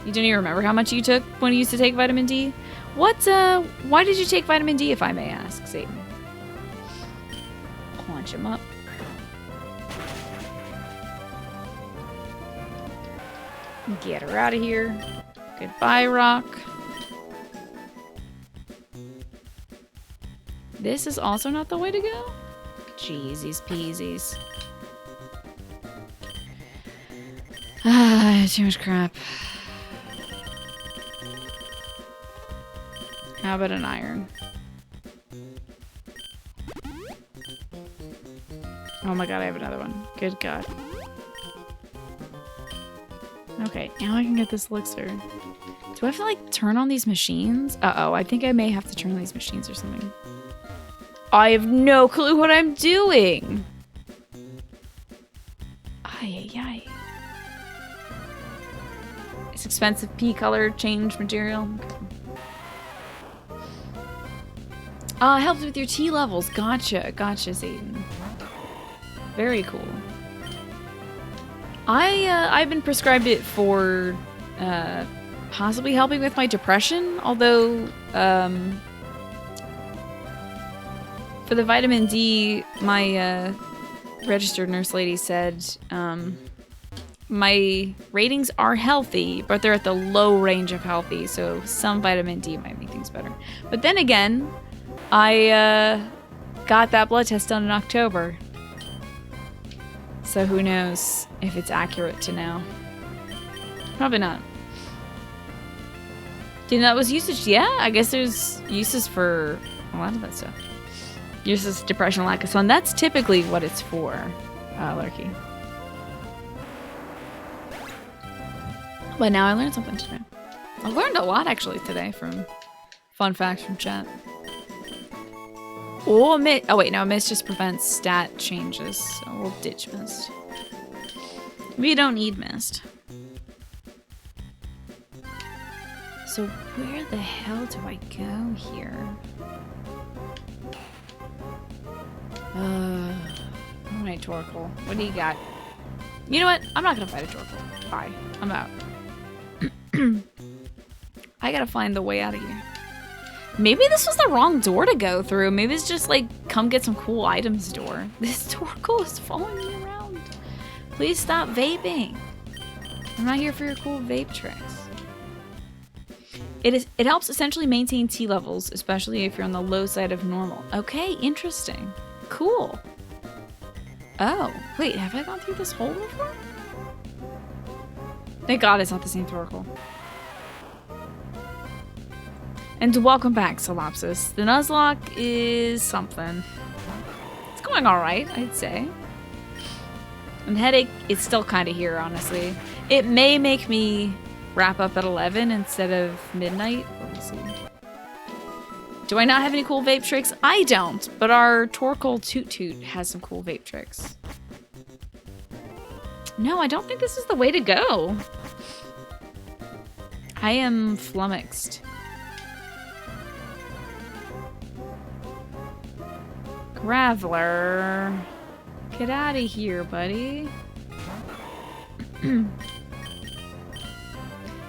You don't even remember how much you took when you used to take vitamin D? Why did you take vitamin D, if I may ask, Satan? Launch him up. Get her out of here. Goodbye, Rock. This is also not the way to go? Jeezies peasies. Ah, too much crap. How about an iron? Oh my god, I have another one. Good god. Okay, now I can get this elixir. Do I have to, like, turn on these machines? Uh-oh, I think I may have to turn on these machines or something. I have no clue what I'm doing! Ay, ay, ay. It's expensive pea color change material. Helps with your T levels. Gotcha, gotcha, Zayden. Very cool. I've been prescribed it for possibly helping with my depression, although for the vitamin D, my registered nurse lady said my ratings are healthy, but they're at the low range of healthy, so some vitamin D might make things better. But then again, I got that blood test done in October. So who knows if it's accurate to now. Probably not. Do you know that was usage? Yeah, I guess there's uses for a lot of that stuff. Uses depression, lack of sun. That's typically what it's for, Larky. But now I learned something today. I learned a lot actually today from fun facts from chat. Oh, oh wait, no, mist just prevents stat changes, so we'll ditch mist. We don't need mist. So where the hell do I go here? Alright, Torkoal. What do you got? You know what? I'm not gonna fight a Torkoal. Bye. I'm out. I gotta find the way out of here. Maybe this was the wrong door to go through. Maybe it's just like, come get some cool items door. This Torkoal is following me around. Please stop vaping. I'm not here for your cool vape tricks. It helps essentially maintain T levels, especially if you're on the low side of normal. Okay, interesting. Cool. Oh, wait, have I gone through this hole before? Thank God it's not the same Torkoal. And welcome back, Solopsis. The Nuzlocke is something. It's going alright, I'd say. And the headache is still kind of here, honestly. It may make me wrap up at 11 instead of midnight. We'll see. Do I not have any cool vape tricks? I don't, but our Torkoal Toot Toot has some cool vape tricks. No, I don't think this is the way to go. I am flummoxed. Graveler. Get out of here, buddy.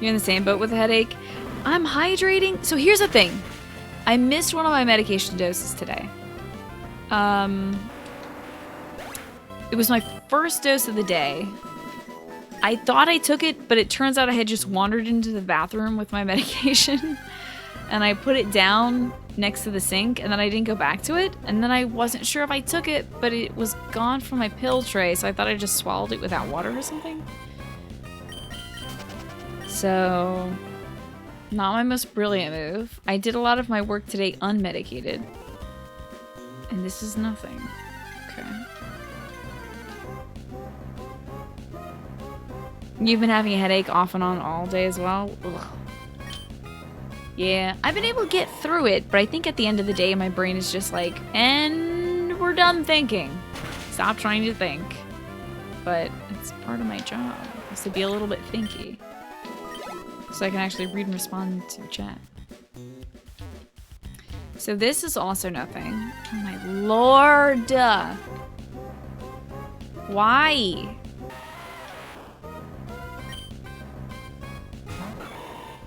You're in the same boat with a headache. I'm hydrating. So here's the thing. I missed one of my medication doses today. It was my first dose of the day. I thought I took it, but it turns out I had just wandered into the bathroom with my medication. And I put it down next to the sink, and then I didn't go back to it. And then I wasn't sure if I took it, but it was gone from my pill tray, so I thought I just swallowed it without water or something. So, not my most brilliant move. I did a lot of my work today unmedicated. And this is nothing. Okay. You've been having a headache off and on all day as well? Ugh. Yeah, I've been able to get through it, but I think at the end of the day, my brain is just like, and we're done thinking. Stop trying to think. But it's part of my job, is to be a little bit thinky. So I can actually read and respond to chat. So this is also nothing. Oh my lord! Why?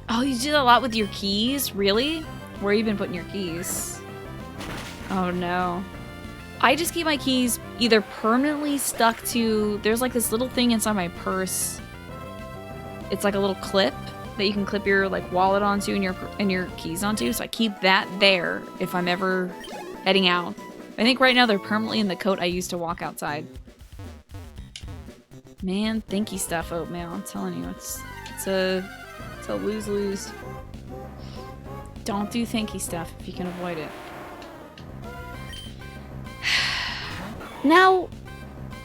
Oh, you do that a lot with your keys? Really? Where have you been putting your keys? Oh no. I just keep my keys either permanently stuck to... There's like this little thing inside my purse. It's like a little clip that you can clip your like wallet onto and your keys onto. So I keep that there if I'm ever heading out. I think right now they're permanently in the coat I used to walk outside. Man, thinky stuff, oatmeal. I'm telling you, it's a lose-lose. Don't do thinky stuff if you can avoid it. Now,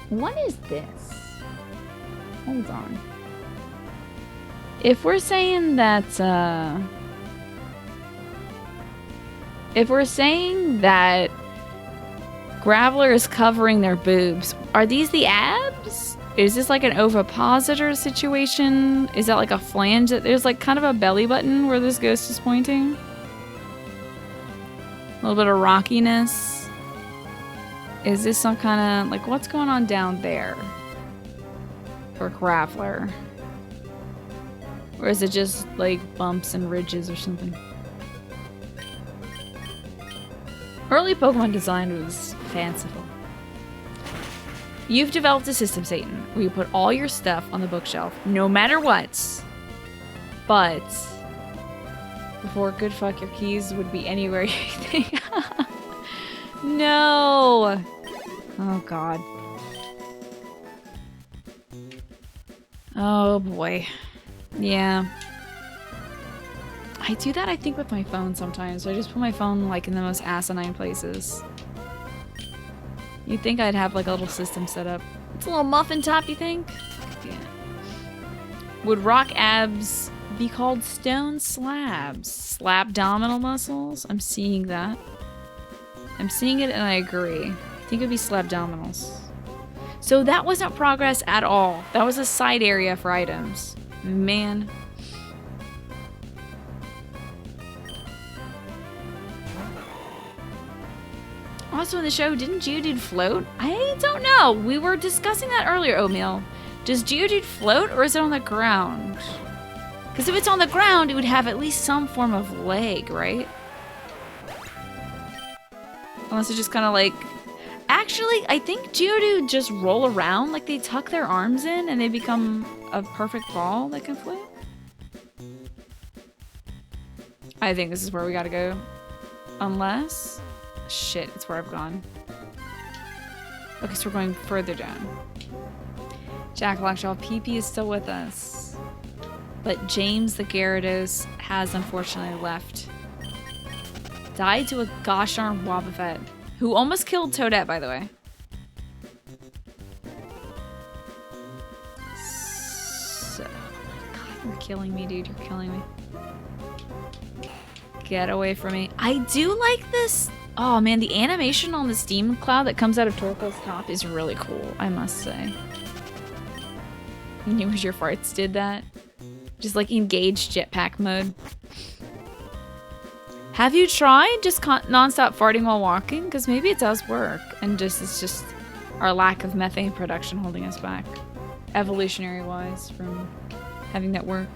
what is this? Hold on. If we're saying that, Graveler is covering their boobs, are these the abs? Is this like an ovipositor situation? Is that like a flange? There's like kind of a belly button where this ghost is pointing. A little bit of rockiness. Is this some kind of, like, what's going on down there for Graveler? Or is it just like bumps and ridges or something? Early Pokemon design was fanciful. You've developed a system, Satan, where you put all your stuff on the bookshelf, no matter what. But before it could fuck, your keys would be anywhere you think. No. Oh god. Oh boy. Yeah. I do that, I think, with my phone sometimes. So I just put my phone like in the most asinine places. You'd think I'd have like a little system set up. It's a little muffin top, you think? Yeah. Would rock abs be called stone slabs? Slabdominal muscles? I'm seeing that. I'm seeing it and I agree. I think it would be slabdominals. So that wasn't progress at all. That was a side area for items. Man. Also in the show, didn't Geodude float? I don't know. We were discussing that earlier, Oatmeal. Does Geodude float or is it on the ground? Because if it's on the ground, it would have at least some form of leg, right? Unless it's just kind of like... Actually, I think Geodude just roll around. Like they tuck their arms in and they become a perfect ball that can float. I think this is where we gotta go. Unless... Shit, it's where I've gone. Okay, so we're going further down. Jack Lockjaw, PP is still with us. But James the Gyarados has unfortunately left. Died to a gosh darn Wobbuffet. Who almost killed Toadette, by the way. So... God, you're killing me, dude. You're killing me. Get away from me. I do like this. Oh man, the animation on the steam cloud that comes out of Torkoal's top is really cool, I must say. You wish your farts did that? Just like engage jetpack mode. Have you tried just non-stop farting while walking? Because maybe it does work. And it's just our lack of methane production holding us back. Evolutionary wise from having that work.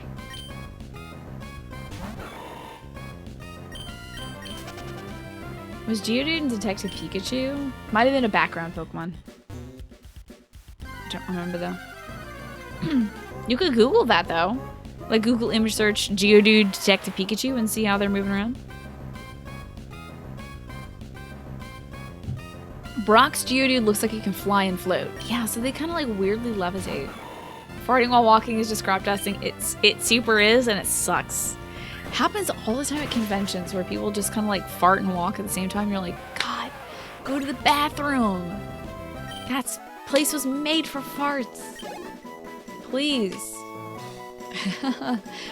Was Geodude in Detective Pikachu? Might have been a background Pokemon. I don't remember though. You could Google that though. Like Google image search Geodude Detective Pikachu and see how they're moving around. Brock's Geodude looks like he can fly and float. Yeah, so they kind of like weirdly levitate. Farting while walking is just crop dusting. It super is and it sucks. Happens all the time at conventions where people just kind of like fart and walk at the same time. You're like, God, go to the bathroom. That place was made for farts. Please.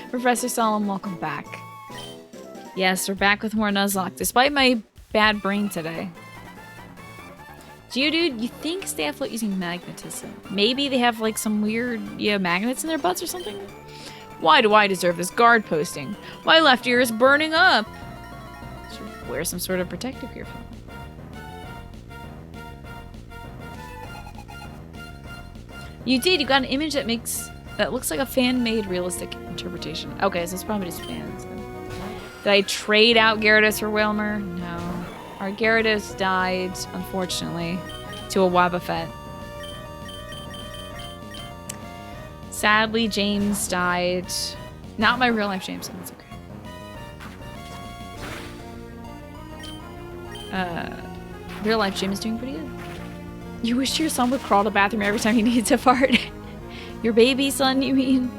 Professor Solemn, welcome back. Yes, we're back with more Nuzlocke, despite my bad brain today. Geodude, you think stay afloat using magnetism. Maybe they have like some weird, magnets in their butts or something? Why do I deserve this guard posting? My left ear is burning up. Should wear some sort of protective gear for them. You did. You got an image that looks like a fan-made realistic interpretation. Okay, so it's probably just fans. Did I trade out Gyarados for Wailmer? No. Our Gyarados died, unfortunately, to a Wobbuffet. Sadly, James died. Not my real life James, so that's okay. Real life Jim is doing pretty good. You wish your son would crawl to the bathroom every time he needs to fart. Your baby son, you mean?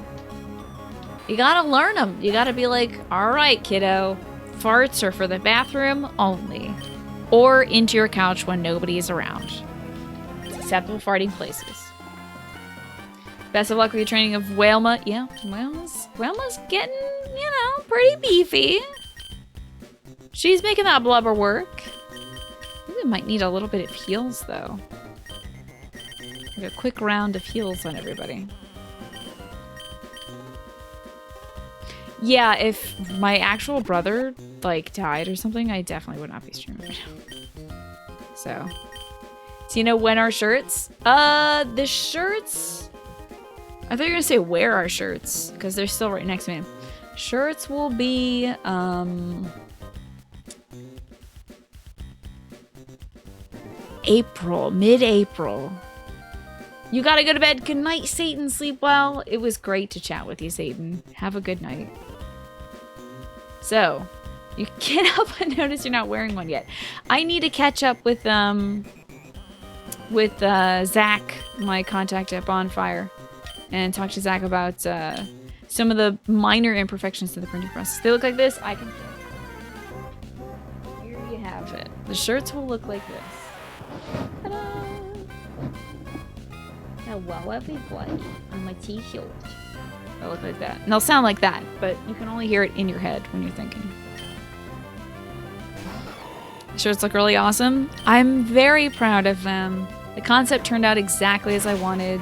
You gotta learn them. You gotta be like, alright, kiddo. Farts are for the bathroom only. Or into your couch when nobody is around. It's acceptable farting places. Best of luck with your training of Wailma. Yeah, Wailma's getting, pretty beefy. She's making that blubber work. I think we might need a little bit of heals, though. Like a quick round of heals on everybody. Yeah, if my actual brother, died or something, I definitely would not be streaming right now. So you know when our shirts? The shirts... I thought you were gonna say wear our shirts, because they're still right next to me. Shirts will be, April, mid-April. You gotta go to bed. Good night, Satan. Sleep well. It was great to chat with you, Satan. Have a good night. So, you can't help but notice you're not wearing one yet. I need to catch up with Zach, my contact at Bonfire, and talk to Zach about some of the minor imperfections to the printing process. They look like this. I can. Here you have it. The shirts will look like this. Ta-da! Now, well, everybody, on my t-shirt. They'll look like that. And they'll sound like that, but you can only hear it in your head when you're thinking. The shirts look really awesome. I'm very proud of them. The concept turned out exactly as I wanted.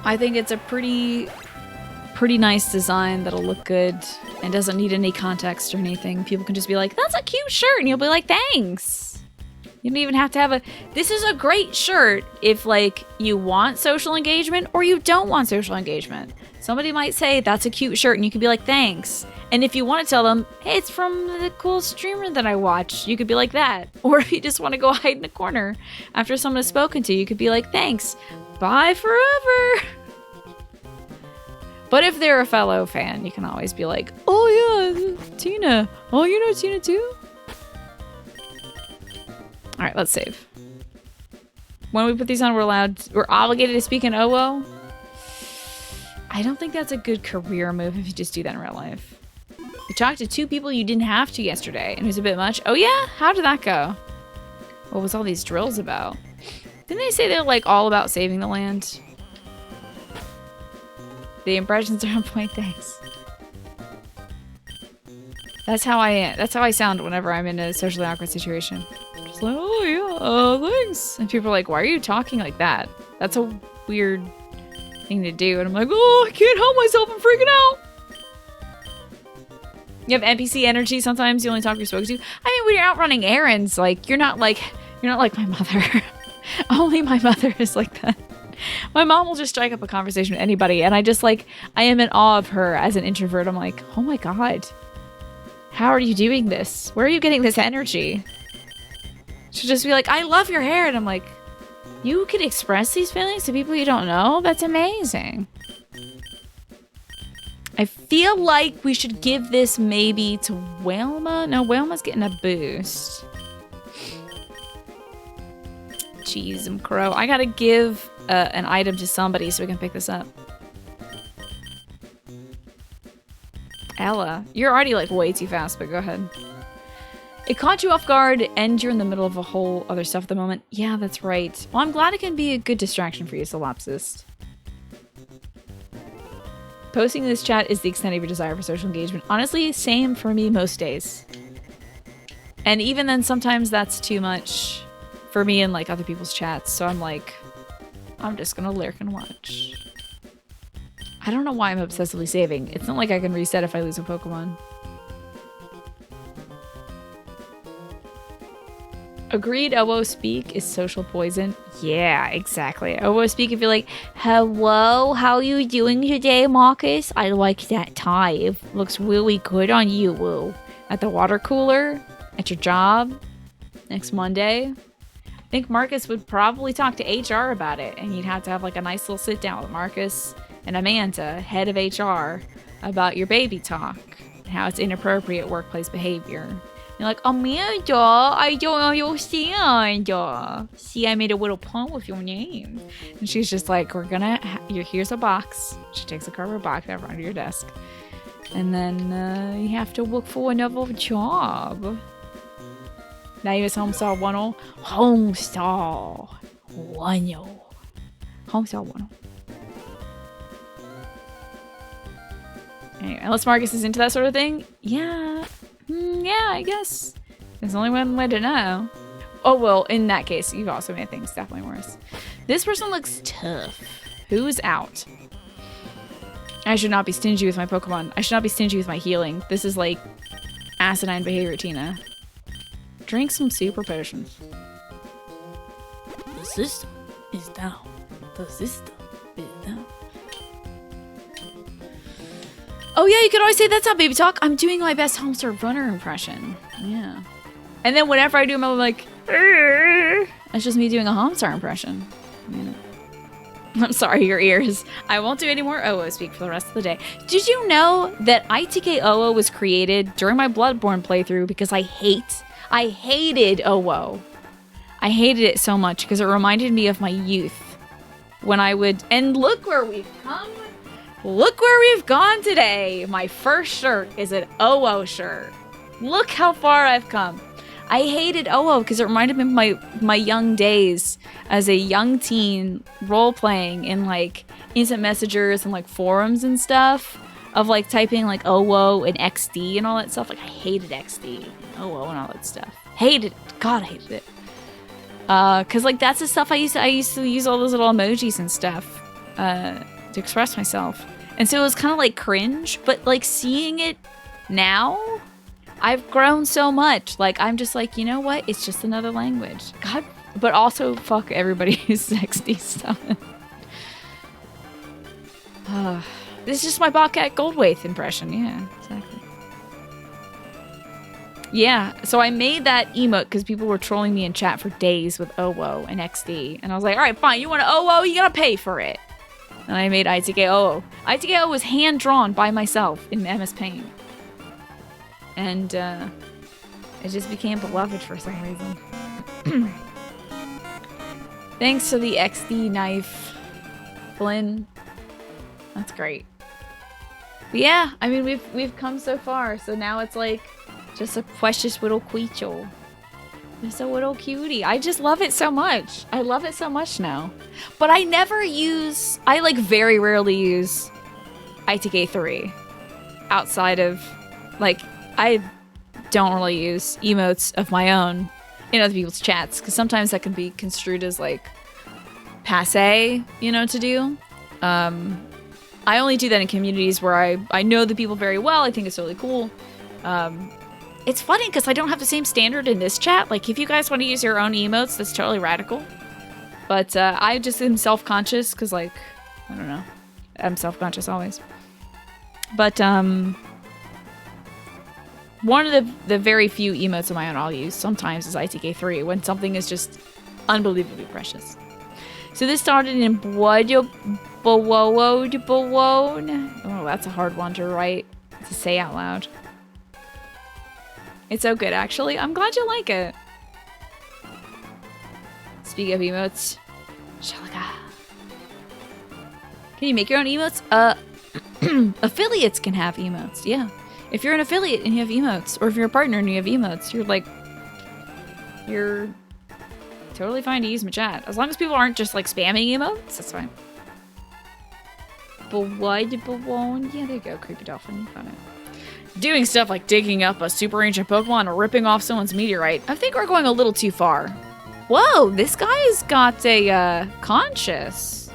I think it's a pretty pretty nice design that'll look good and doesn't need any context or anything, people can just be like, that's a cute shirt, and you'll be like, thanks. You don't even have to have this is a great shirt if, like, you want social engagement or you don't want social engagement. Somebody might say, that's a cute shirt, and you could be like, thanks. And if you want to tell them, hey, it's from the cool streamer that I watch, you could be like that. Or if you just want to go hide in a corner after someone has spoken to you, you could be like, thanks. Bye forever. But if they're a fellow fan, you can always be like, oh yeah, Tina. Oh, you know Tina too? All right, let's save. When we put these on, we're obligated to speak in OO. I don't think that's a good career move if you just do that in real life. You talked to 2 people you didn't have to yesterday, and it was a bit much. Oh yeah? How did that go? What was all these drills about? Didn't they say they're like all about saving the land? The impressions are on point, thanks. That's how I sound whenever I'm in a socially awkward situation. Just like, oh yeah, thanks. And people are like, why are you talking like that? That's a weird thing to do. And I'm like, oh, I can't help myself, I'm freaking out. You have NPC energy sometimes, you only talk you're supposed to. I mean, when you're out running errands, like, you're not like my mother. Only my mother is like that. My mom will just strike up a conversation with anybody, and I am in awe of her as an introvert. I'm like, oh my god, how are you doing this? Where are you getting this energy? She'll just be like, I love your hair, and I'm like, you can express these feelings to people you don't know? That's amazing. I feel like we should give this maybe to Wilma. No, Wilma's getting a boost. Jeez, I'm crow. I gotta give an item to somebody so we can pick this up. Ella, you're already like way too fast, but go ahead. It caught you off guard and you're in the middle of a whole other stuff at the moment. Yeah, that's right. Well, I'm glad it can be a good distraction for you, Solopsist. Posting in this chat is the extent of your desire for social engagement. Honestly, same for me most days. And even then, sometimes that's too much for me in like other people's chats. So I'm like, I'm just gonna lurk and watch. I don't know why I'm obsessively saving. It's not like I can reset if I lose a Pokemon. Agreed, OO speak is social poison. Yeah, exactly. OO speak if you're like, hello, how you doing today, Marcus? I like that tie. It looks really good on you, woo. At the water cooler, at your job, next Monday. I think Marcus would probably talk to HR about it, and you'd have to have like a nice little sit down with Marcus and Amanda, head of HR, about your baby talk and how it's inappropriate workplace behavior. You're like, Amanda, I don't understand. See, I made a little pun with your name. And she's just like, here's a box. She takes a cardboard box out under your desk. And then you have to look for another job. Now you use Homestar 10. Homestar 10. Homestar 10. Anyway, unless Marcus is into that sort of thing, yeah. Yeah, I guess. There's only one way to know. Oh, well, in that case, you've also made things definitely worse. This person looks tough. Who's out? I should not be stingy with my Pokemon. I should not be stingy with my healing. This is like asinine behavior, Tina. Drink some super potions. The system is down. The system is down. Oh yeah, you could always say that's not baby talk. I'm doing my best Homestar Runner impression. Yeah. And then whenever I do them, I'm like, it's just me doing a Homestar impression. Yeah. I'm sorry, your ears. I won't do any more OO speak for the rest of the day. Did you know that ITK OO was created during my Bloodborne playthrough because I hated OO. I hated it so much because it reminded me of my youth. When I would, and look where we've come. Look where we've gone today. My first shirt is an OO shirt. Look how far I've come. I hated OO because it reminded me of my young days as a young teen role-playing in like instant messengers and like forums and stuff of like typing like OO and XD and all that stuff. Like I hated XD and OO and all that stuff. Hated it. God, I hated it. Cause like that's the stuff I used to use all those little emojis and stuff to express myself. And so it was kind of like cringe, but like seeing it now, I've grown so much. Like, I'm just like, you know what? It's just another language. God, but also fuck everybody who's XD stuff. This is just my Bobcat Goldthwait impression. Yeah, exactly. Yeah, so I made that emote because people were trolling me in chat for days with OWO and XD. And I was like, all right, fine, you want to OWO? You gotta pay for it. And I made ITK OWO. ITK OWO was hand-drawn by myself in MS Paint. And it just became beloved for some reason. Thanks to the XD knife, Flynn. That's great. But yeah, I mean, we've come so far. So now it's like just a precious little creature. Just a little cutie. I just love it so much. I love it so much now. But I never use... I, like, very rarely use ITK3 outside of... Like, I don't really use emotes of my own in other people's chats, because sometimes that can be construed as, like, passe, you know, to do. I only do that in communities where I know the people very well. I think it's really cool. It's funny because I don't have the same standard in this chat. Like, if you guys want to use your own emotes, that's totally radical. But I just am self-conscious because, like, I don't know. I'm self-conscious always. But one of the very few emotes of my own I'll use sometimes is ITK3 when something is just unbelievably precious. So this started in oh, that's a hard one to write, to say out loud. It's so good, actually. I'm glad you like it. Speaking of emotes, Shalaka. Can you make your own emotes? Affiliates can have emotes, yeah. If you're an affiliate and you have emotes, or if you're a partner and you have emotes, you're totally fine to use my chat. As long as people aren't just like spamming emotes, that's fine. Yeah, there you go, creepy dolphin. You found it. Doing stuff like digging up a super ancient Pokemon or ripping off someone's meteorite. I think we're going a little too far. Whoa, this guy's got a conscious.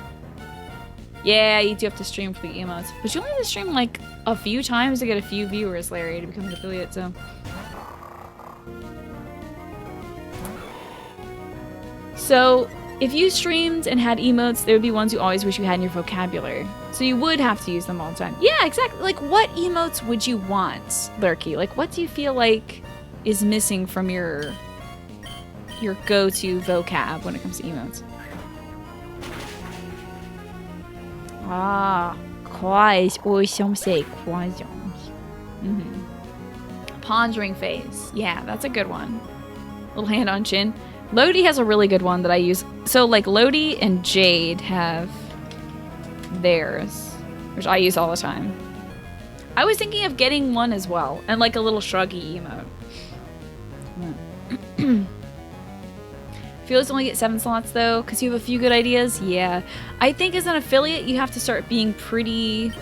Yeah, you do have to stream for the emotes. But you only have to stream like a few times to get a few viewers, Larry, to become an affiliate, so. So, if you streamed and had emotes, there would be ones you always wish you had in your vocabulary. So you would have to use them all the time. Yeah, exactly. Like, what emotes would you want, Lurky? Like, what do you feel like is missing from your go-to vocab when it comes to emotes? Ah, quite or some say quasons. Pondering face. Yeah, that's a good one. Little hand on chin. Lodi has a really good one that I use. So, like, Lodi and Jade have theirs, which I use all the time. I was thinking of getting one as well, and like a little shruggy emote. Affiliates only get 7 slots though, because you have a few good ideas. Yeah, I think as an affiliate, you have to start being pretty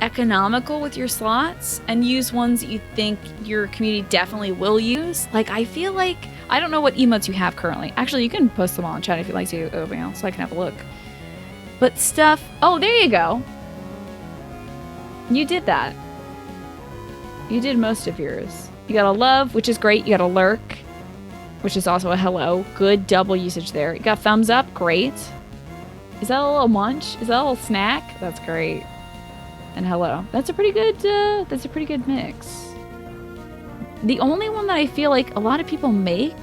economical with your slots and use ones that you think your community definitely will use. Like, I feel like, I don't know what emotes you have currently. Actually, you can post them all in chat if you'd like to, Oatmeal, so I can have a look. But stuff, oh, there you go. You did that. You did most of yours. You got a love, which is great. You got a lurk, which is also a hello. Good double usage there. You got thumbs up, great. Is that a little munch? Is that a little snack? That's great. And hello. That's a pretty good mix. The only one that I feel like a lot of people make,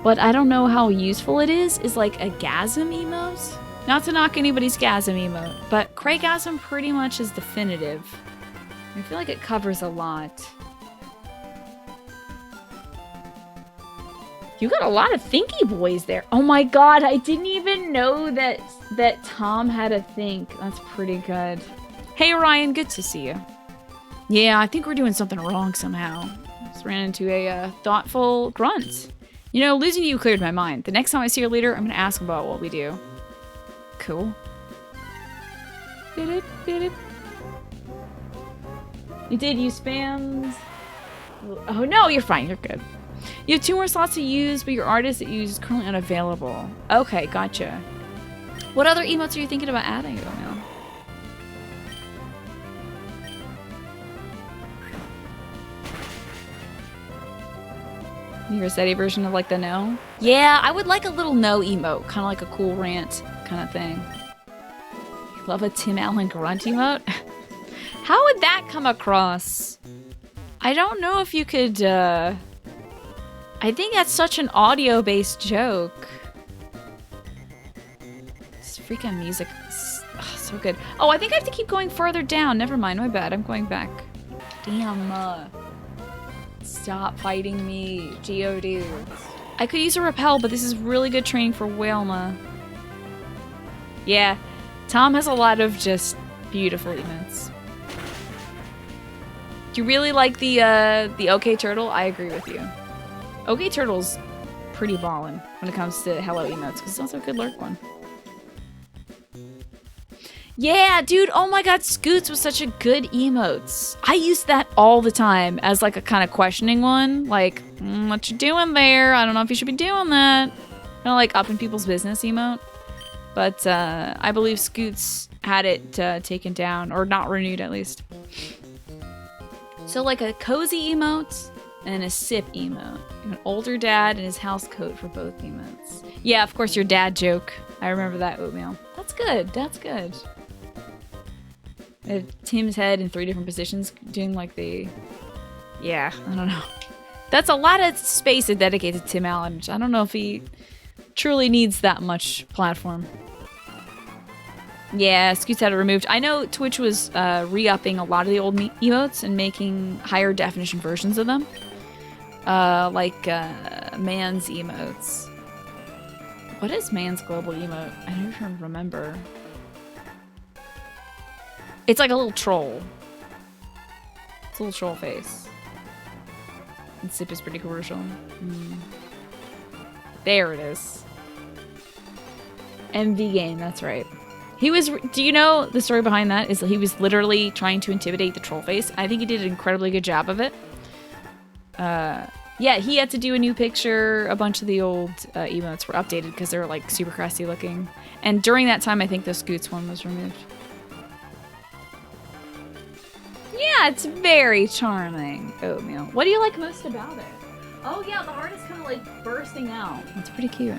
but I don't know how useful it is like a gasm emote. Not to knock anybody's gasm emote, but Craigasm pretty much is definitive. I feel like it covers a lot. You got a lot of thinky boys there. Oh my god, I didn't even know that Tom had a think. That's pretty good. Hey Ryan, good to see you. Yeah, I think we're doing something wrong somehow. Just ran into a thoughtful grunt. You know, losing you cleared my mind. The next time I see your leader, I'm gonna ask him about what we do. Cool. You did use spams. Oh no, you're fine, you're good. You have 2 more slots to use, but your artist that you use is currently unavailable. Okay, gotcha. What other emotes are you thinking about adding, Oatmeal? Your steady version of like the no? Yeah, I would like a little no emote, kind of like a cool rant kind of thing. You love a Tim Allen grunt emote? How would that come across? I don't know if you could, I think that's such an audio-based joke. This freaking music is so good. Oh, I think I have to keep going further down. Never mind, my bad. I'm going back. Damn. Stop fighting me, Geodudes. I could use a repel, but this is really good training for Whalma. Yeah, Tom has a lot of just beautiful emotes. Do you really like the OK Turtle? I agree with you. OK Turtle's pretty ballin' when it comes to hello emotes, because it's also a good lurk one. Yeah, dude, oh my god, Scoots was such a good emotes. I used that all the time as like a kind of questioning one. Like, what you doing there? I don't know if you should be doing that. Kind of like up in people's business emote. But I believe Scoots had it taken down, or not renewed at least. So like a cozy emote and a sip emote. An older dad and his house coat for both emotes. Yeah, of course, your dad joke. I remember that, Oatmeal. That's good, that's good. Tim's head in 3 different positions doing like the... Yeah, I don't know. That's a lot of space to dedicate to Tim Allen, which I don't know if he truly needs that much platform. Yeah, Scoots had it removed. I know Twitch was re-upping a lot of the old emotes and making higher definition versions of them. Like Man's emotes. What is Man's global emote? I don't even remember. It's like a little troll. It's a little troll face. And Sip is pretty crucial. There it is. MV game, that's right. He was, do you know the story behind that? Is that he was literally trying to intimidate the troll face. I think he did an incredibly good job of it. Yeah, he had to do a new picture. A bunch of the old emotes were updated because they were like super crusty looking. And during that time, I think the Scoots one was removed. Yeah, it's very charming, Oatmeal. What do you like most about it? Oh yeah, the heart is kind of like bursting out. It's pretty cute.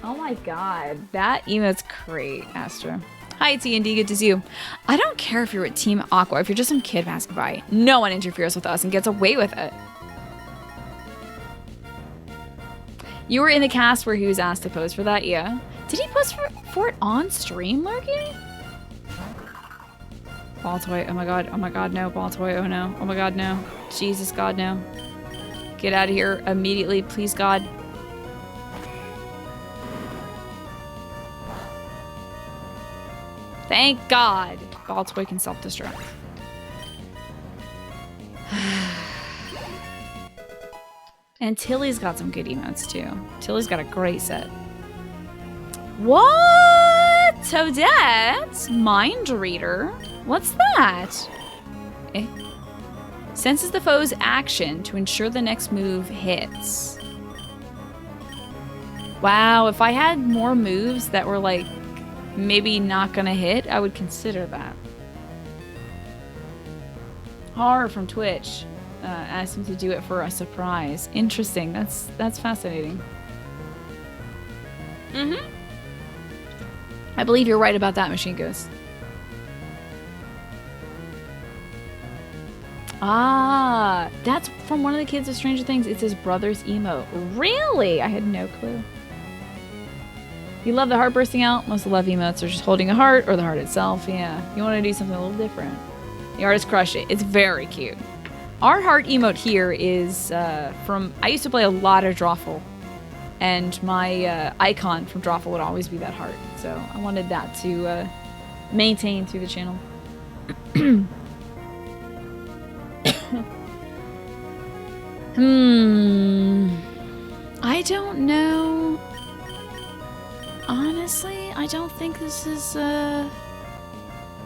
Oh my god, that emote's great, Astra. Hi, TND, good to see you. I don't care if you're with Team Aqua, if you're just some kid passing by. No one interferes with us and gets away with it. You were in the cast where he was asked to pose for that, yeah? Did he pose for it on stream, Lurky? Ball toy, oh my god, no. Ball toy, oh no. Oh my god, no. Jesus, God, no. Get out of here immediately, please, God. Thank God. Ball toy can self-destruct. And Tilly's got some good emotes too. Tilly's got a great set. What? Toadette? Mind Reader? What's that? Eh? Senses the foe's action to ensure the next move hits. Wow, if I had more moves that were like maybe not gonna hit, I would consider that. Horror from Twitch. Asked him to do it for a surprise. Interesting. That's fascinating. Mm-hmm. I believe you're right about that, Machine Ghost. Ah, that's from one of the kids of Stranger Things. It's his brother's emote. Really? I had no clue. You love the heart bursting out? Most love emotes are just holding a heart or the heart itself. Yeah, you want to do something a little different. The artist crushed it. It's very cute. Our heart emote here is from... I used to play a lot of Drawful. And my icon from Drawful would always be that heart. So I wanted that to maintain through the channel. I don't know. Honestly, I don't think this is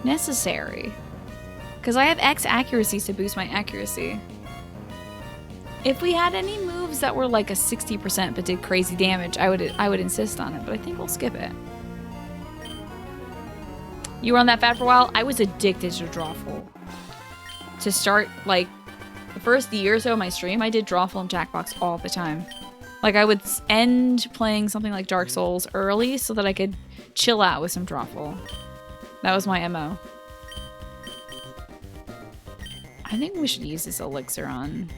necessary. Because I have X accuracies to boost my accuracy. If we had any moves that were like a 60% but did crazy damage, I would insist on it, but I think we'll skip it. You were on that fat for a while? I was addicted to Drawful. To start, like, the first year or so of my stream, I did Drawful and Jackbox all the time. Like, I would end playing something like Dark Souls early so that I could chill out with some Drawful. That was my MO. I think we should use this elixir on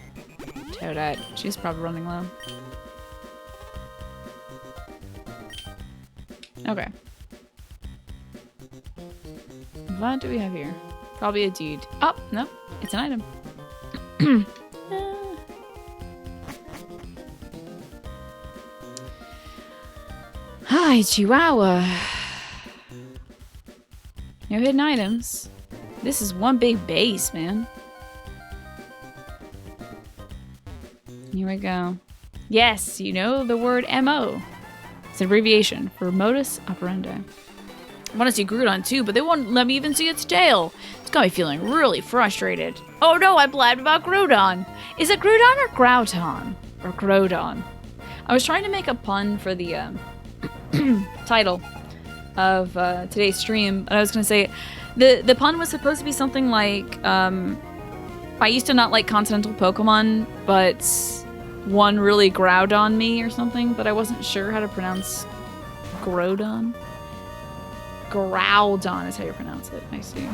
Toadette. She's probably running low. Okay. What do we have here? Probably a dude. Oh, no. It's an item. Hi, Chihuahua. No hidden items. This is one big base, man. Here we go. Yes, you know the word MO. It's an abbreviation for modus operandi. I want to see Groudon too, but they won't let me even see its tail. It's got me feeling really frustrated. Oh no, I blabbed about Groudon. Is it Groudon or Grouton? Or Groudon? I was trying to make a pun for the title of today's stream, and I was going to say the pun was supposed to be something like I used to not like continental Pokemon, but one really growled on me or something, but I wasn't sure how to pronounce Groudon. Groudon is how you pronounce it. I see.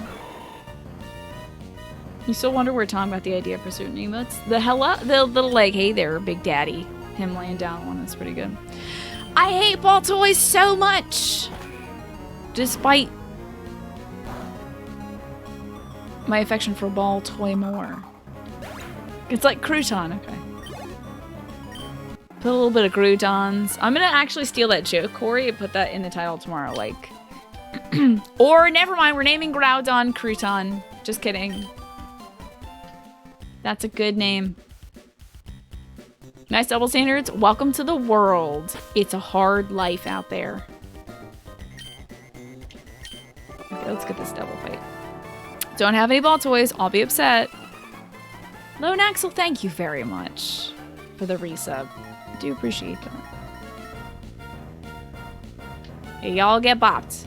You still wonder where Tom got the idea for certain emotes? The little like, hey there, Big Daddy. Him laying down one, that's pretty good. I hate ball toys so much! Despite my affection for ball toy more. It's like crouton, okay. Put a little bit of croutons. I'm gonna actually steal that joke, Corey, and put that in the title tomorrow, like. Or never mind, we're naming Groudon Crouton. Just kidding. That's a good name. Nice double standards. Welcome to the world. It's a hard life out there. Okay, let's get this double fight. Don't have any ball toys. I'll be upset. Lone Axel, thank you very much for the resub. I do appreciate that. Hey, y'all get bopped.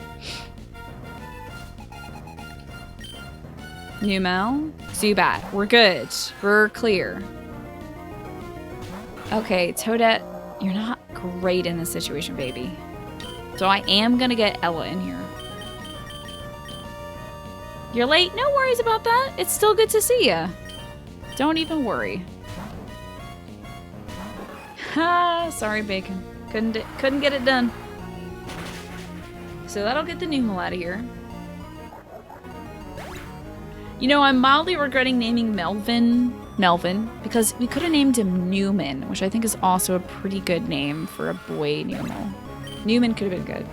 Numel, Zubat, we're good. We're clear. Okay, Toadette, you're not great in this situation, baby. So I am gonna get Ella in here. You're late? No worries about that. It's still good to see ya. Don't even worry. Ha, sorry, Bacon. Couldn't get it done. So that'll get the Numel out of here. You know, I'm mildly regretting naming Melvin because we could have named him Newman, which I think is also a pretty good name for a boy Numel. Newman could have been good.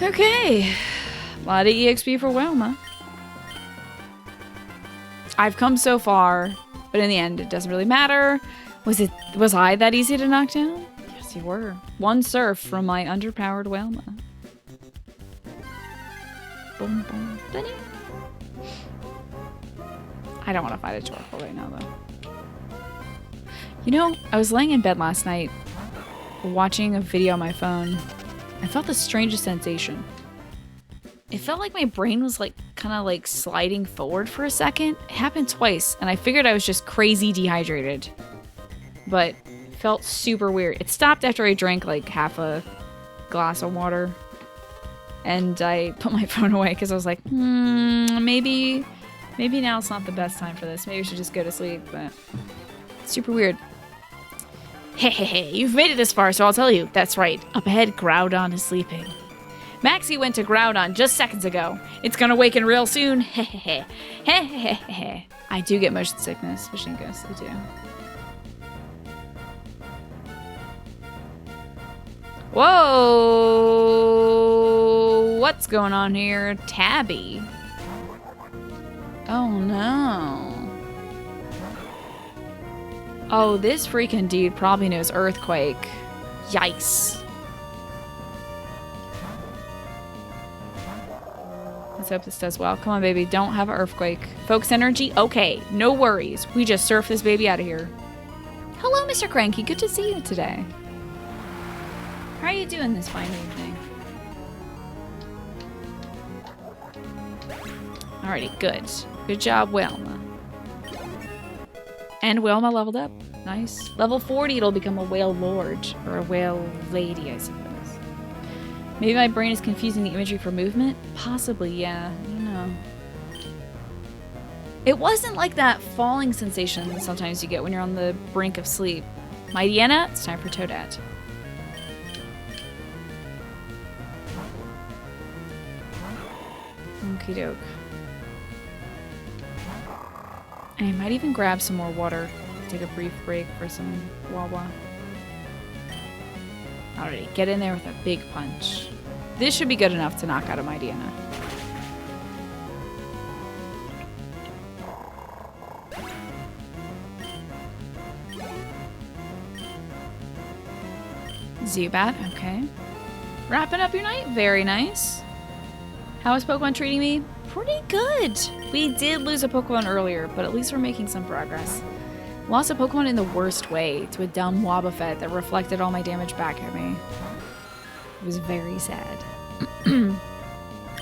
Okay. A lot of EXP for Wilma. I've come so far, but in the end, it doesn't really matter. Was I that easy to knock down? Yes, you were. One surf from my underpowered Wilma. Boom, boom. Bunny. I don't want to fight a Torkoal right now, though. You know, I was laying in bed last night, watching a video on my phone. I felt the strangest sensation. It felt like my brain was like kind of like sliding forward for a second. It happened twice, and I figured I was just crazy dehydrated. But it felt super weird. It stopped after I drank like half a glass of water. And I put my phone away because I was like, maybe now it's not the best time for this. Maybe I should just go to sleep, but it's super weird. Hey, you've made it this far, so I'll tell you. That's right. Up ahead, Groudon is sleeping. Maxie went to Groudon just seconds ago. It's gonna waken real soon. I do get motion sickness, especially in ghosts. I do. Whoa! What's going on here? Tabby. Oh no. Oh, this freaking dude probably knows Earthquake. Yikes. Let's hope this does well. Come on, baby. Don't have an Earthquake. Focus energy? Okay. No worries. We just surf this baby out of here. Hello, Mr. Cranky. Good to see you today. How are you doing this fine evening? Alrighty, good. Good job, Wilma. And Wilma leveled up. Nice. Level 40, it'll become a whale lord. Or a whale lady, I suppose. Maybe my brain is confusing the imagery for movement? Possibly, yeah. I don't know. It wasn't like that falling sensation sometimes you get when you're on the brink of sleep. Mighty Anna, it's time for Toadette. Okie doke. I might even grab some more water. Take a brief break for some Wawa. Alrighty, get in there with a big punch. This should be good enough to knock out a Mighty Anna. Zubat, okay. Wrapping up your night, very nice. How is Pokemon treating me? Pretty good. We did lose a Pokemon earlier, but at least we're making some progress. Lost a Pokemon in the worst way, to a dumb Wobbuffet that reflected all my damage back at me. It was very sad.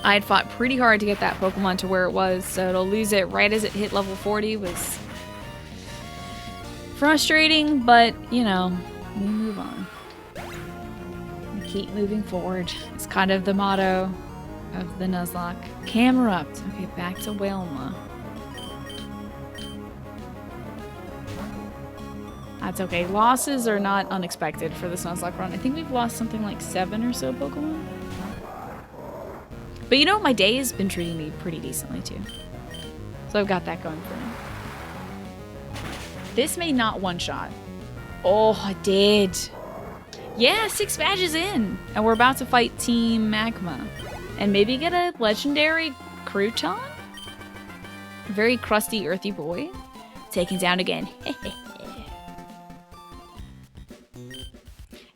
I had fought pretty hard to get that Pokemon to where it was, so to lose it right as it hit level 40 was frustrating, but, you know, we move on. We keep moving forward. It's kind of the motto of the Nuzlocke. Camerupt. Okay, back to Wilma. That's okay. Losses are not unexpected for this Nuzlocke run. I think we've lost something like 7 or so Pokemon. But you know, my day has been treating me pretty decently too. So I've got that going for me. This may not one-shot. Oh, I did. Yeah, 6 badges in. And we're about to fight Team Magma. And maybe get a legendary Crouton? A very crusty, earthy boy. Taken down again.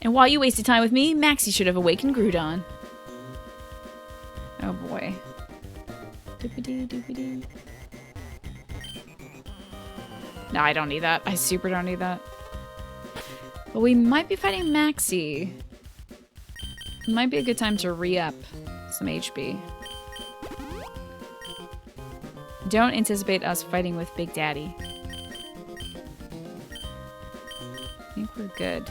And while you wasted time with me, Maxie should have awakened Groudon. Oh boy. Doopity doopity. No, I don't need that. I super don't need that. But we might be fighting Maxie. It might be a good time to re-up some HP. Don't anticipate us fighting with Big Daddy. I think we're good.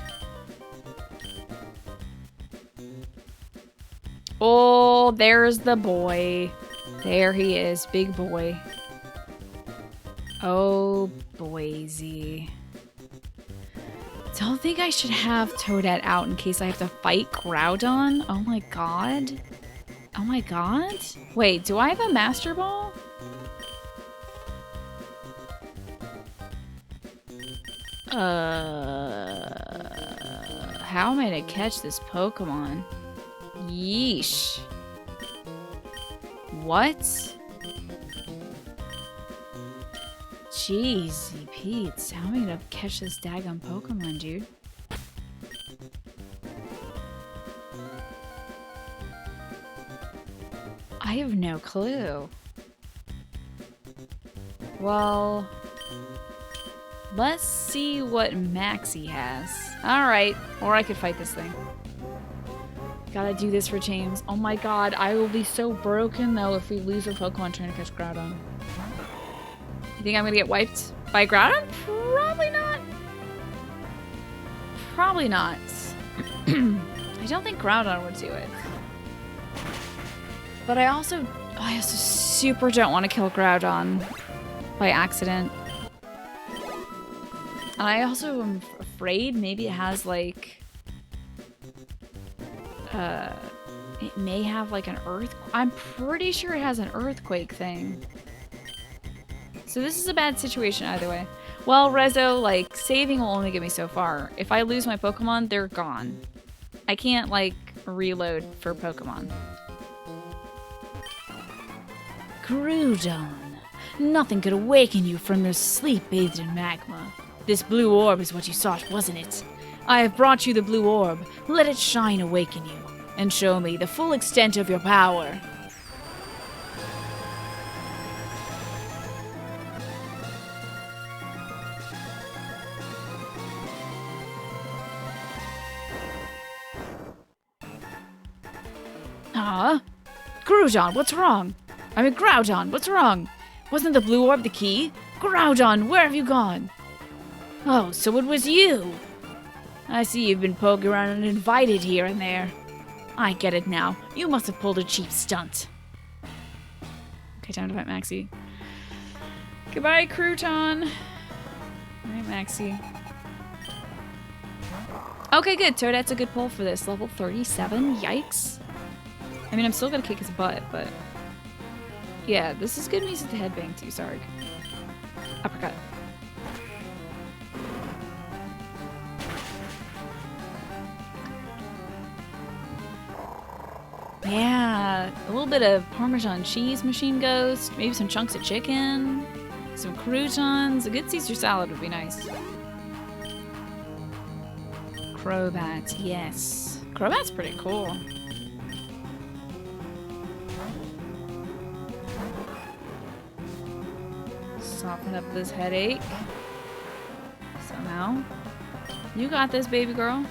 Oh, there's the boy. There he is, big boy. Oh, boysy. Don't think I should have Toadette out in case I have to fight Groudon. Oh my god. Oh my god. Wait, do I have a Master Ball? How am I gonna catch this Pokemon? Yeesh. What? Jeezy Pete, how am I gonna catch this daggone Pokemon, dude? I have no clue. Well, let's see what Maxie has. Alright, or I could fight this thing. Gotta do this for James. Oh my god, I will be so broken though if we lose a Pokemon trying to catch Groudon. You think I'm gonna get wiped by Groudon? Probably not. Probably not. I don't think Groudon would do it. But I also super don't want to kill Groudon by accident. And I also am afraid maybe it has like it may have like an I'm pretty sure it has an earthquake thing. So this is a bad situation either way. Well, Rezo, like, saving will only get me so far. If I lose my Pokemon, they're gone. I can't, like, reload for Pokemon. Groudon, nothing could awaken you from your sleep bathed in magma. This blue orb is what you sought, wasn't it? I have brought you the blue orb. Let it shine awaken you, and show me the full extent of your power. Groudon, what's wrong? I mean, Groudon, what's wrong? Wasn't the blue orb the key? Groudon, where have you gone? Oh, so it was you. I see you've been poking around uninvited here and there. I get it now. You must have pulled a cheap stunt. Okay, time to fight Maxie. Goodbye, Crouton. Alright, Maxie. Okay, good. Toadette's a good pull for this. Level 37? Yikes. I mean, I'm still gonna kick his butt, but... yeah, this is good music to headbang to, Sarg. Uppercut. Yeah, a little bit of Parmesan cheese machine ghost, maybe some chunks of chicken, some croutons. A good Caesar salad would be nice. Crobat, yes. Crobat's pretty cool. Soften up this headache. Somehow. You got this, baby girl.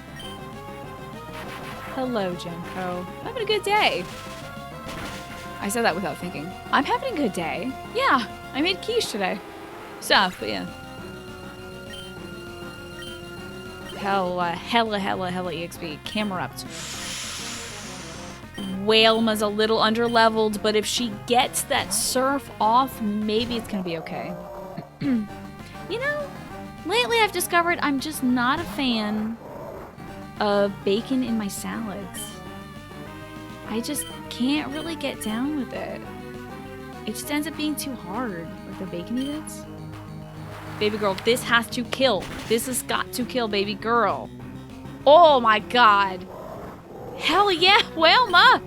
Hello, Jenko. Having a good day. I said that without thinking. I'm having a good day. Yeah, I made quiche today. Stuff, but yeah. Hella EXP. Camera ups. Whalema's a little underleveled, but if she gets that surf off, maybe it's gonna be okay. You know, lately I've discovered I'm just not a fan of bacon in my salads. I just can't really get down with it. It just ends up being too hard, like the bacony bits. Baby girl, this has to kill. This has got to kill, baby girl. Oh my god. Hell yeah, Whalema!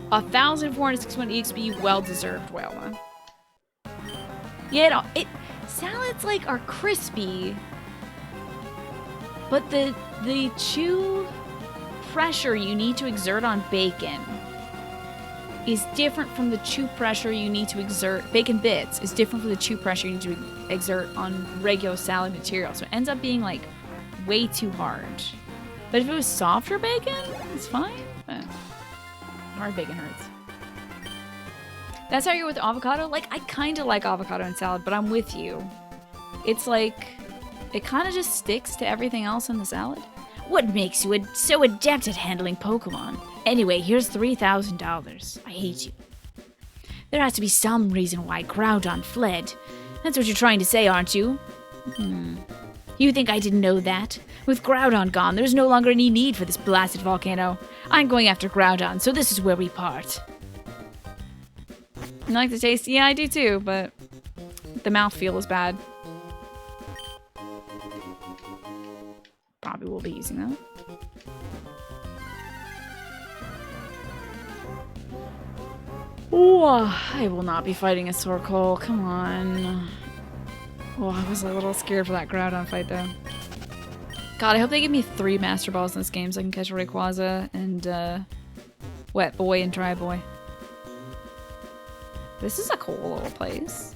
1,461 EXP, well deserved, Whalema. Yeah, salads like are crispy, but the chew pressure you need to exert on bacon is different from the chew pressure you need to exert. Bacon bits is different from the chew pressure you need to exert on regular salad material. So it ends up being like way too hard. But if it was softer bacon, it's fine. Hard bacon hurts. That's how you're with avocado? Like, I kind of like avocado in salad, but I'm with you. It's like, it kind of just sticks to everything else in the salad. What makes you so adept at handling Pokemon? Anyway, here's $3,000. I hate you. There has to be some reason why Groudon fled. That's what you're trying to say, aren't you? You think I didn't know that? With Groudon gone, there's no longer any need for this blasted volcano. I'm going after Groudon, so this is where we part. You like the taste? Yeah, I do too, but the mouthfeel is bad. Probably will be using that. Oh, I will not be fighting a Sorkle. Come on. Oh, I was a little scared for that Groudon fight, though. God, I hope they give me 3 Master Balls in this game so I can catch Rayquaza and Wet Boy and Dry Boy. This is a cool little place.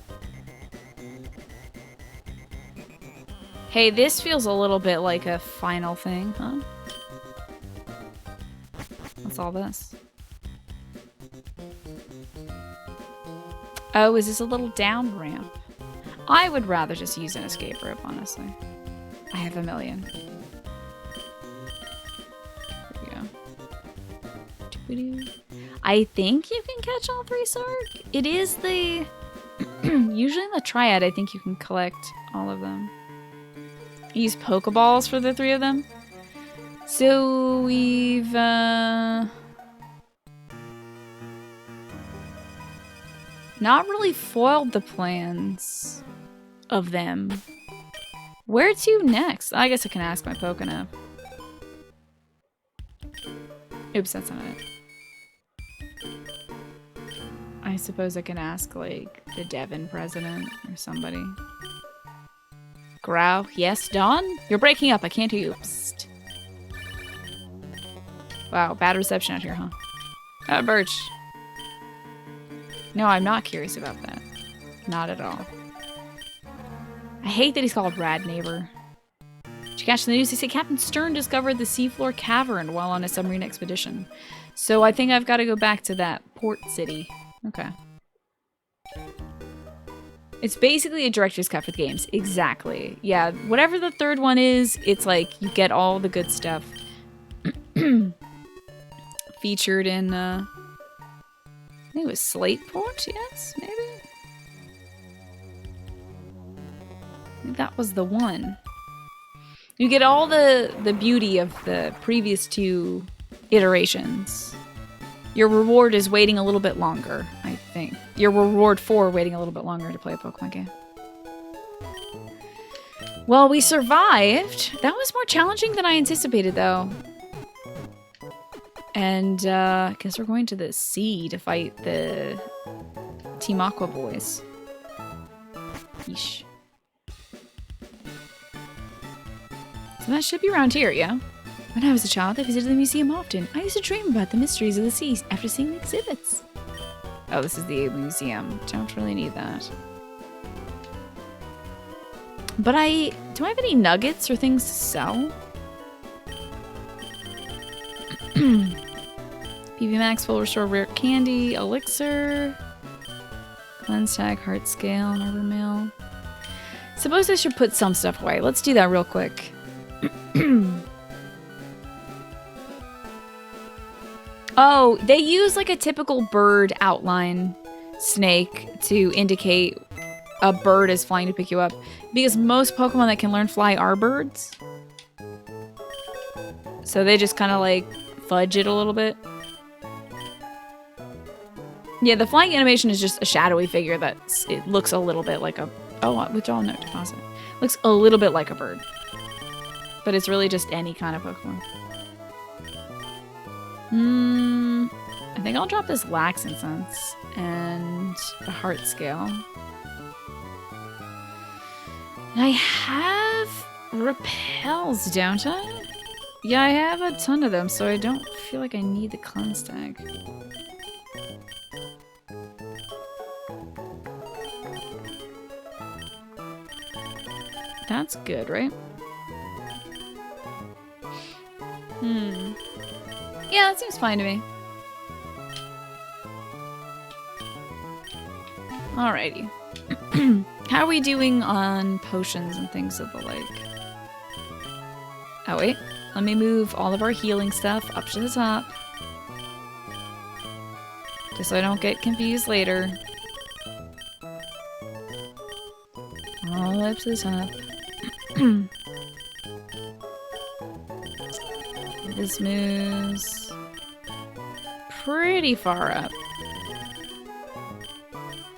Hey, this feels a little bit like a final thing, huh? What's all this? Oh, is this a little down ramp? I would rather just use an escape rope, honestly. I have a million. There we go. I think you can catch all 3 Sark. It is the... usually in the Triad, I think you can collect all of them. Use Pokeballs for the 3 of them. So we've... not really foiled the plans of them. Where to next? I guess I can ask my Pokénav. Oops, that's not it. I suppose I can ask, like, the Devon president or somebody. Grow? Yes, Dawn? You're breaking up. I can't hear you. Psst. Wow, bad reception out here, huh? Birch. No, I'm not curious about that. Not at all. I hate that he's called Rad Neighbor. Did you catch the news? They say Captain Stern discovered the seafloor cavern while on a submarine expedition. So I think I've got to go back to that port city. Okay. It's basically a director's cut for the games. Exactly. Yeah, whatever the third one is, it's like you get all the good stuff featured in, I think it was Slateport, yes, maybe? I think that was the one. You get all the beauty of the previous two iterations. Your reward is waiting a little bit longer, I think. Your reward for waiting a little bit longer to play a Pokemon game. Well, we survived. That was more challenging than I anticipated, though. And, I guess we're going to the sea to fight the Team Aqua boys. Yeesh. So that should be around here, yeah? When I was a child, I visited the museum often. I used to dream about the mysteries of the seas after seeing the exhibits. Oh, this is the museum. Don't really need that. But do I have any nuggets or things to sell? PV Max will restore rare candy, elixir, lens tag, heart scale, arbor mail. Suppose I should put some stuff away. Let's do that real quick. Oh, they use like a typical bird outline snake to indicate a bird is flying to pick you up. Because most Pokemon that can learn fly are birds. So they just kind of like fudge it a little bit. Yeah, the flying animation is just a shadowy figure it looks a little bit like a... Oh, withdraw note deposit. Looks a little bit like a bird. But it's really just any kind of Pokemon. I think I'll drop this Lax Incense and the Heart Scale. I have repels, don't I? Yeah, I have a ton of them, so I don't feel like I need the Cleanse tag. That's good, right? Yeah, that seems fine to me. Alrighty. How are we doing on potions and things of the like? Oh wait, let me move all of our healing stuff up to the top. Just so I don't get confused later. All up to the top. This moves pretty far up.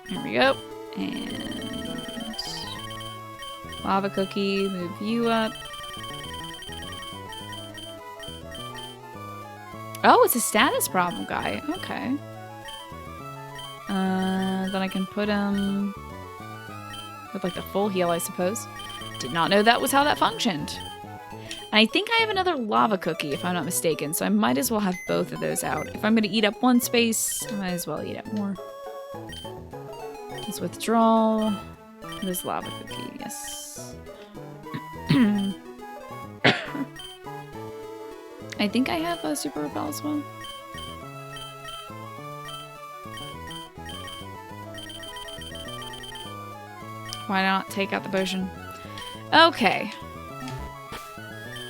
There we go. And Lava Cookie, move you up. Oh, it's a status problem guy. Okay. Then I can put him with like the full heal, I suppose. Did not know that was how that functioned. And I think I have another Lava Cookie, if I'm not mistaken, so I might as well have both of those out. If I'm going to eat up one space, I might as well eat up more. Let's withdraw this Lava Cookie, yes. I think I have a Super Repel as well. Why not take out the potion? Okay.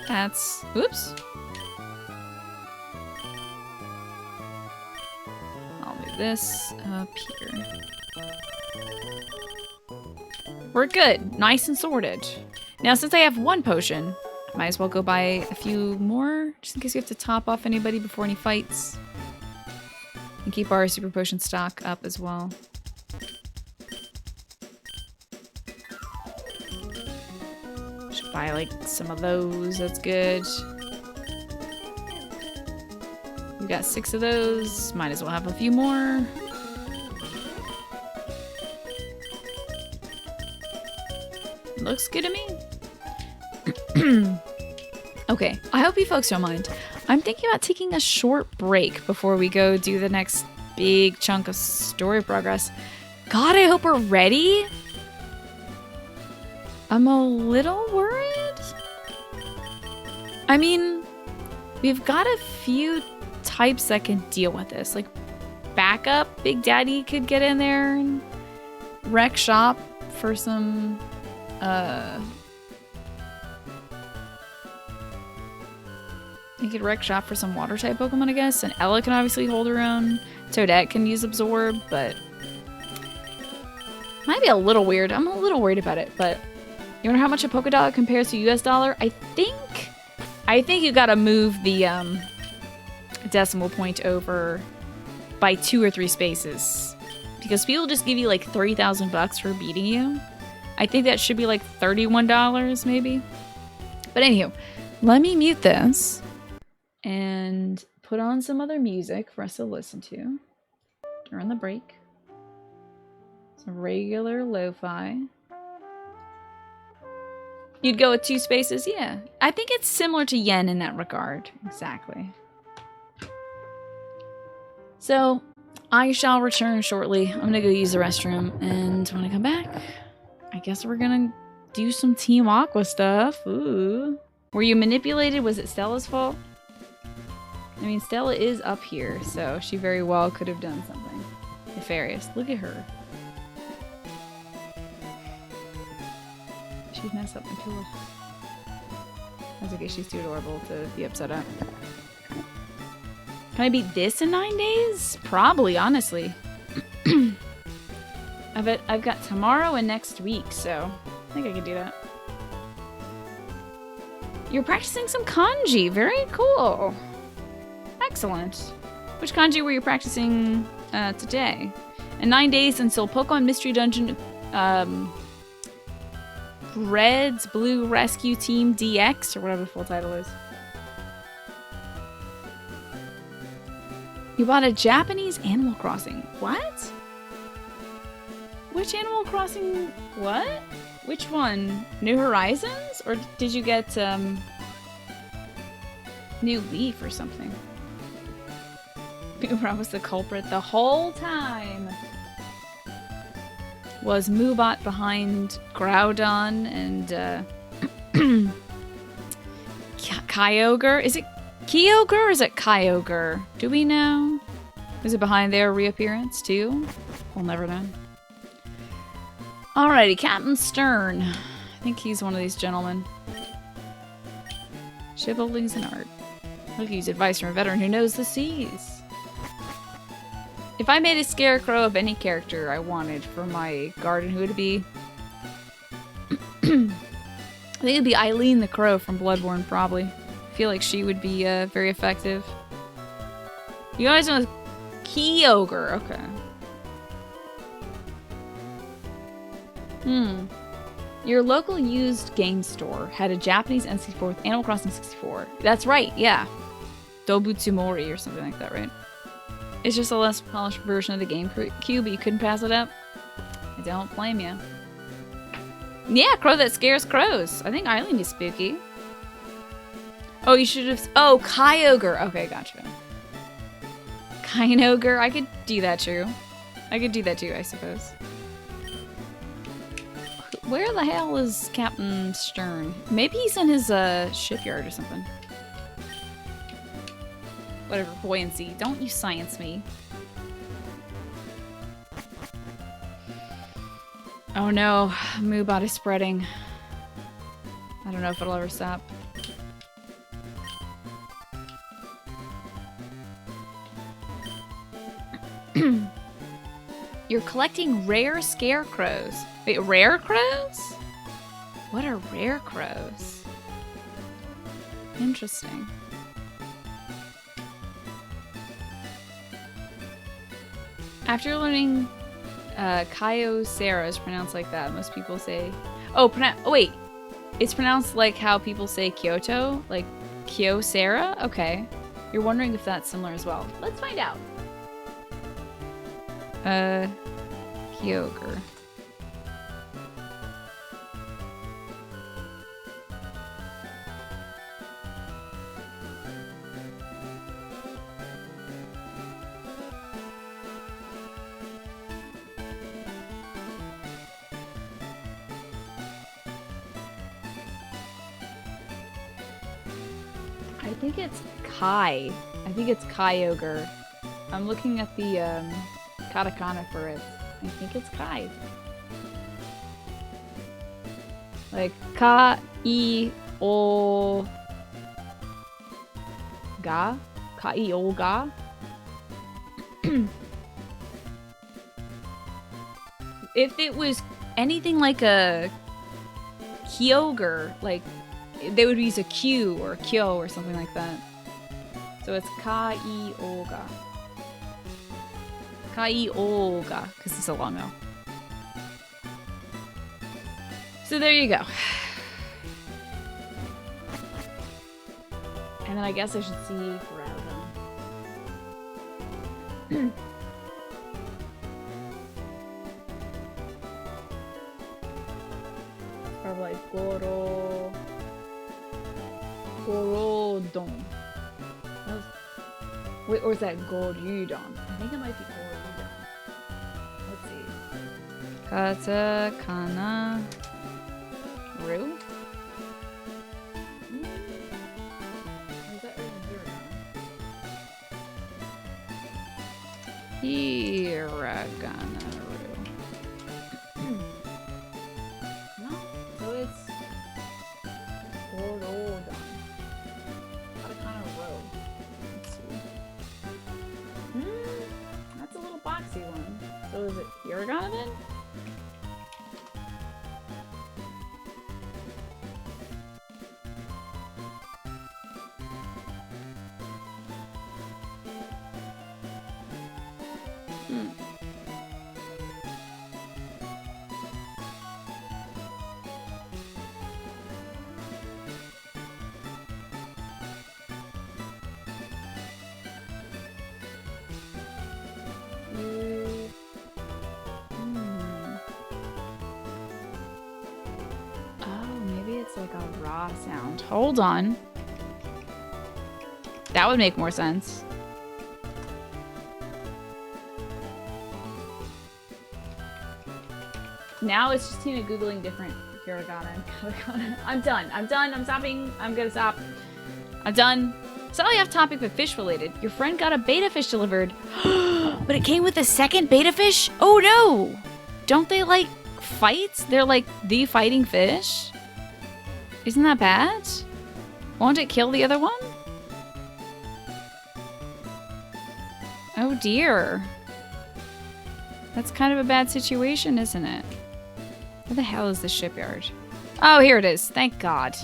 That's... Oops. I'll move this up here. We're good. Nice and sorted. Now, since I have one potion, I might as well go buy a few more, just in case we have to top off anybody before any fights. And keep our super potion stock up as well. Should buy like some of those. That's good. We've got 6 of those. Might as well have a few more. Looks good to me. Okay, I hope you folks don't mind. I'm thinking about taking a short break before we go do the next big chunk of story progress. God, I hope we're ready. I'm a little worried. I mean, we've got a few types that can deal with this. Like, backup, Big Daddy could get in there and rec shop for some, you could rec shop for some water type Pokemon, I guess. And Ella can obviously hold her own. Toadette can use Absorb, but might be a little weird. I'm a little worried about it, but you wonder how much a Pokédollar compares to US dollar? I think you gotta move the decimal point over by 2 or 3 spaces. Because people just give you like 30,000 bucks for beating you. I think that should be like $31 maybe. But anywho, let me mute this and put on some other music for us to listen to during the break. Some regular lo-fi. You'd go with 2 spaces? Yeah. I think it's similar to yen in that regard. Exactly. So, I shall return shortly. I'm gonna go use the restroom, and when I come back, I guess we're gonna do some Team Aqua stuff. Ooh. Were you manipulated? Was it Stella's fault? I mean, Stella is up here, so she very well could have done something nefarious. Look at her. She's messed up my pillow. That's okay, she's too adorable to be upset at. Can I beat this in 9 days? Probably, honestly. I've got tomorrow and next week, so I think I could do that. You're practicing some kanji. Very cool. Excellent. Which kanji were you practicing today? In 9 days until Pokemon Mystery Dungeon Red's Blue Rescue Team DX, or whatever the full title is. You bought a Japanese Animal Crossing. What? Which Animal Crossing? What? Which one? New Horizons? Or did you get New Leaf or something? I was the culprit the whole time. Was Moobot behind Groudon and Kyogre? Is it Kyogre or is it Kyogre? Do we know? Is it behind their reappearance too? We'll never know. Alrighty, Captain Stern. I think he's one of these gentlemen. Shipbuilding's an art. Look, use advice from a veteran who knows the seas. If I made a scarecrow of any character I wanted for my garden, who would it be? I think it'd be Eileen the Crow from Bloodborne, probably. I feel like she would be very effective. You guys know Kyogre, okay. Your local used game store had a Japanese N64 with Animal Crossing 64. That's right, yeah. Dobutsumori or something like that, right? It's just a less polished version of the GameCube, but you couldn't pass it up. I don't blame you. Yeah, crow that scares crows. I think Eileen is spooky. Oh, you should have... Oh, Kyogre. Okay, gotcha. Kyogre. I could do that too. I could do that too, I suppose. Where the hell is Captain Stern? Maybe he's in his shipyard or something. Whatever, buoyancy. Don't you science me. Oh no, Moobot is spreading. I don't know if it'll ever stop. You're collecting rare scarecrows. Wait, rare crows? What are rare crows? Interesting. After learning Kyocera is pronounced like that, most people say... Oh, wait. It's pronounced like how people say Kyoto? Like Kyocera? Okay. You're wondering if that's similar as well. Let's find out. Kyogre. I think it's Kai. I think it's Kyogre. I'm looking at the katakana for it. I think it's Kai. Like Ka-i-o-ga? Ka-i-o-ga? If it was anything like a Kyogre, like they would use a Q or a Kyo or something like that. So it's Ka-i-o-ga. Ka-i-o-ga, because it's a long O. So there you go. And then I guess I should see Groudon. Probably like Gorodon. Wait, or is that Gorudon? I think it might be Gorudon. Let's see. Katakana Ru? Or is that Hiragana Ru? No? So it's Gorodon. Katakana Ru. Let's see. That's a little boxy one. So is it Hiragana then? Like a raw sound. Hold on. That would make more sense. Now it's just Tina Googling different hiragana and katakana. I'm done. I'm stopping. I'm gonna stop. I'm done. Slightly off topic but fish related. Your friend got a beta fish delivered. But it came with a second beta fish? Oh no! Don't they like fight? They're like the fighting fish? Isn't that bad? Won't it kill the other one? Oh dear. That's kind of a bad situation, isn't it? Where the hell is the shipyard? Oh, here it is. Thank God.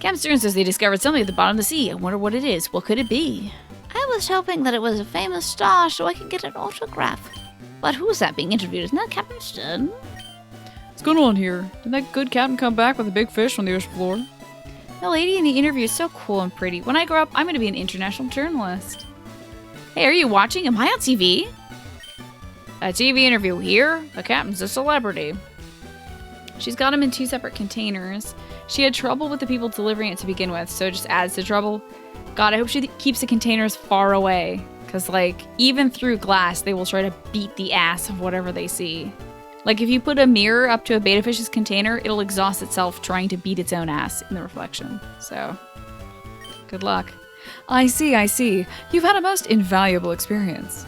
Captain Stern says they discovered something at the bottom of the sea. I wonder what it is. What could it be? I was hoping that it was a famous star so I could get an autograph. But who's that being interviewed? Isn't that Captain Stern? What's going on here? Did that good captain come back with a big fish on the ocean floor? The lady in the interview is so cool and pretty. When I grow up, I'm going to be an international journalist. Hey, are you watching? Am I on TV? A TV interview here? The captain's a celebrity. She's got him in 2 separate containers. She had trouble with the people delivering it to begin with, so it just adds to trouble. God, I hope she keeps the containers far away. Because, like, even through glass, they will try to beat the ass of whatever they see. Like, if you put a mirror up to a beta fish's container, it'll exhaust itself trying to beat its own ass in the reflection. So, good luck. I see, I see. You've had a most invaluable experience.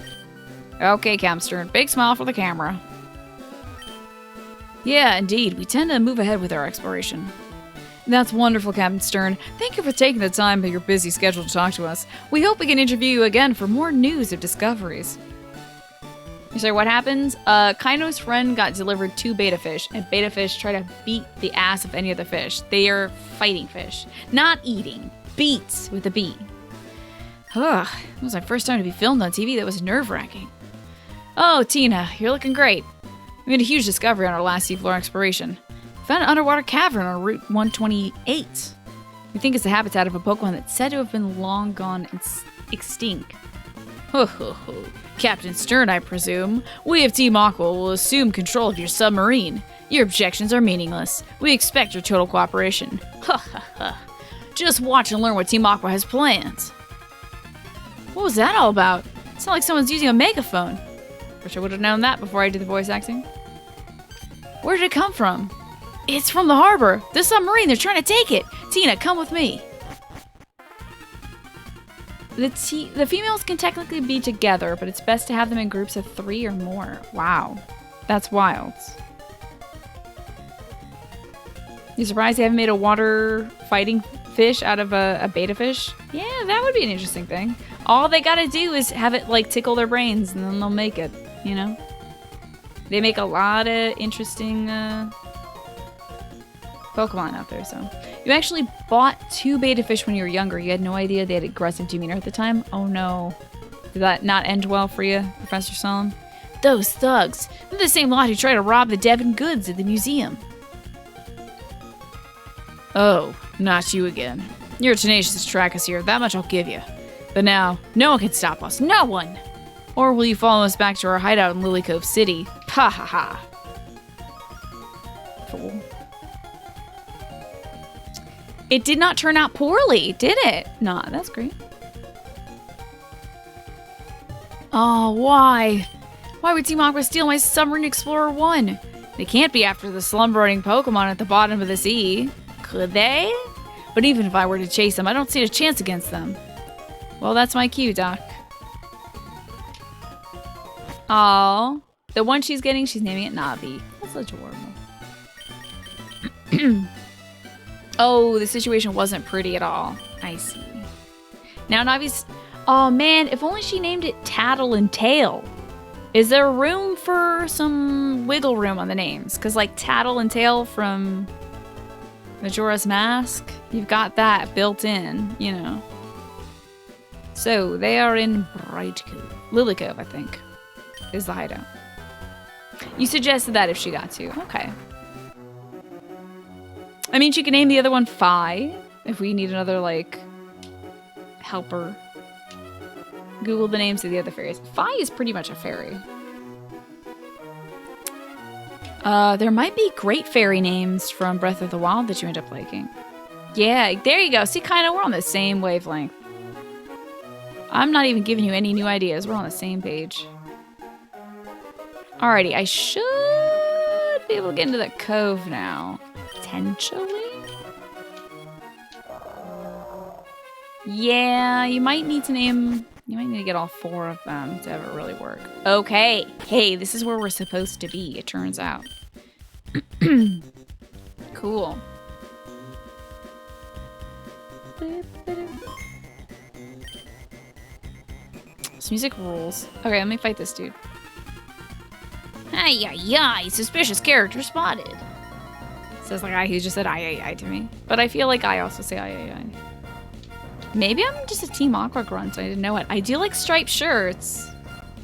Okay, Capstern. Big smile for the camera. Yeah, indeed. We tend to move ahead with our exploration. That's wonderful, Captain Stern. Thank you for taking the time of your busy schedule to talk to us. We hope we can interview you again for more news of discoveries. So what happens? Kaino's friend got delivered 2 beta fish, and beta fish try to beat the ass of any other fish. They are fighting fish. Not eating. Beats with a B. Ugh, it was my first time to be filmed on TV. That was nerve-wracking. Oh, Tina, you're looking great. We made a huge discovery on our last seafloor exploration. We found an underwater cavern on Route 128. We think it's the habitat of a Pokemon that's said to have been long gone and extinct. Ho ho ho. Captain Stern, I presume. We of Team Aqua will assume control of your submarine. Your objections are meaningless. We expect your total cooperation. Ha ha ha. Just watch and learn what Team Aqua has planned. What was that all about? It sounded like someone's using a megaphone. Wish I would have known that before I did the voice acting. Where did it come from? It's from the harbor. The submarine, they're trying to take it. Tina, come with me. The females can technically be together, but it's best to have them in groups of 3 or more. Wow. That's wild. You surprised they haven't made a water fighting fish out of a beta fish? Yeah, that would be an interesting thing. All they gotta do is have it like tickle their brains and then they'll make it, you know? They make a lot of interesting Pokemon out there, so. You actually bought 2 beta fish when you were younger. You had no idea they had aggressive demeanor at the time? Oh no. Did that not end well for you, Professor Solemn? Those thugs. They're the same lot who try to rob the Devon goods at the museum. Oh, not you again. You're tenacious to track us here, that much I'll give you. But now, no one can stop us. No one! Or will you follow us back to our hideout in Lily Cove City? Ha ha ha. Fool. It did not turn out poorly, did it? Nah, that's great. Oh, why? Why would Team Aqua steal my Submarine Explorer 1? They can't be after the slumbering Pokemon at the bottom of the sea. Could they? But even if I were to chase them, I don't see a chance against them. Well, that's my cue, Doc. Oh, the one she's getting, she's naming it Navi. That's adorable. Oh, the situation wasn't pretty at all. I see. Now Navi's... Oh man, if only she named it Tattle and Tail. Is there room for some wiggle room on the names? Because like Tattle and Tail from Majora's Mask, you've got that built in, you know. So, they are in Bright Cove. Lily Cove, I think, is the hideout. You suggested that if she got to. Okay. I mean, she could name the other one Phi, if we need another, like, helper. Google the names of the other fairies. Phi is pretty much a fairy. There might be great fairy names from Breath of the Wild that you end up liking. Yeah, there you go. See, kind of, we're on the same wavelength. I'm not even giving you any new ideas. We're on the same page. Alrighty, I should be able to get into that cove now. Potentially? Yeah, you might need to name... You might need to get all 4 of them to have it really work. Okay. Hey, this is where we're supposed to be, it turns out. Cool. This music rules. Okay, let me fight this dude. Ay, ay, ay, suspicious character spotted. Says the guy who just said ay, ay, ay to me. But I feel like I also say ay, ay, ay. Maybe I'm just a Team Aqua grunt. I didn't know it. I do like striped shirts.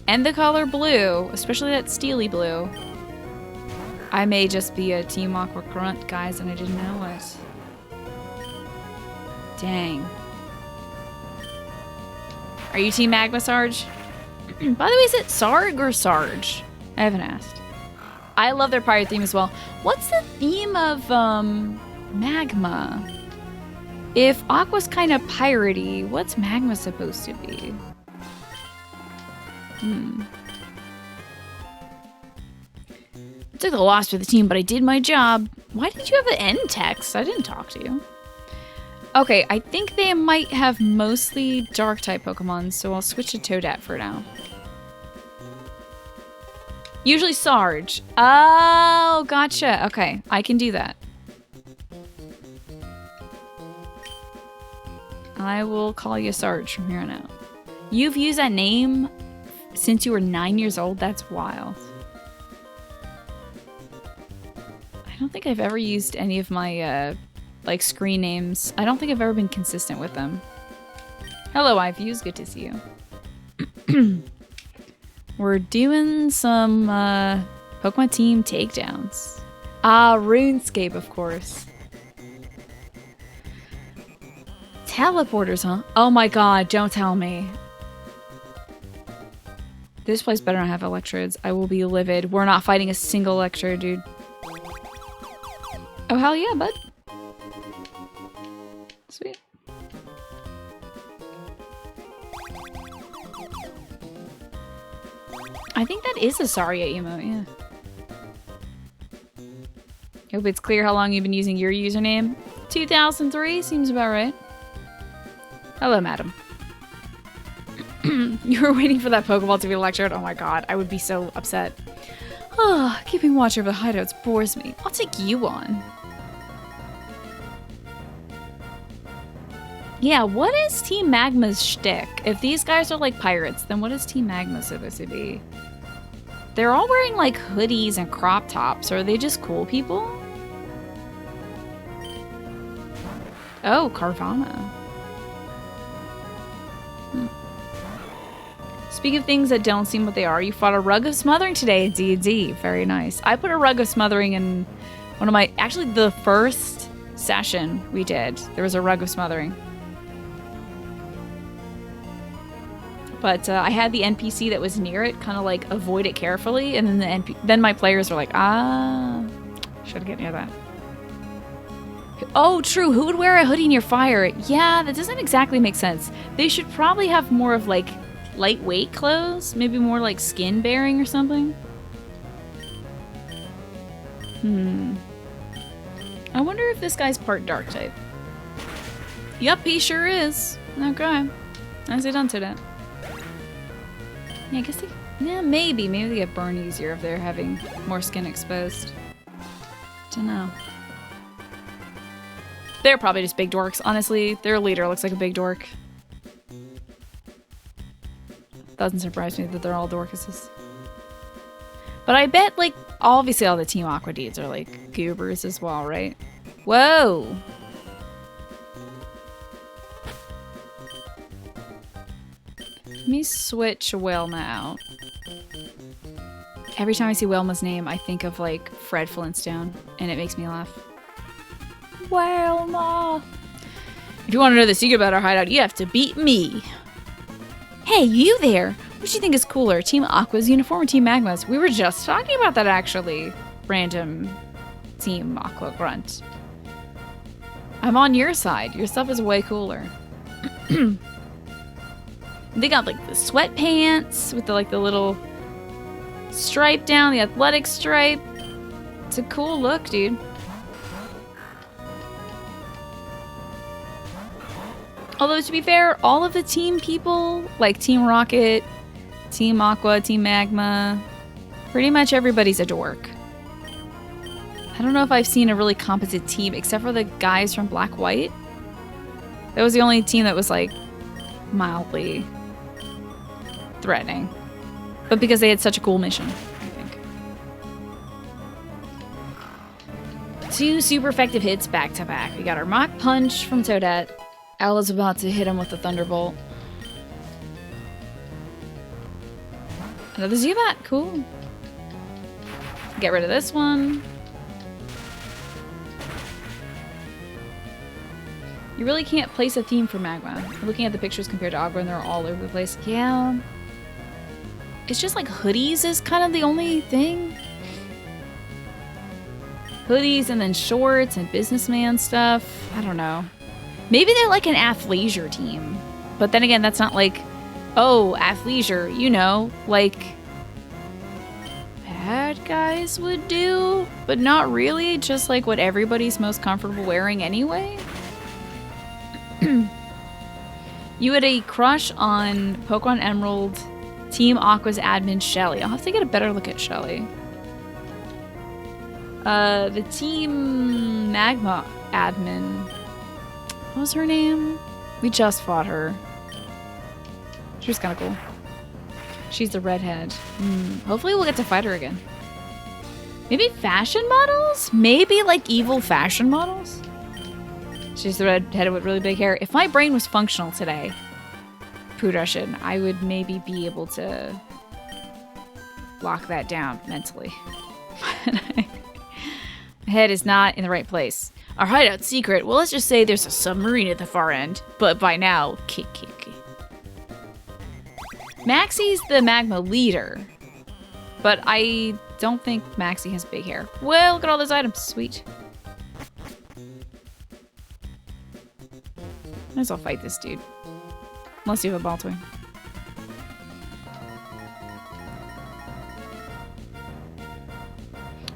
And the color blue. Especially that steely blue. I may just be a Team Aqua grunt, guys, and I didn't know it. Dang. Are you Team Magma Sarge? By the way, is it Sarg or Sarge? I haven't asked. I love their pirate theme as well. What's the theme of Magma? If Aqua's kind of piratey, what's Magma supposed to be? I took the loss for the team, but I did my job. Why did you have an end text? I didn't talk to you. Okay, I think they might have mostly Dark-type Pokemon, so I'll switch to Toadette for now. Usually Sarge. Oh, gotcha. Okay, I can do that. I will call you Sarge from here on out. You've used that name since you were 9 years old? That's wild. I don't think I've ever used any of my, like, screen names. I don't think I've ever been consistent with them. Hello, iViews. Good to see you. We're doing some, Pokemon Team takedowns. Ah, RuneScape, of course. Teleporters, huh? Oh my god, don't tell me. This place better not have electrodes. I will be livid. We're not fighting a single electrode, dude. Oh, hell yeah, bud. Sweet. I think that is a Saria emote, yeah. Hope it's clear how long you've been using your username. 2003 seems about right. Hello, madam. You were waiting for that Pokeball to be lectured? Oh my god, I would be so upset. Keeping watch over the hideouts bores me. I'll take you on. Yeah, what is Team Magma's shtick? If these guys are like pirates, then what is Team Magma supposed to be? They're all wearing like hoodies and crop tops. Are they just cool people? Oh, Carvana. Speaking of things that don't seem what they are, you fought a rug of smothering today at D&D. Very nice. I put a rug of smothering in one of my... Actually, the first session we did, there was a rug of smothering. But I had the NPC that was near it kind of like avoid it carefully, and then then my players were like, should get near that. Oh, true. Who would wear a hoodie near fire? Yeah, that doesn't exactly make sense. They should probably have more of like lightweight clothes, maybe more like skin bearing or something. I wonder if this guy's part dark type. Yep, he sure is. Okay. Nicely done to that. Yeah, I guess they... Yeah, maybe. Maybe they get burned easier if they're having more skin exposed. Dunno. They're probably just big dorks, honestly. Their leader looks like a big dork. Doesn't surprise me that they're all dorcuses. But I bet, like, obviously all the Team Aqua dudes are, like, goobers as well, right? Whoa! Let me switch Wilma out. Every time I see Wilma's name, I think of, like, Fred Flintstone, and it makes me laugh. Wilma! If you want to know the secret about our hideout, you have to beat me. Hey, you there! What do you think is cooler, Team Aqua's uniform or Team Magma's? We were just talking about that, actually. Random Team Aqua grunt. I'm on your side. Your stuff is way cooler. They got, like, the sweatpants with the, like, the little stripe down, the athletic stripe. It's a cool look, dude. Although, to be fair, all of the team people, like Team Rocket, Team Aqua, Team Magma, pretty much everybody's a dork. I don't know if I've seen a really composite team, except for the guys from Black White. That was the only team that was, like, mildly threatening. But because they had such a cool mission, I think. 2 super effective hits back to back. We got our Mach Punch from Toadette. Ella's about to hit him with the Thunderbolt. Another Zubat, cool. Get rid of this one. You really can't place a theme for Magma. Looking at the pictures compared to Agua, and they're all over the place. Yeah. It's just like hoodies is kind of the only thing. Hoodies and then shorts and businessman stuff. I don't know. Maybe they're like an athleisure team. But then again, that's not like, oh, athleisure, you know, like bad guys would do, but not really, just like what everybody's most comfortable wearing anyway. You had a crush on Pokemon Emerald Team Aqua's admin Shelly. I'll have to get a better look at Shelly. The Team Magma admin. What was her name? We just fought her. She was kind of cool. She's the redhead. Hopefully we'll get to fight her again. Maybe fashion models? Maybe like evil fashion models? She's the redheaded with really big hair. If my brain was functional today, Pooh-Russian, I would maybe be able to lock that down mentally. My head is not in the right place. Our hideout's secret. Well, let's just say there's a submarine at the far end. But by now, Kiki. Maxie's the Magma leader. But I don't think Maxie has big hair. Well, look at all those items. Sweet. Might as well fight this dude. Unless you have a ball twin.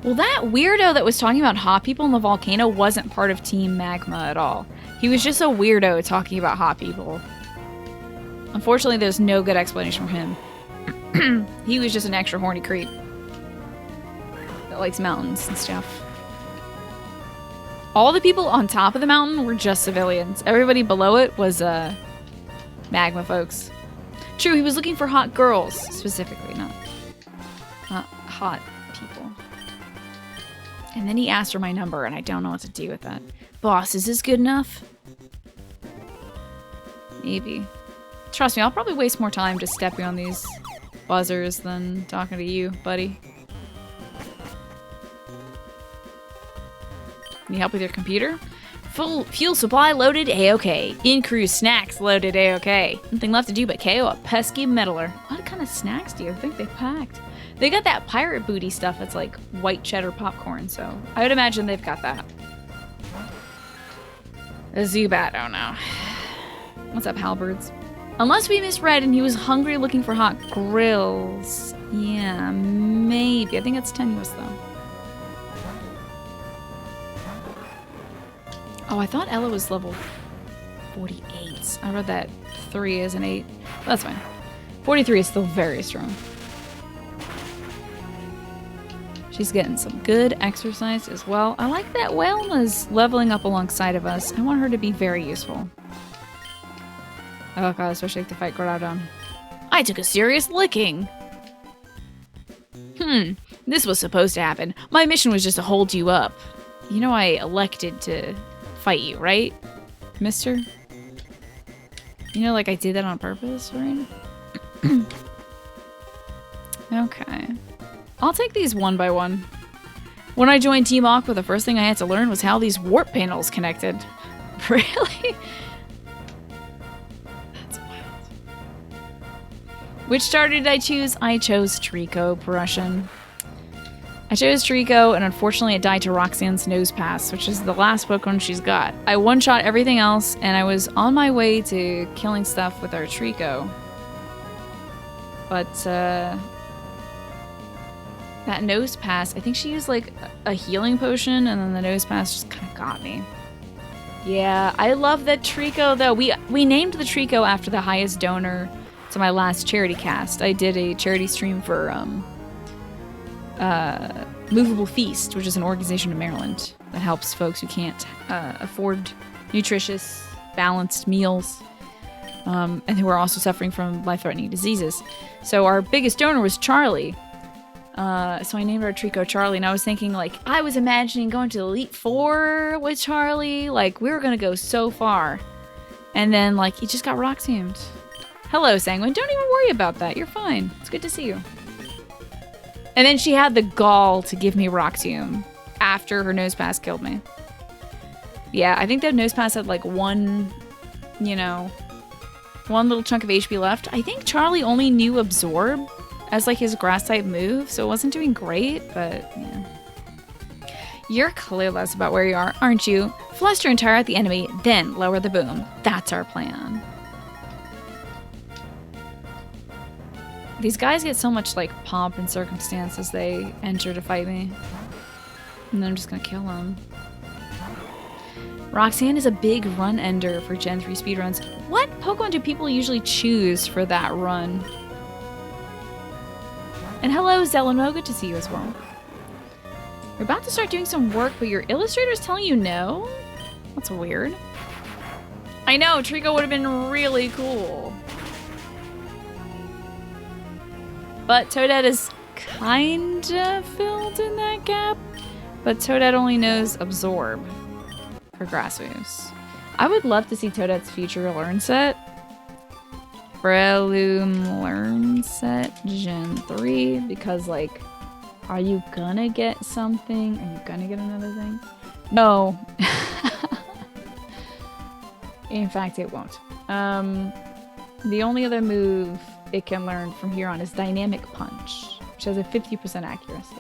Well, that weirdo that was talking about hot people in the volcano wasn't part of Team Magma at all. He was just a weirdo talking about hot people. Unfortunately, there's no good explanation for him. He was just an extra horny creep that likes mountains and stuff. All the people on top of the mountain were just civilians. Everybody below it was magma folks. True, he was looking for hot girls specifically, not hot people. And then he asked for my number, and I don't know what to do with that. Boss, is this good enough? Maybe. Trust me, I'll probably waste more time just stepping on these buzzers than talking to you, buddy. Need help with your computer? Full fuel supply loaded, A-OK. In-crew snacks loaded, A-OK. Nothing left to do but KO a pesky meddler. What kind of snacks do you think they packed? They got that pirate booty stuff that's like white cheddar popcorn, so I would imagine they've got that. A Zubat, oh no. What's up, Halberds? Unless we misread and he was hungry looking for hot grills. Yeah, maybe. I think it's tenuous though. Oh, I thought Ella was level 48. I read that 3 is an 8. That's fine. 43 is still very strong. She's getting some good exercise as well. I like that Whelma's leveling up alongside of us. I want her to be very useful. Oh god, especially if the fight Groudon. I took a serious licking! This was supposed to happen. My mission was just to hold you up. You know I elected to fight you, right, mister? You know, like I did that on purpose, right? Okay. I'll take these one by one. When I joined Team Aqua, the first thing I had to learn was how these warp panels connected. Really? That's wild. Which starter did I choose? I chose Trico, Prussian. I chose Trico, and unfortunately it died to Roxanne's Nose Pass, which is the last Pokemon she's got. I one-shot everything else, and I was on my way to killing stuff with our Trico. But, that Nose Pass, I think she used, like, a healing potion, and then the Nose Pass just kind of got me. Yeah, I love that Trico, though. We named the Trico after the highest donor to my last charity cast. I did a charity stream for, Movable Feast, which is an organization in Maryland that helps folks who can't afford nutritious, balanced meals, and who are also suffering from life-threatening diseases. So our biggest donor was Charlie. So I named our Trico Charlie, and I was thinking, like, I was imagining going to Elite Four with Charlie. Like, we were gonna go so far. And then, like, he just got rock-teamed. Hello, Sanguine. Don't even worry about that. You're fine. It's good to see you. And then she had the gall to give me Rock Tomb after her Nose Pass killed me. Yeah, I think that Nose Pass had like one little chunk of HP left. I think Charlie only knew Absorb as like his grass type move, so it wasn't doing great, but yeah. You're clueless about where you are, aren't you? Fluster and tire out the enemy, then lower the boom. That's our plan. These guys get so much, like, pomp and circumstance as they enter to fight me. And then I'm just gonna kill them. Roxanne is a big run ender for Gen 3 speedruns. What Pokemon do people usually choose for that run? And hello, Zelamo, good to see you as well. You're about to start doing some work, but your illustrator's telling you no? That's weird. I know, Trico would have been really cool. But Toadette is kinda filled in that gap. But Toadette only knows Absorb for grass moves. I would love to see Toadette's future learn set. Breloom learn set Gen 3. Because, like, are you gonna get something? Are you gonna get another thing? No. In fact, it won't. The only other move it can learn from here on is Dynamic Punch, which has a 50% accuracy.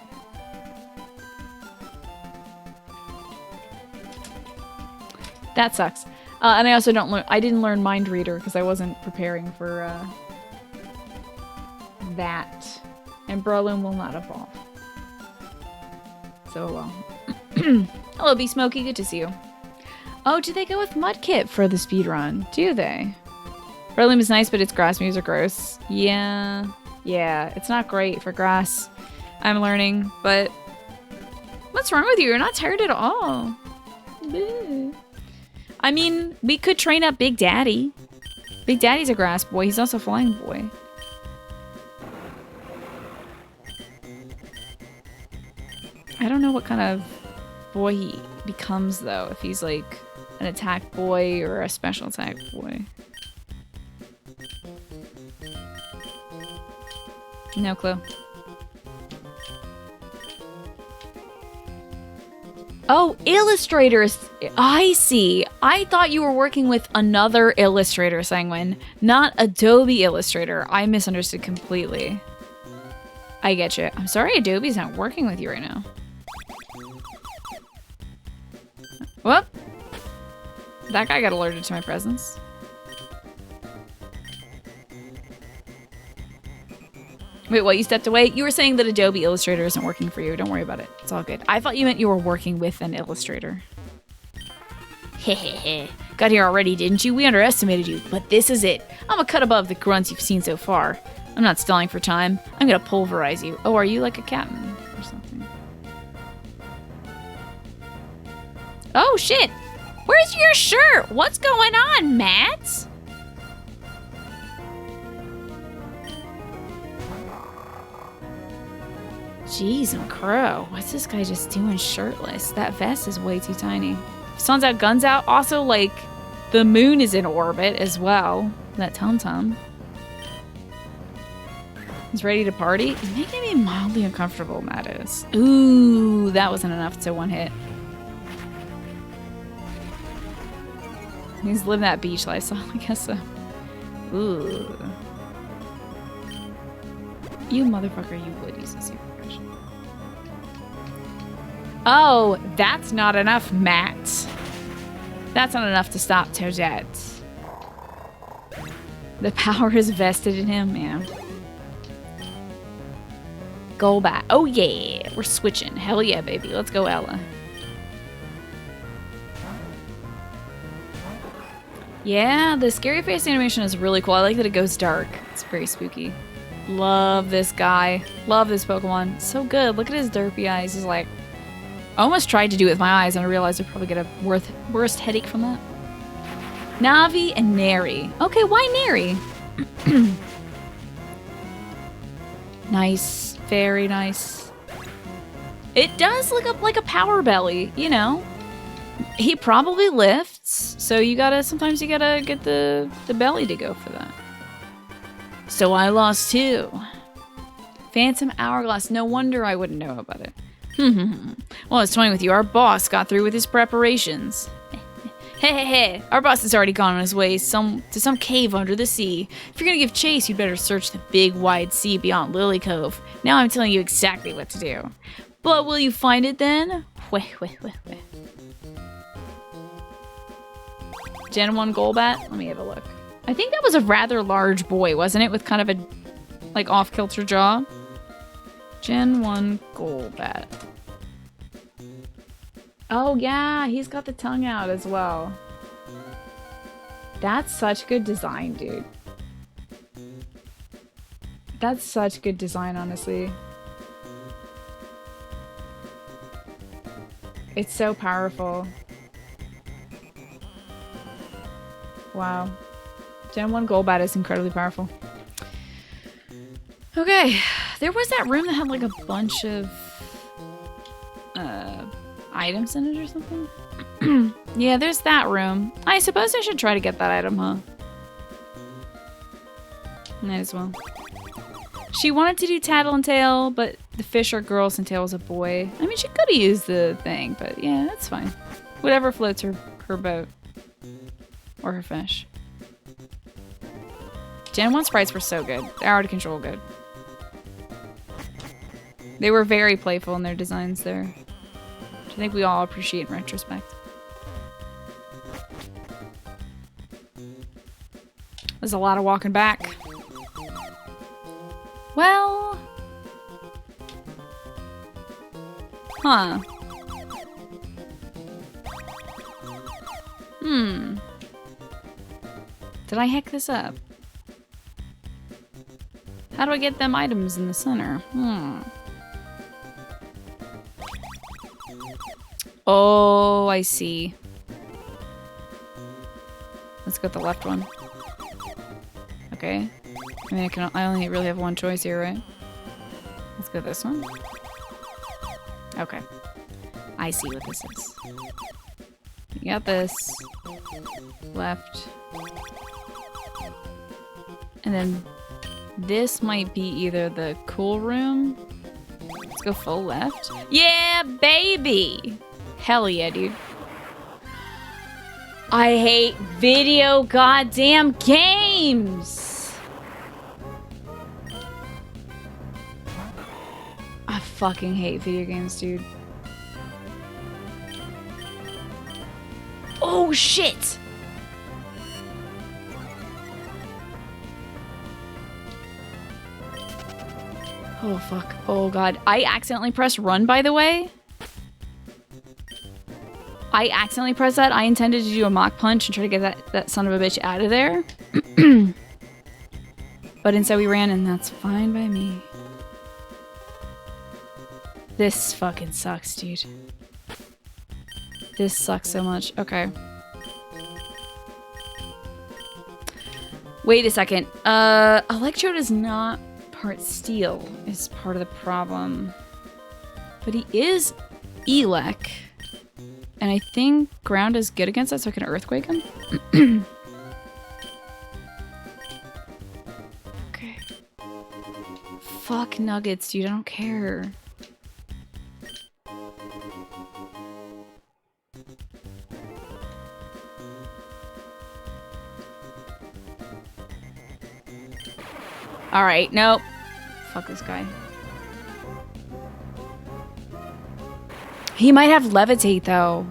That sucks. And I also I didn't learn Mind Reader because I wasn't preparing for that. And Breloom will not evolve. So, well. Hello, B Smokey. Good to see you. Oh, do they go with Mudkip for the speedrun? Do they? Breloom is nice, but its grass moves are gross. Yeah. Yeah, it's not great for grass. I'm learning, but... What's wrong with you? You're not tired at all. I mean, we could train up Big Daddy. Big Daddy's a grass boy. He's also a flying boy. I don't know what kind of boy he becomes, though. If he's like an attack boy or a special attack boy. No clue. Oh, illustrators. I see. I thought you were working with another illustrator, Sanguine, not Adobe Illustrator. I misunderstood completely. I get you. I'm sorry Adobe's not working with you right now. Whoop. That guy got alerted to my presence. Wait, what? You stepped away? You were saying that Adobe Illustrator isn't working for you. Don't worry about it. It's all good. I thought you meant you were working with an illustrator. Hehehe. Got here already, didn't you? We underestimated you, but this is it. I'm a cut above the grunts you've seen so far. I'm not stalling for time. I'm gonna pulverize you. Oh, are you like a captain or something? Oh, shit! Where's your shirt? What's going on, Matt? Jeez, McCrow. What's this guy just doing shirtless? That vest is way too tiny. Sun's out, guns out. Also, like, the moon is in orbit as well. That tum-tum. He's ready to party. He's making me mildly uncomfortable, Matt is. Ooh, that wasn't enough to one hit. He's living that beach lifestyle, I guess so. Ooh. You motherfucker, you would use a super potion. Oh, that's not enough, Matt. That's not enough to stop Toadette. The power is vested in him, man. Golbat. Oh yeah, we're switching. Hell yeah, baby. Let's go, Ella. Yeah, the scary face animation is really cool. I like that it goes dark. It's very spooky. Love this guy. Love this Pokemon. So good. Look at his derpy eyes. He's like... I almost tried to do it with my eyes and I realized I'd probably get a worst headache from that. Navi and Neri. Okay, why Neri? Nice. Very nice. It does look up like a power belly, you know? He probably lifts, so sometimes you gotta get the belly to go for that. So I lost too. Phantom Hourglass. No wonder I wouldn't know about it. Well, I was toying with you. Our boss got through with his preparations. Hey. Our boss has already gone on his way to some cave under the sea. If you're gonna give chase, you'd better search the big, wide sea beyond Lily Cove. Now I'm telling you exactly what to do. But will you find it then? Wait. Gen 1 Golbat? Let me have a look. I think that was a rather large boy, wasn't it? With kind of a, like, off-kilter jaw. Gen 1 Golbat. Oh, yeah, he's got the tongue out as well. That's such good design, dude. That's such good design, honestly. It's so powerful. Wow. Gen 1 Golbat is incredibly powerful. Okay. There was that room that had like a bunch of items in it or something. Yeah, there's that room. I suppose I should try to get that item, huh? Might as well. She wanted to do Tattle and Tail, but the fish are girls and Tail's a boy. I mean, she could have used the thing, but yeah, that's fine. Whatever floats her boat. Or her fish. Gen 1 sprites were so good. They're out of control good. They were very playful in their designs there. Which I think we all appreciate in retrospect. There's a lot of walking back. Well... Huh. Did I hack this up? How do I get them items in the center? Oh, I see. Let's go with the left one. Okay. I mean, I only really have one choice here, right? Let's go this one. Okay. I see what this is. You got this. Left. And then this might be either the cool room. Let's go full left. Yeah, baby! Hell yeah, dude. I hate video goddamn games! I fucking hate video games, dude. Oh, shit! Oh, fuck. Oh, God. I accidentally pressed run, by the way. I accidentally pressed that. I intended to do a mock punch and try to get that son of a bitch out of there. But instead we ran, and that's fine by me. This fucking sucks, dude. This sucks so much. Okay. Wait a second. Electrode is not part steel, is part of the problem. But he is Elec. And I think ground is good against that, so I can earthquake him. Okay. Fuck nuggets, dude. I don't care. Alright, nope. Fuck this guy. He might have levitate, though.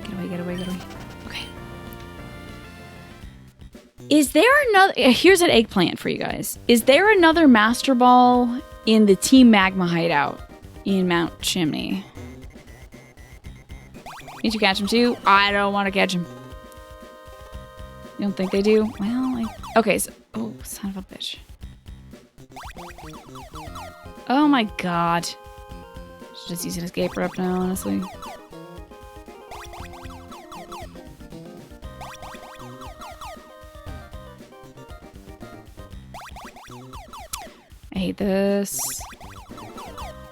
Get away, get away, get away. Okay. Is there another... Here's an eggplant for you guys. Is there another Master Ball in the Team Magma hideout in Mount Chimney? Need you catch him too? I don't want to catch him. You don't think they do? Well, okay, so... Oh, son of a bitch. Oh my god. Should just use an escape rope now, honestly. I hate this.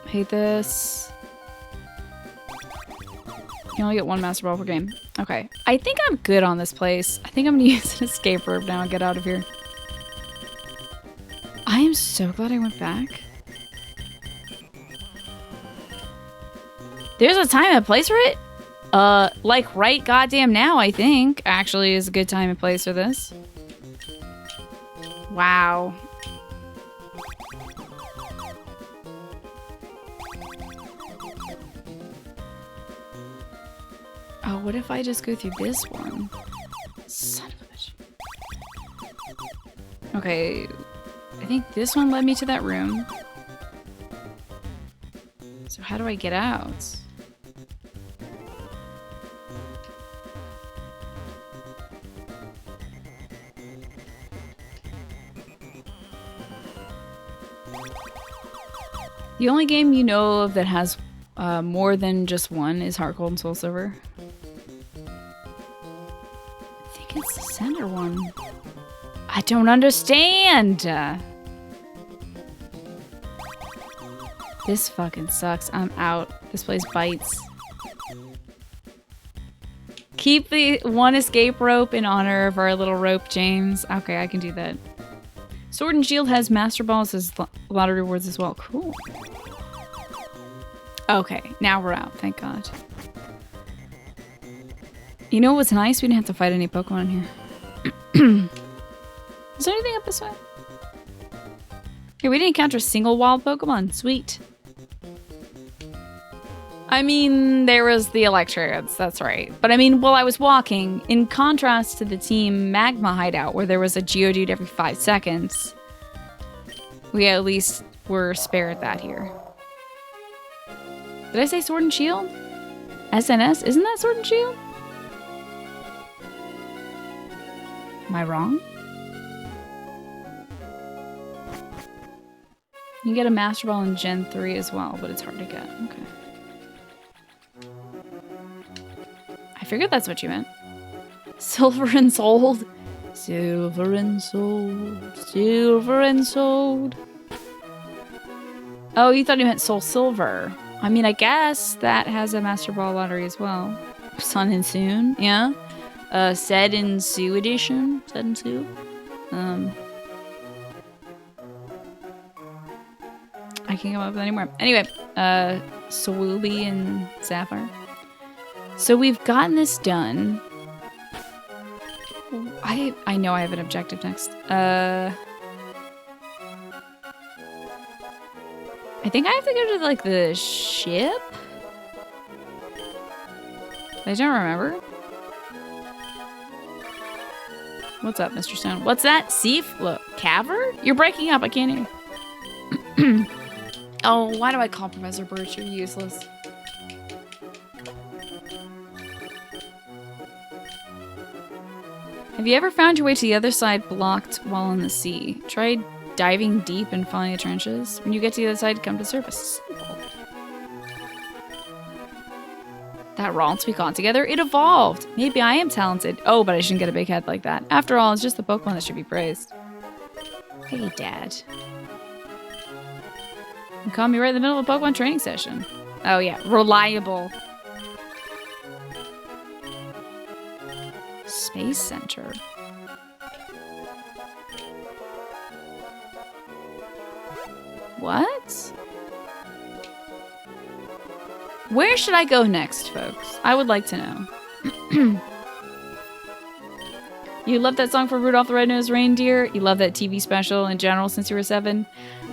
I hate this. You can only get one Master Ball per game. Okay. I think I'm good on this place. I think I'm gonna use an escape rope now and get out of here. I am so glad I went back. There's a time and place for it? Like right goddamn now, I think. Actually is a good time and place for this. Wow. Oh, what if I just go through this one? Son of a bitch. Okay. I think this one led me to that room. So how do I get out? The only game you know of that has more than just one is Heart Gold and Soul Silver. I think it's the center one. I don't understand! This fucking sucks. I'm out. This place bites. Keep the one escape rope in honor of our little rope, James. Okay, I can do that. Sword and Shield has Master Balls as a lot of rewards as well. Cool. Okay, now we're out. Thank God. You know what's nice? We didn't have to fight any Pokemon here. Is there anything up this way? Here, we didn't encounter a single wild Pokemon. Sweet. I mean, there was the Electrodes, that's right. But I mean, while I was walking, in contrast to the Team Magma hideout, where there was a Geodude every 5 seconds, we at least were spared that here. Did I say Sword and Shield? SNS? Isn't that Sword and Shield? Am I wrong? You can get a Master Ball in Gen 3 as well, but it's hard to get. Okay. I figured that's what you meant. Silver and sold. Silver and sold. Silver and sold. Oh, you thought you meant Soul Silver. I mean, I guess that has a Master Ball lottery as well. Sun and Soon, yeah. Said and Sue edition. Said and Sue. I can't come up with any more. Anyway, Swooby and Sapphire. So we've gotten this done. I know I have an objective next. I think I have to go to like the ship. I don't remember. What's up, Mr. Stone? What's that? Seaf? Look, Caver? You're breaking up. I can't hear you. Oh, why do I call Professor Birch? You're useless. Have you ever found your way to the other side blocked while in the sea? Try diving deep and falling the trenches. When you get to the other side, come to the surface. Simple. That Ralts we caught together, it evolved. Maybe I am talented. Oh, but I shouldn't get a big head like that. After all, it's just the Pokemon that should be praised. Hey, Dad. You caught me right in the middle of a Pokemon training session. Oh, yeah. Reliable. Space Center. What? Where should I go next, folks? I would like to know. You love that song for Rudolph the Red-Nosed Reindeer? You love that TV special in general since you were 7?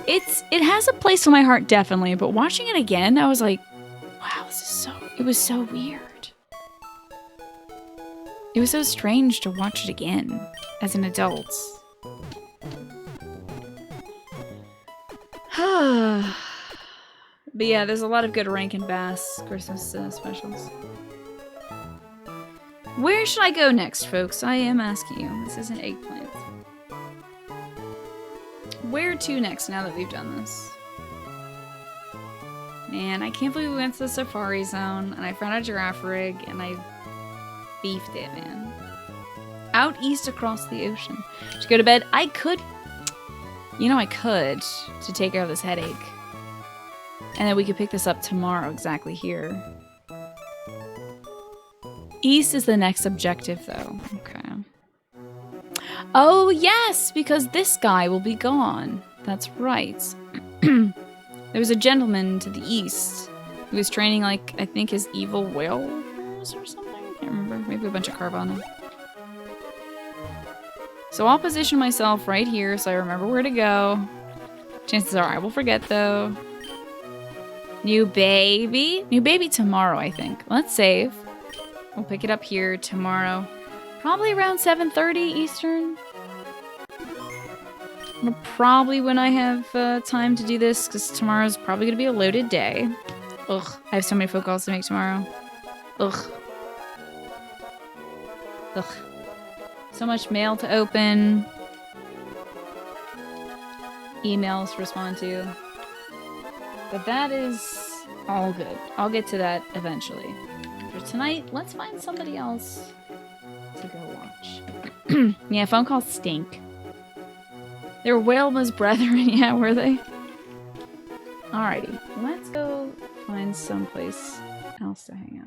It has a place in my heart, definitely, but watching it again, I was like, wow, it was so weird. It was so strange to watch it again as an adult. But yeah, there's a lot of good Rankin Bass Christmas specials. Where should I go next, folks? I am asking you. This is an eggplant. Where to next now that we've done this? Man, I can't believe we went to the Safari Zone and I found a giraffe rig and I beefed it, man. Out east across the ocean. To go to bed, I could. You know, I could to take care of this headache. And then we could pick this up tomorrow exactly here. East is the next objective, though. Okay. Oh, yes, because this guy will be gone. That's right. There was a gentleman to the east who was training, like, I think his evil whale or something. I can't remember. Maybe a bunch of Carvana. So I'll position myself right here so I remember where to go. Chances are I will forget, though. New baby. New baby tomorrow, I think. Let's save. We'll pick it up here tomorrow. Probably around 7:30 Eastern. Probably when I have time to do this, because tomorrow's probably going to be a loaded day. Ugh. I have so many phone calls to make tomorrow. Ugh. Ugh. So much mail to open. Emails to respond to. But that is all good. I'll get to that eventually. For tonight, let's find somebody else to go watch. Yeah, phone calls stink. They were Whalema's brethren, yeah, were they? Alrighty, let's go find someplace else to hang out.